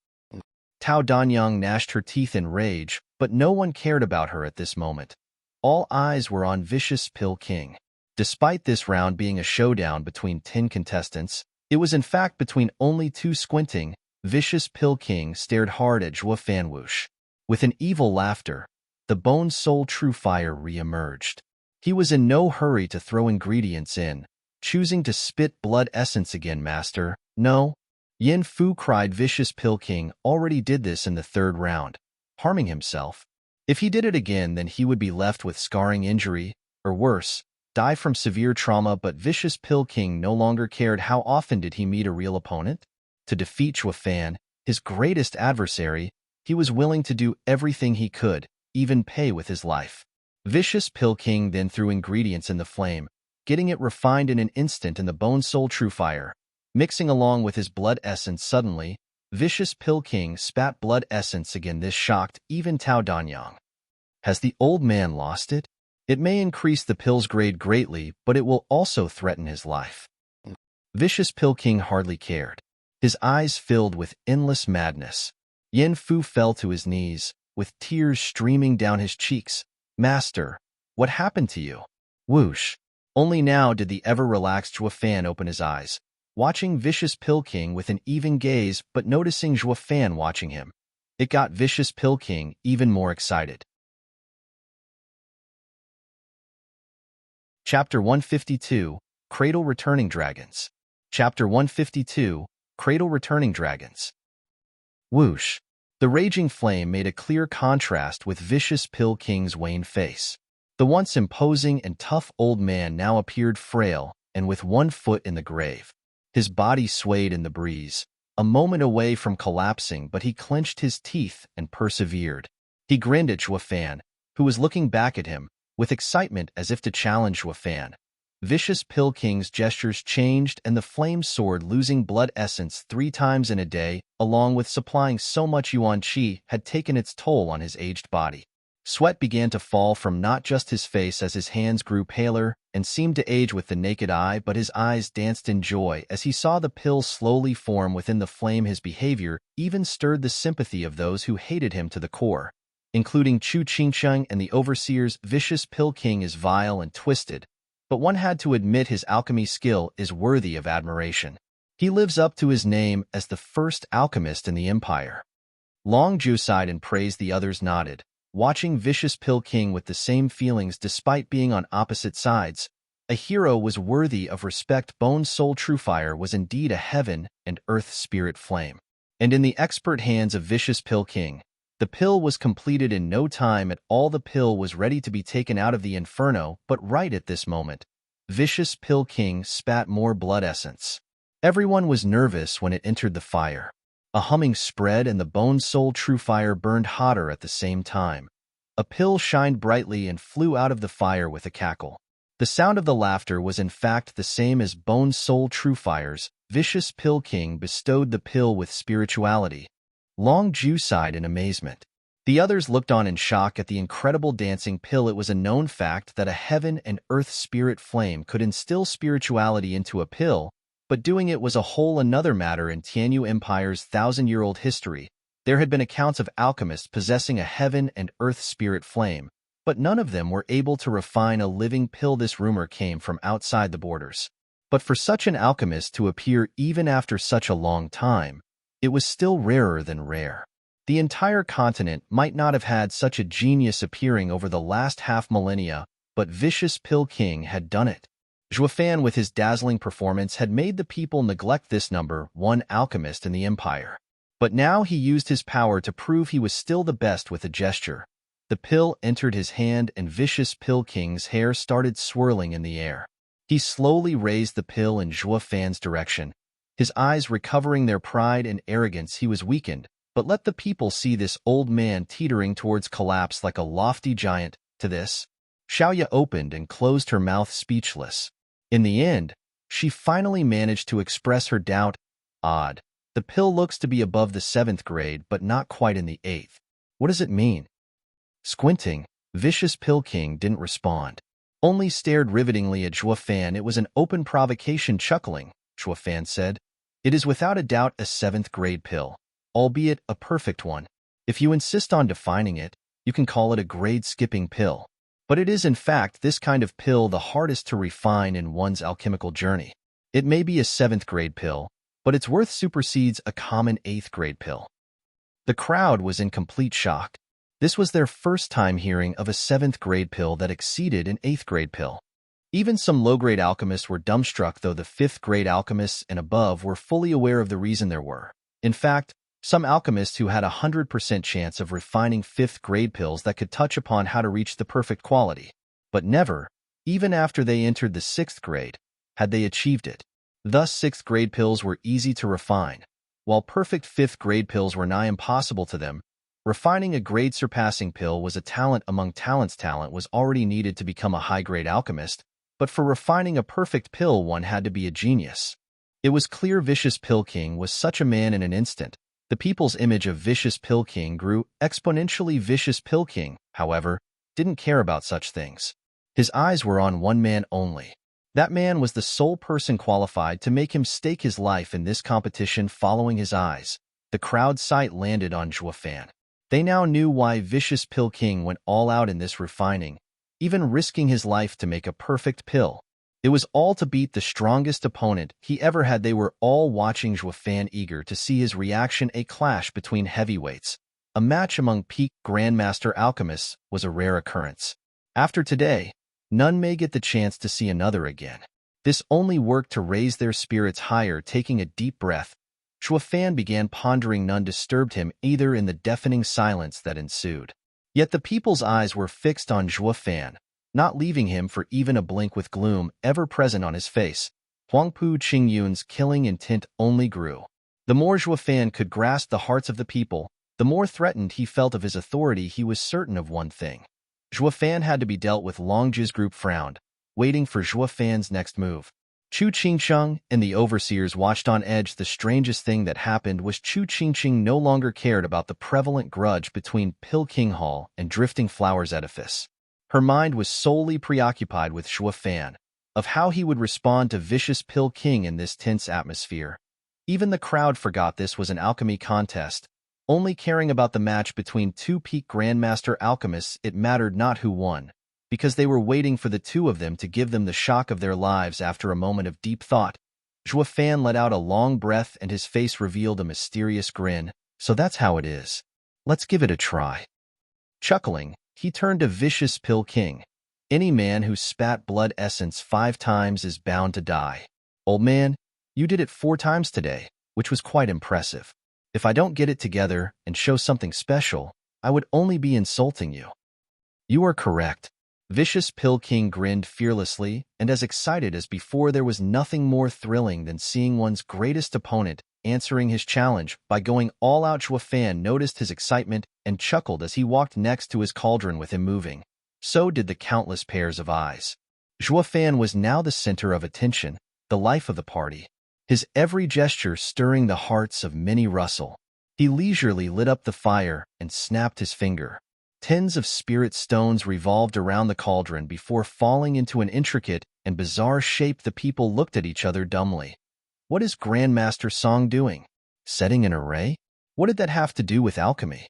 Tao Danyang gnashed her teeth in rage, but no one cared about her at this moment. All eyes were on Vicious Pill King. Despite this round being a showdown between 10 contestants, it was in fact between only 2. Squinting, Vicious Pill King stared hard at Zhuo Fanwush. With an evil laughter, the Bone Soul True Fire re-emerged. He was in no hurry to throw ingredients in, choosing to spit blood essence again. Master, no. Yin Fu cried. Vicious Pill King already did this in the 3rd round, harming himself. If he did it again, then he would be left with scarring injury, or worse, die from severe trauma. But Vicious Pill King no longer cared. How often did he meet a real opponent? To defeat Zhuo Fan, his greatest adversary, he was willing to do everything he could, even pay with his life. Vicious Pill King then threw ingredients in the flame, getting it refined in an instant in the Bone Soul True Fire. mixing along with his blood essence suddenly. Vicious Pill King spat blood essence again. This shocked even Tao Danyang. Has the old man lost it? It may increase the pill's grade greatly, but it will also threaten his life. Vicious Pill King hardly cared. His eyes filled with endless madness. Yen Fu fell to his knees, with tears streaming down his cheeks. Master, what happened to you? Whoosh. Only now did the ever-relaxed Zhuo Fan open his eyes, watching Vicious Pill King with an even gaze but noticing Zhuo Fan watching him. It got Vicious Pill King even more excited. Chapter 152, Cradle Returning Dragons. Chapter 152, Cradle Returning Dragons. Whoosh. The raging flame made a clear contrast with Vicious Pill King's wan face. The once imposing and tough old man now appeared frail and with one foot in the grave. His body swayed in the breeze, a moment away from collapsing, but he clenched his teeth and persevered. He grinned at Zhuo Fan, who was looking back at him, with excitement as if to challenge Zhuo Fan. Vicious Pill King's gestures changed and the flame soared, losing blood essence 3 times in a day, along with supplying so much yuan qi had taken its toll on his aged body. Sweat began to fall from not just his face as his hands grew paler and seemed to age with the naked eye, but his eyes danced in joy as he saw the pill slowly form within the flame. His behavior even stirred the sympathy of those who hated him to the core, including Chu Qingsheng and the overseers. Vicious Pill King is vile and twisted, but one had to admit his alchemy skill is worthy of admiration. He lives up to his name as the first alchemist in the empire. Long Ju sighed and praised. The others nodded, watching Vicious Pill King with the same feelings despite being on opposite sides. A hero was worthy of respect. Bone Soul Truefire was indeed a heaven and earth spirit flame. And in the expert hands of Vicious Pill King, the pill was completed in no time at all. The pill was ready to be taken out of the inferno, but right at this moment, Vicious Pill King spat more blood essence. Everyone was nervous when it entered the fire. A humming spread and the Bone Soul Truefire burned hotter at the same time. A pill shined brightly and flew out of the fire with a cackle. The sound of the laughter was in fact the same as Bone Soul Truefire's. Vicious Pill King bestowed the pill with spirituality. Long Ju sighed in amazement. The others looked on in shock at the incredible dancing pill. It was a known fact that a heaven and earth spirit flame could instill spirituality into a pill, but doing it was a whole another matter. In Tianyu Empire's 1,000-year-old history, there had been accounts of alchemists possessing a heaven and earth spirit flame, but none of them were able to refine a living pill. This rumor came from outside the borders. But for such an alchemist to appear even after such a long time, it was still rarer than rare. The entire continent might not have had such a genius appearing over the last half millennia, but Vicious Pill King had done it. Zhuo Fan, with his dazzling performance, had made the people neglect this number one alchemist in the empire. But now he used his power to prove he was still the best. With a gesture, the pill entered his hand and Vicious Pill King's hair started swirling in the air. He slowly raised the pill in Zhuo Fan's direction, his eyes recovering their pride and arrogance. He was weakened, but let the people see this old man teetering towards collapse like a lofty giant. To this, Xiaoya opened and closed her mouth, speechless. In the end, she finally managed to express her doubt. Odd. The pill looks to be above the 7th grade, but not quite in the 8th. What does it mean? Squinting, Vicious Pill King didn't respond, only stared rivetingly at Zhuo Fan. It was an open provocation. Chuckling, Zhuo Fan said, "It is without a doubt a 7th grade pill, albeit a perfect one. If you insist on defining it, you can call it a grade-skipping pill. But it is in fact this kind of pill the hardest to refine in one's alchemical journey. It may be a 7th grade pill, but its worth supersedes a common 8th grade pill." The crowd was in complete shock. This was their first time hearing of a 7th grade pill that exceeded an 8th grade pill. Even some low-grade alchemists were dumbstruck, though the 5th grade alchemists and above were fully aware of the reason there were. In fact, some alchemists who had a 100% chance of refining 5th grade pills that could touch upon how to reach the perfect quality. But never, even after they entered the 6th grade, had they achieved it. Thus 6th grade pills were easy to refine, while perfect 5th grade pills were nigh impossible to them. Refining a grade-surpassing pill was a talent among talents. Talent was already needed to become a high-grade alchemist, but for refining a perfect pill one had to be a genius. It was clear Vicious Pill King was such a man in an instant. The people's image of Vicious Pill King grew exponentially. Vicious Pill King, however, didn't care about such things. His eyes were on one man only. That man was the sole person qualified to make him stake his life in this competition. Following his eyes, the crowd's sight landed on Zhuo Fan. They now knew why Vicious Pill King went all out in this refining, even risking his life to make a perfect pill. It was all to beat the strongest opponent he ever had. They were all watching Zhuo Fan, eager to see his reaction. A clash between heavyweights, a match among peak Grandmaster alchemists, was a rare occurrence. After today, none may get the chance to see another again. This only worked to raise their spirits higher. Taking a deep breath, Zhuo Fan began pondering. None disturbed him either in the deafening silence that ensued. Yet the people's eyes were fixed on Zhuo Fan, not leaving him for even a blink. With gloom ever present on his face, Huangpu Qingyun's killing intent only grew. The more Zhuo Fan could grasp the hearts of the people, the more threatened he felt of his authority. He was certain of one thing: Zhuo Fan had to be dealt with. Longzhi's group frowned, waiting for Zhuo Fan's next move. Chu Qingsheng and the overseers watched on edge. The strangest thing that happened was Chu Qingsheng no longer cared about the prevalent grudge between Pill King Hall and Drifting Flowers Edifice. Her mind was solely preoccupied with Zhuo Fan, of how he would respond to Vicious Pill King in this tense atmosphere. Even the crowd forgot this was an alchemy contest, only caring about the match between two peak Grandmaster alchemists. It mattered not who won, because they were waiting for the two of them to give them the shock of their lives. After a moment of deep thought, Zhuo Fan let out a long breath and his face revealed a mysterious grin. So that's how it is. Let's give it a try. Chuckling, he turned to Vicious Pill King. Any man who spat blood essence 5 times is bound to die. Old man, you did it 4 times today, which was quite impressive. If I don't get it together and show something special, I would only be insulting you. You are correct. Vicious Pill King grinned fearlessly and as excited as before. There was nothing more thrilling than seeing one's greatest opponent answering his challenge by going all out. Zhuo Fan noticed his excitement and chuckled as he walked next to his cauldron. With him moving, so did the countless pairs of eyes. Zhuo Fan was now the center of attention, the life of the party, his every gesture stirring the hearts of many. Russell. He leisurely lit up the fire and snapped his finger. Tens of spirit stones revolved around the cauldron before falling into an intricate and bizarre shape. The people looked at each other dumbly. What is Grandmaster Song doing? Setting an array? What did that have to do with alchemy?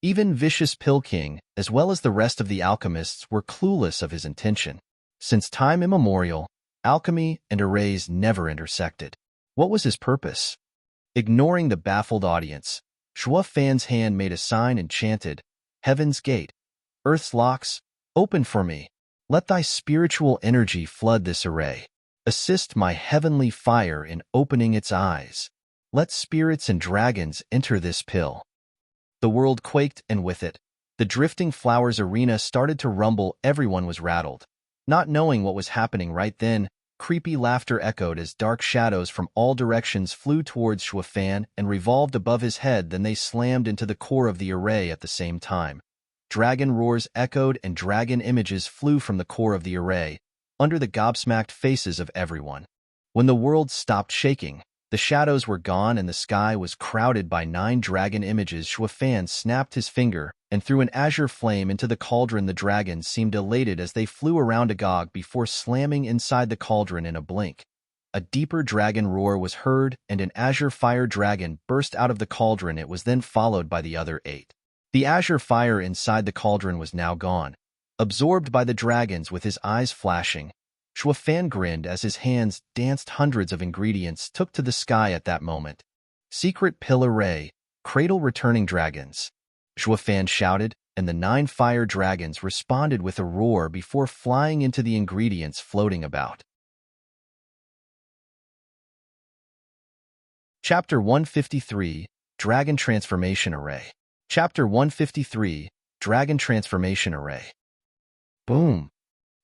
Even Vicious Pill King, as well as the rest of the alchemists, were clueless of his intention. Since time immemorial, alchemy and arrays never intersected. What was his purpose? Ignoring the baffled audience, Zhuo Fan's hand made a sign and chanted, "Heaven's gate, earth's locks, open for me. Let thy spiritual energy flood this array. Assist my heavenly fire in opening its eyes. Let spirits and dragons enter this pill." The world quaked, and with it, the Drifting Flowers arena started to rumble. Everyone was rattled. Not knowing what was happening right then, creepy laughter echoed as dark shadows from all directions flew towards Zhuo Fan and revolved above his head. Then they slammed into the core of the array at the same time. Dragon roars echoed and dragon images flew from the core of the array, under the gobsmacked faces of everyone. When the world stopped shaking, the shadows were gone and the sky was crowded by 9 dragon images. Zhuo Fan snapped his finger and threw an azure flame into the cauldron. The dragons seemed elated as they flew around agog before slamming inside the cauldron in a blink. A deeper dragon roar was heard and an azure fire dragon burst out of the cauldron. It was then followed by the other 8. The azure fire inside the cauldron was now gone, absorbed by the dragons. With his eyes flashing, Zhuo Fan grinned as his hands danced. Hundreds of ingredients took to the sky at that moment. Secret pill array, Cradle returning dragons. Zhuo Fan shouted, and the 9 fire dragons responded with a roar before flying into the ingredients floating about. Chapter 153, Dragon Transformation Array. Chapter 153, Dragon Transformation Array. Boom!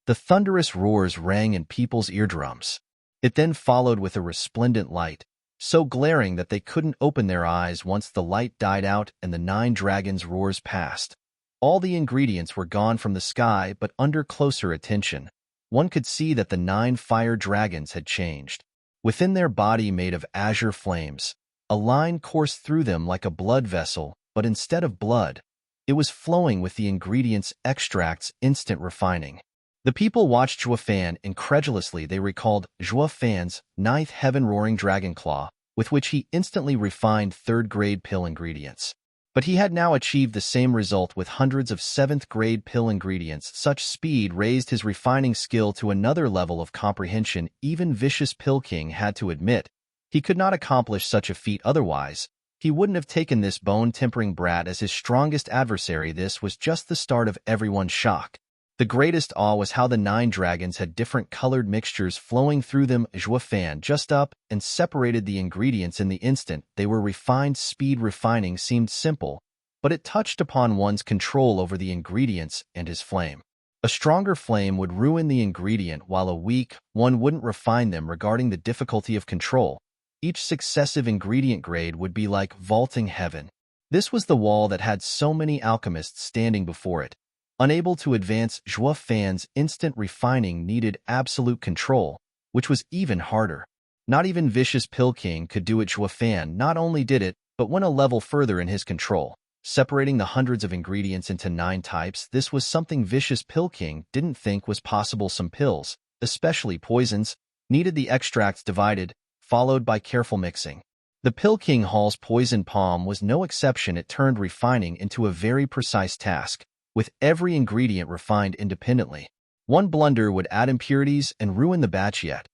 The thunderous roars rang in people's eardrums. It then followed with a resplendent light, so glaring that they couldn't open their eyes. Once the light died out and the 9 dragons' roars passed, all the ingredients were gone from the sky. But under closer attention, one could see that the 9 fire dragons had changed. Within their body made of azure flames, a line coursed through them like a blood vessel, but instead of blood, it was flowing with the ingredients extracts instant refining. The people watched Zhuo Fan incredulously. They recalled Zhuo Fan's ninth heaven-roaring dragon claw, with which he instantly refined third-grade pill ingredients. But he had now achieved the same result with hundreds of seventh-grade pill ingredients. Such speed raised his refining skill to another level of comprehension. Even vicious Pill King had to admit he could not accomplish such a feat otherwise. He wouldn't have taken this bone-tempering brat as his strongest adversary. This was just the start of everyone's shock. The greatest awe was how the 9 dragons had different colored mixtures flowing through them. Zhuo Fan just up and separated the ingredients in the instant they were refined. Speed refining seemed simple, but it touched upon one's control over the ingredients and his flame. A stronger flame would ruin the ingredient, while a weak one wouldn't refine them. Regarding the difficulty of control, each successive ingredient grade would be like vaulting heaven. This was the wall that had so many alchemists standing before it. Unable to advance, Zhuo Fan's instant refining needed absolute control, which was even harder. Not even Vicious Pill King could do it. Zhuo Fan not only did it, but went a level further in his control, separating the hundreds of ingredients into 9 types. This was something Vicious Pill King didn't think was possible. Some pills, especially poisons, needed the extracts divided, followed by careful mixing. The Pill King Hall's poison palm was no exception. It turned refining into a very precise task, with every ingredient refined independently. One blunder would add impurities and ruin the batch. Yet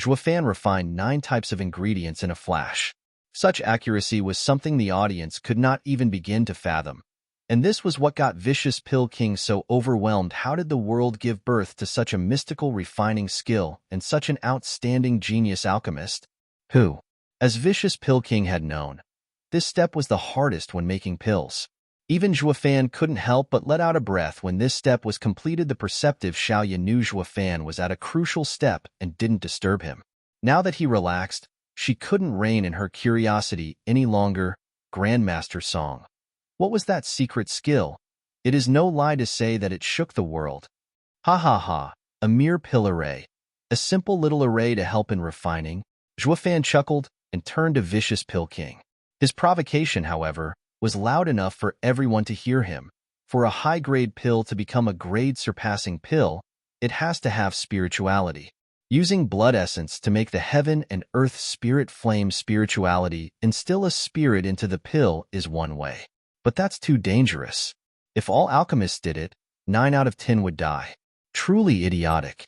Zhuo Fan refined 9 types of ingredients in a flash. Such accuracy was something the audience could not even begin to fathom. And this was what got Vicious Pill King so overwhelmed. How did the world give birth to such a mystical refining skill and such an outstanding genius alchemist? Who? As Vicious Pill King had known, this step was the hardest when making pills. Even Zhuo Fan couldn't help but let out a breath when this step was completed. The perceptive Xiaoya knew Zhuo Fan was at a crucial step and didn't disturb him. Now that he relaxed, she couldn't rein in her curiosity any longer. Grandmaster Song. What was that secret skill? It is no lie to say that it shook the world. Ha ha ha, a mere pill array. A simple little array to help in refining. Zhuo Fan chuckled and turned to Vicious Pill King. His provocation, however, was loud enough for everyone to hear him. For a high-grade pill to become a grade-surpassing pill, it has to have spirituality. Using blood essence to make the heaven and earth spirit flame spirituality instill a spirit into the pill is one way. But that's too dangerous. If all alchemists did it, 9 out of 10 would die. Truly idiotic.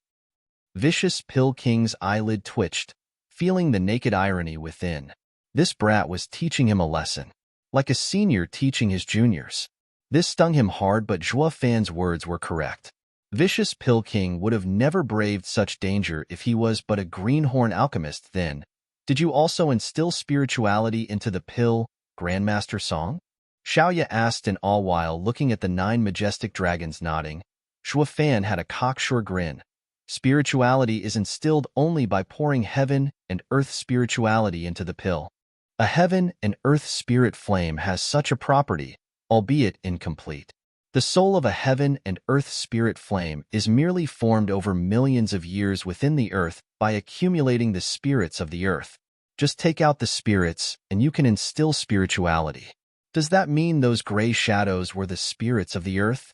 Vicious Pill King's eyelid twitched, feeling the naked irony within. This brat was teaching him a lesson, like a senior teaching his juniors. This stung him hard, but Zhuo Fan's words were correct. Vicious Pill King would have never braved such danger if he was but a greenhorn alchemist. Then, did you also instill spirituality into the pill, Grandmaster Song? Xiaoya asked, and all while looking at the 9 majestic dragons nodding. Zhuo Fan had a cocksure grin. Spirituality is instilled only by pouring heaven and earth spirituality into the pill. A heaven and earth spirit flame has such a property, albeit incomplete. The soul of a heaven and earth spirit flame is merely formed over millions of years within the earth by accumulating the spirits of the earth. Just take out the spirits and you can instill spirituality. Does that mean those gray shadows were the spirits of the earth?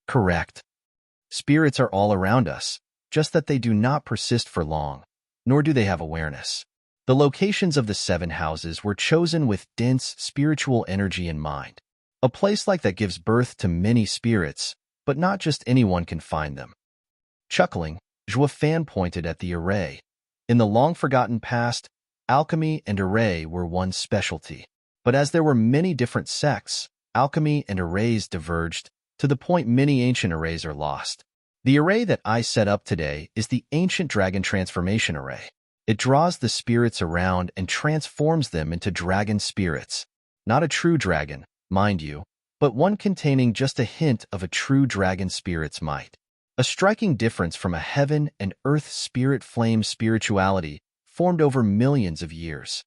Correct. Spirits are all around us, just that they do not persist for long, nor do they have awareness. The locations of the 7 houses were chosen with dense spiritual energy in mind. A place like that gives birth to many spirits, but not just anyone can find them. Chuckling, Zhuo Fan pointed at the array. In the long-forgotten past, alchemy and array were one specialty. But as there were many different sects, alchemy and arrays diverged, to the point many ancient arrays are lost. The array that I set up today is the Ancient Dragon Transformation Array. It draws the spirits around and transforms them into dragon spirits. Not a true dragon, mind you, but one containing just a hint of a true dragon spirit's might. A striking difference from a heaven and earth spirit flame spirituality formed over millions of years.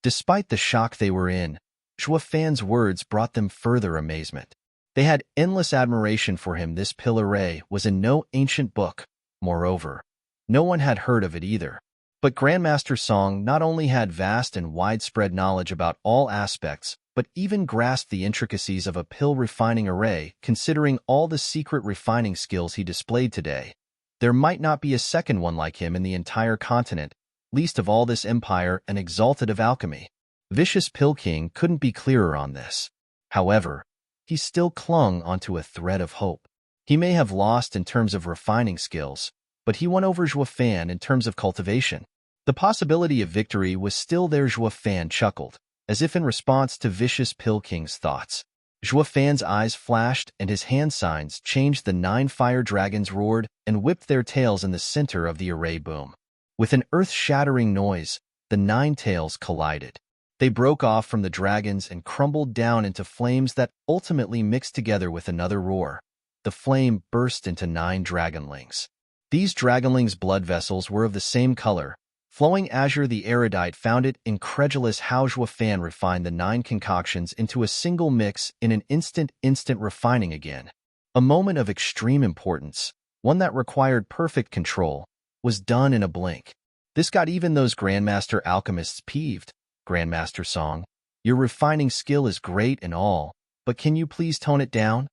Despite the shock they were in, Zhuo Fan's words brought them further amazement. They had endless admiration for him. This pill array was in no ancient book. Moreover, no one had heard of it either. But Grandmaster Song not only had vast and widespread knowledge about all aspects, but even grasped the intricacies of a pill refining array. Considering all the secret refining skills he displayed today, there might not be a second one like him in the entire continent, least of all this empire and exalted of alchemy. Vicious Pill King couldn't be clearer on this. However, he still clung onto a thread of hope. He may have lost in terms of refining skills, but he won over Zhuo Fan in terms of cultivation. The possibility of victory was still there. Zhuo Fan chuckled, as if in response to Vicious Pill King's thoughts. Zhuo Fan's eyes flashed and his hand signs changed. The 9 fire dragons roared and whipped their tails in the center of the array boom. With an earth-shattering noise, the 9 tails collided. They broke off from the dragons and crumbled down into flames that ultimately mixed together with another roar. The flame burst into 9 dragonlings. These dragonlings' blood vessels were of the same color. Flowing Azure the erudite found it incredulous how Zhuo Fan refined the 9 concoctions into a single mix in an instant refining again. A moment of extreme importance, one that required perfect control, was done in a blink. This got even those Grandmaster alchemists peeved. Grandmaster Song, your refining skill is great and all, but can you please tone it down?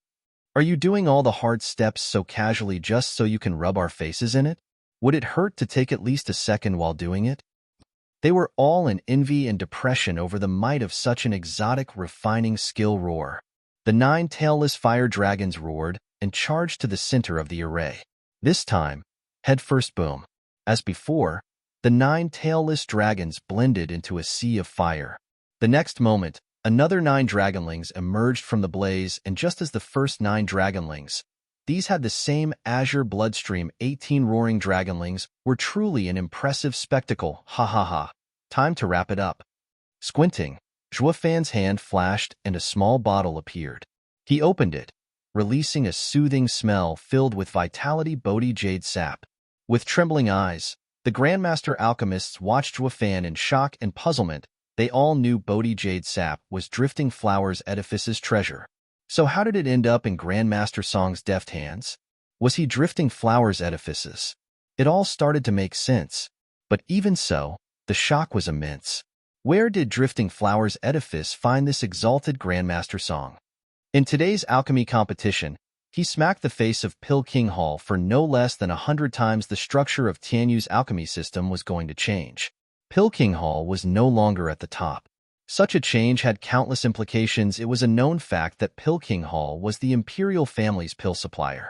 Are you doing all the hard steps so casually just so you can rub our faces in it? Would it hurt to take at least a second while doing it? They were all in envy and depression over the might of such an exotic refining skill roar. The 9 tailless fire dragons roared and charged to the center of the array. This time, headfirst boom. As before, the 9 tailless dragons blended into a sea of fire. The next moment, another 9 dragonlings emerged from the blaze, and just as the first 9 dragonlings, these had the same azure bloodstream. 18 roaring dragonlings were truly an impressive spectacle. Ha ha ha. Time to wrap it up. Squinting, Zhuo Fan's hand flashed and a small bottle appeared. He opened it, releasing a soothing smell filled with vitality Bodhi jade sap. With trembling eyes, the Grandmaster alchemists watched Zhuo Fan in shock and puzzlement. They all knew Bodhi jade sap was Drifting Flowers Edifice's treasure. So how did it end up in Grandmaster Song's deft hands? Was he Drifting Flowers Edifice's? It all started to make sense. But even so, the shock was immense. Where did Drifting Flowers Edifice find this exalted Grandmaster Song? In today's alchemy competition, he smacked the face of Pill King Hall for no less than 100 times. The structure of Tianyu's alchemy system was going to change. Pill King Hall was no longer at the top. Such a change had countless implications. It was a known fact that Pill King Hall was the Imperial family's pill supplier.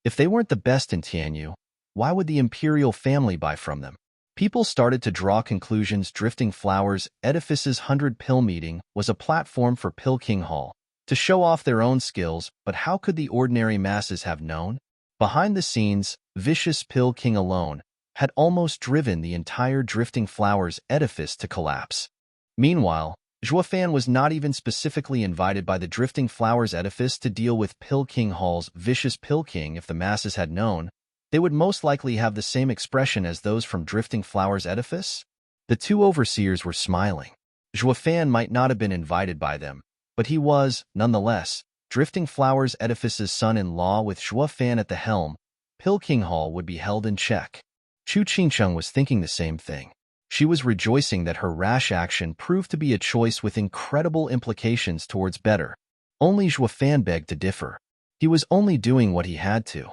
If they weren't the best in Tianyu, why would the Imperial family buy from them? People started to draw conclusions. Drifting Flowers Edifice's 100 Pill meeting was a platform for Pill King Hall to show off their own skills, but how could the ordinary masses have known? Behind the scenes, Vicious Pill King alone had almost driven the entire Drifting Flowers Edifice to collapse. Meanwhile, Zhuo Fan was not even specifically invited by the Drifting Flowers Edifice to deal with Pill King Hall's Vicious Pill King. If the masses had known, they would most likely have the same expression as those from Drifting Flowers Edifice. The 2 overseers were smiling. Zhuo Fan might not have been invited by them, but he was, nonetheless, Drifting Flowers Edifice's son-in-law. With Zhuo Fan at the helm, Pill King Hall would be held in check. Chu Qingcheng was thinking the same thing. She was rejoicing that her rash action proved to be a choice with incredible implications towards better. Only Zhuo Fan begged to differ. He was only doing what he had to.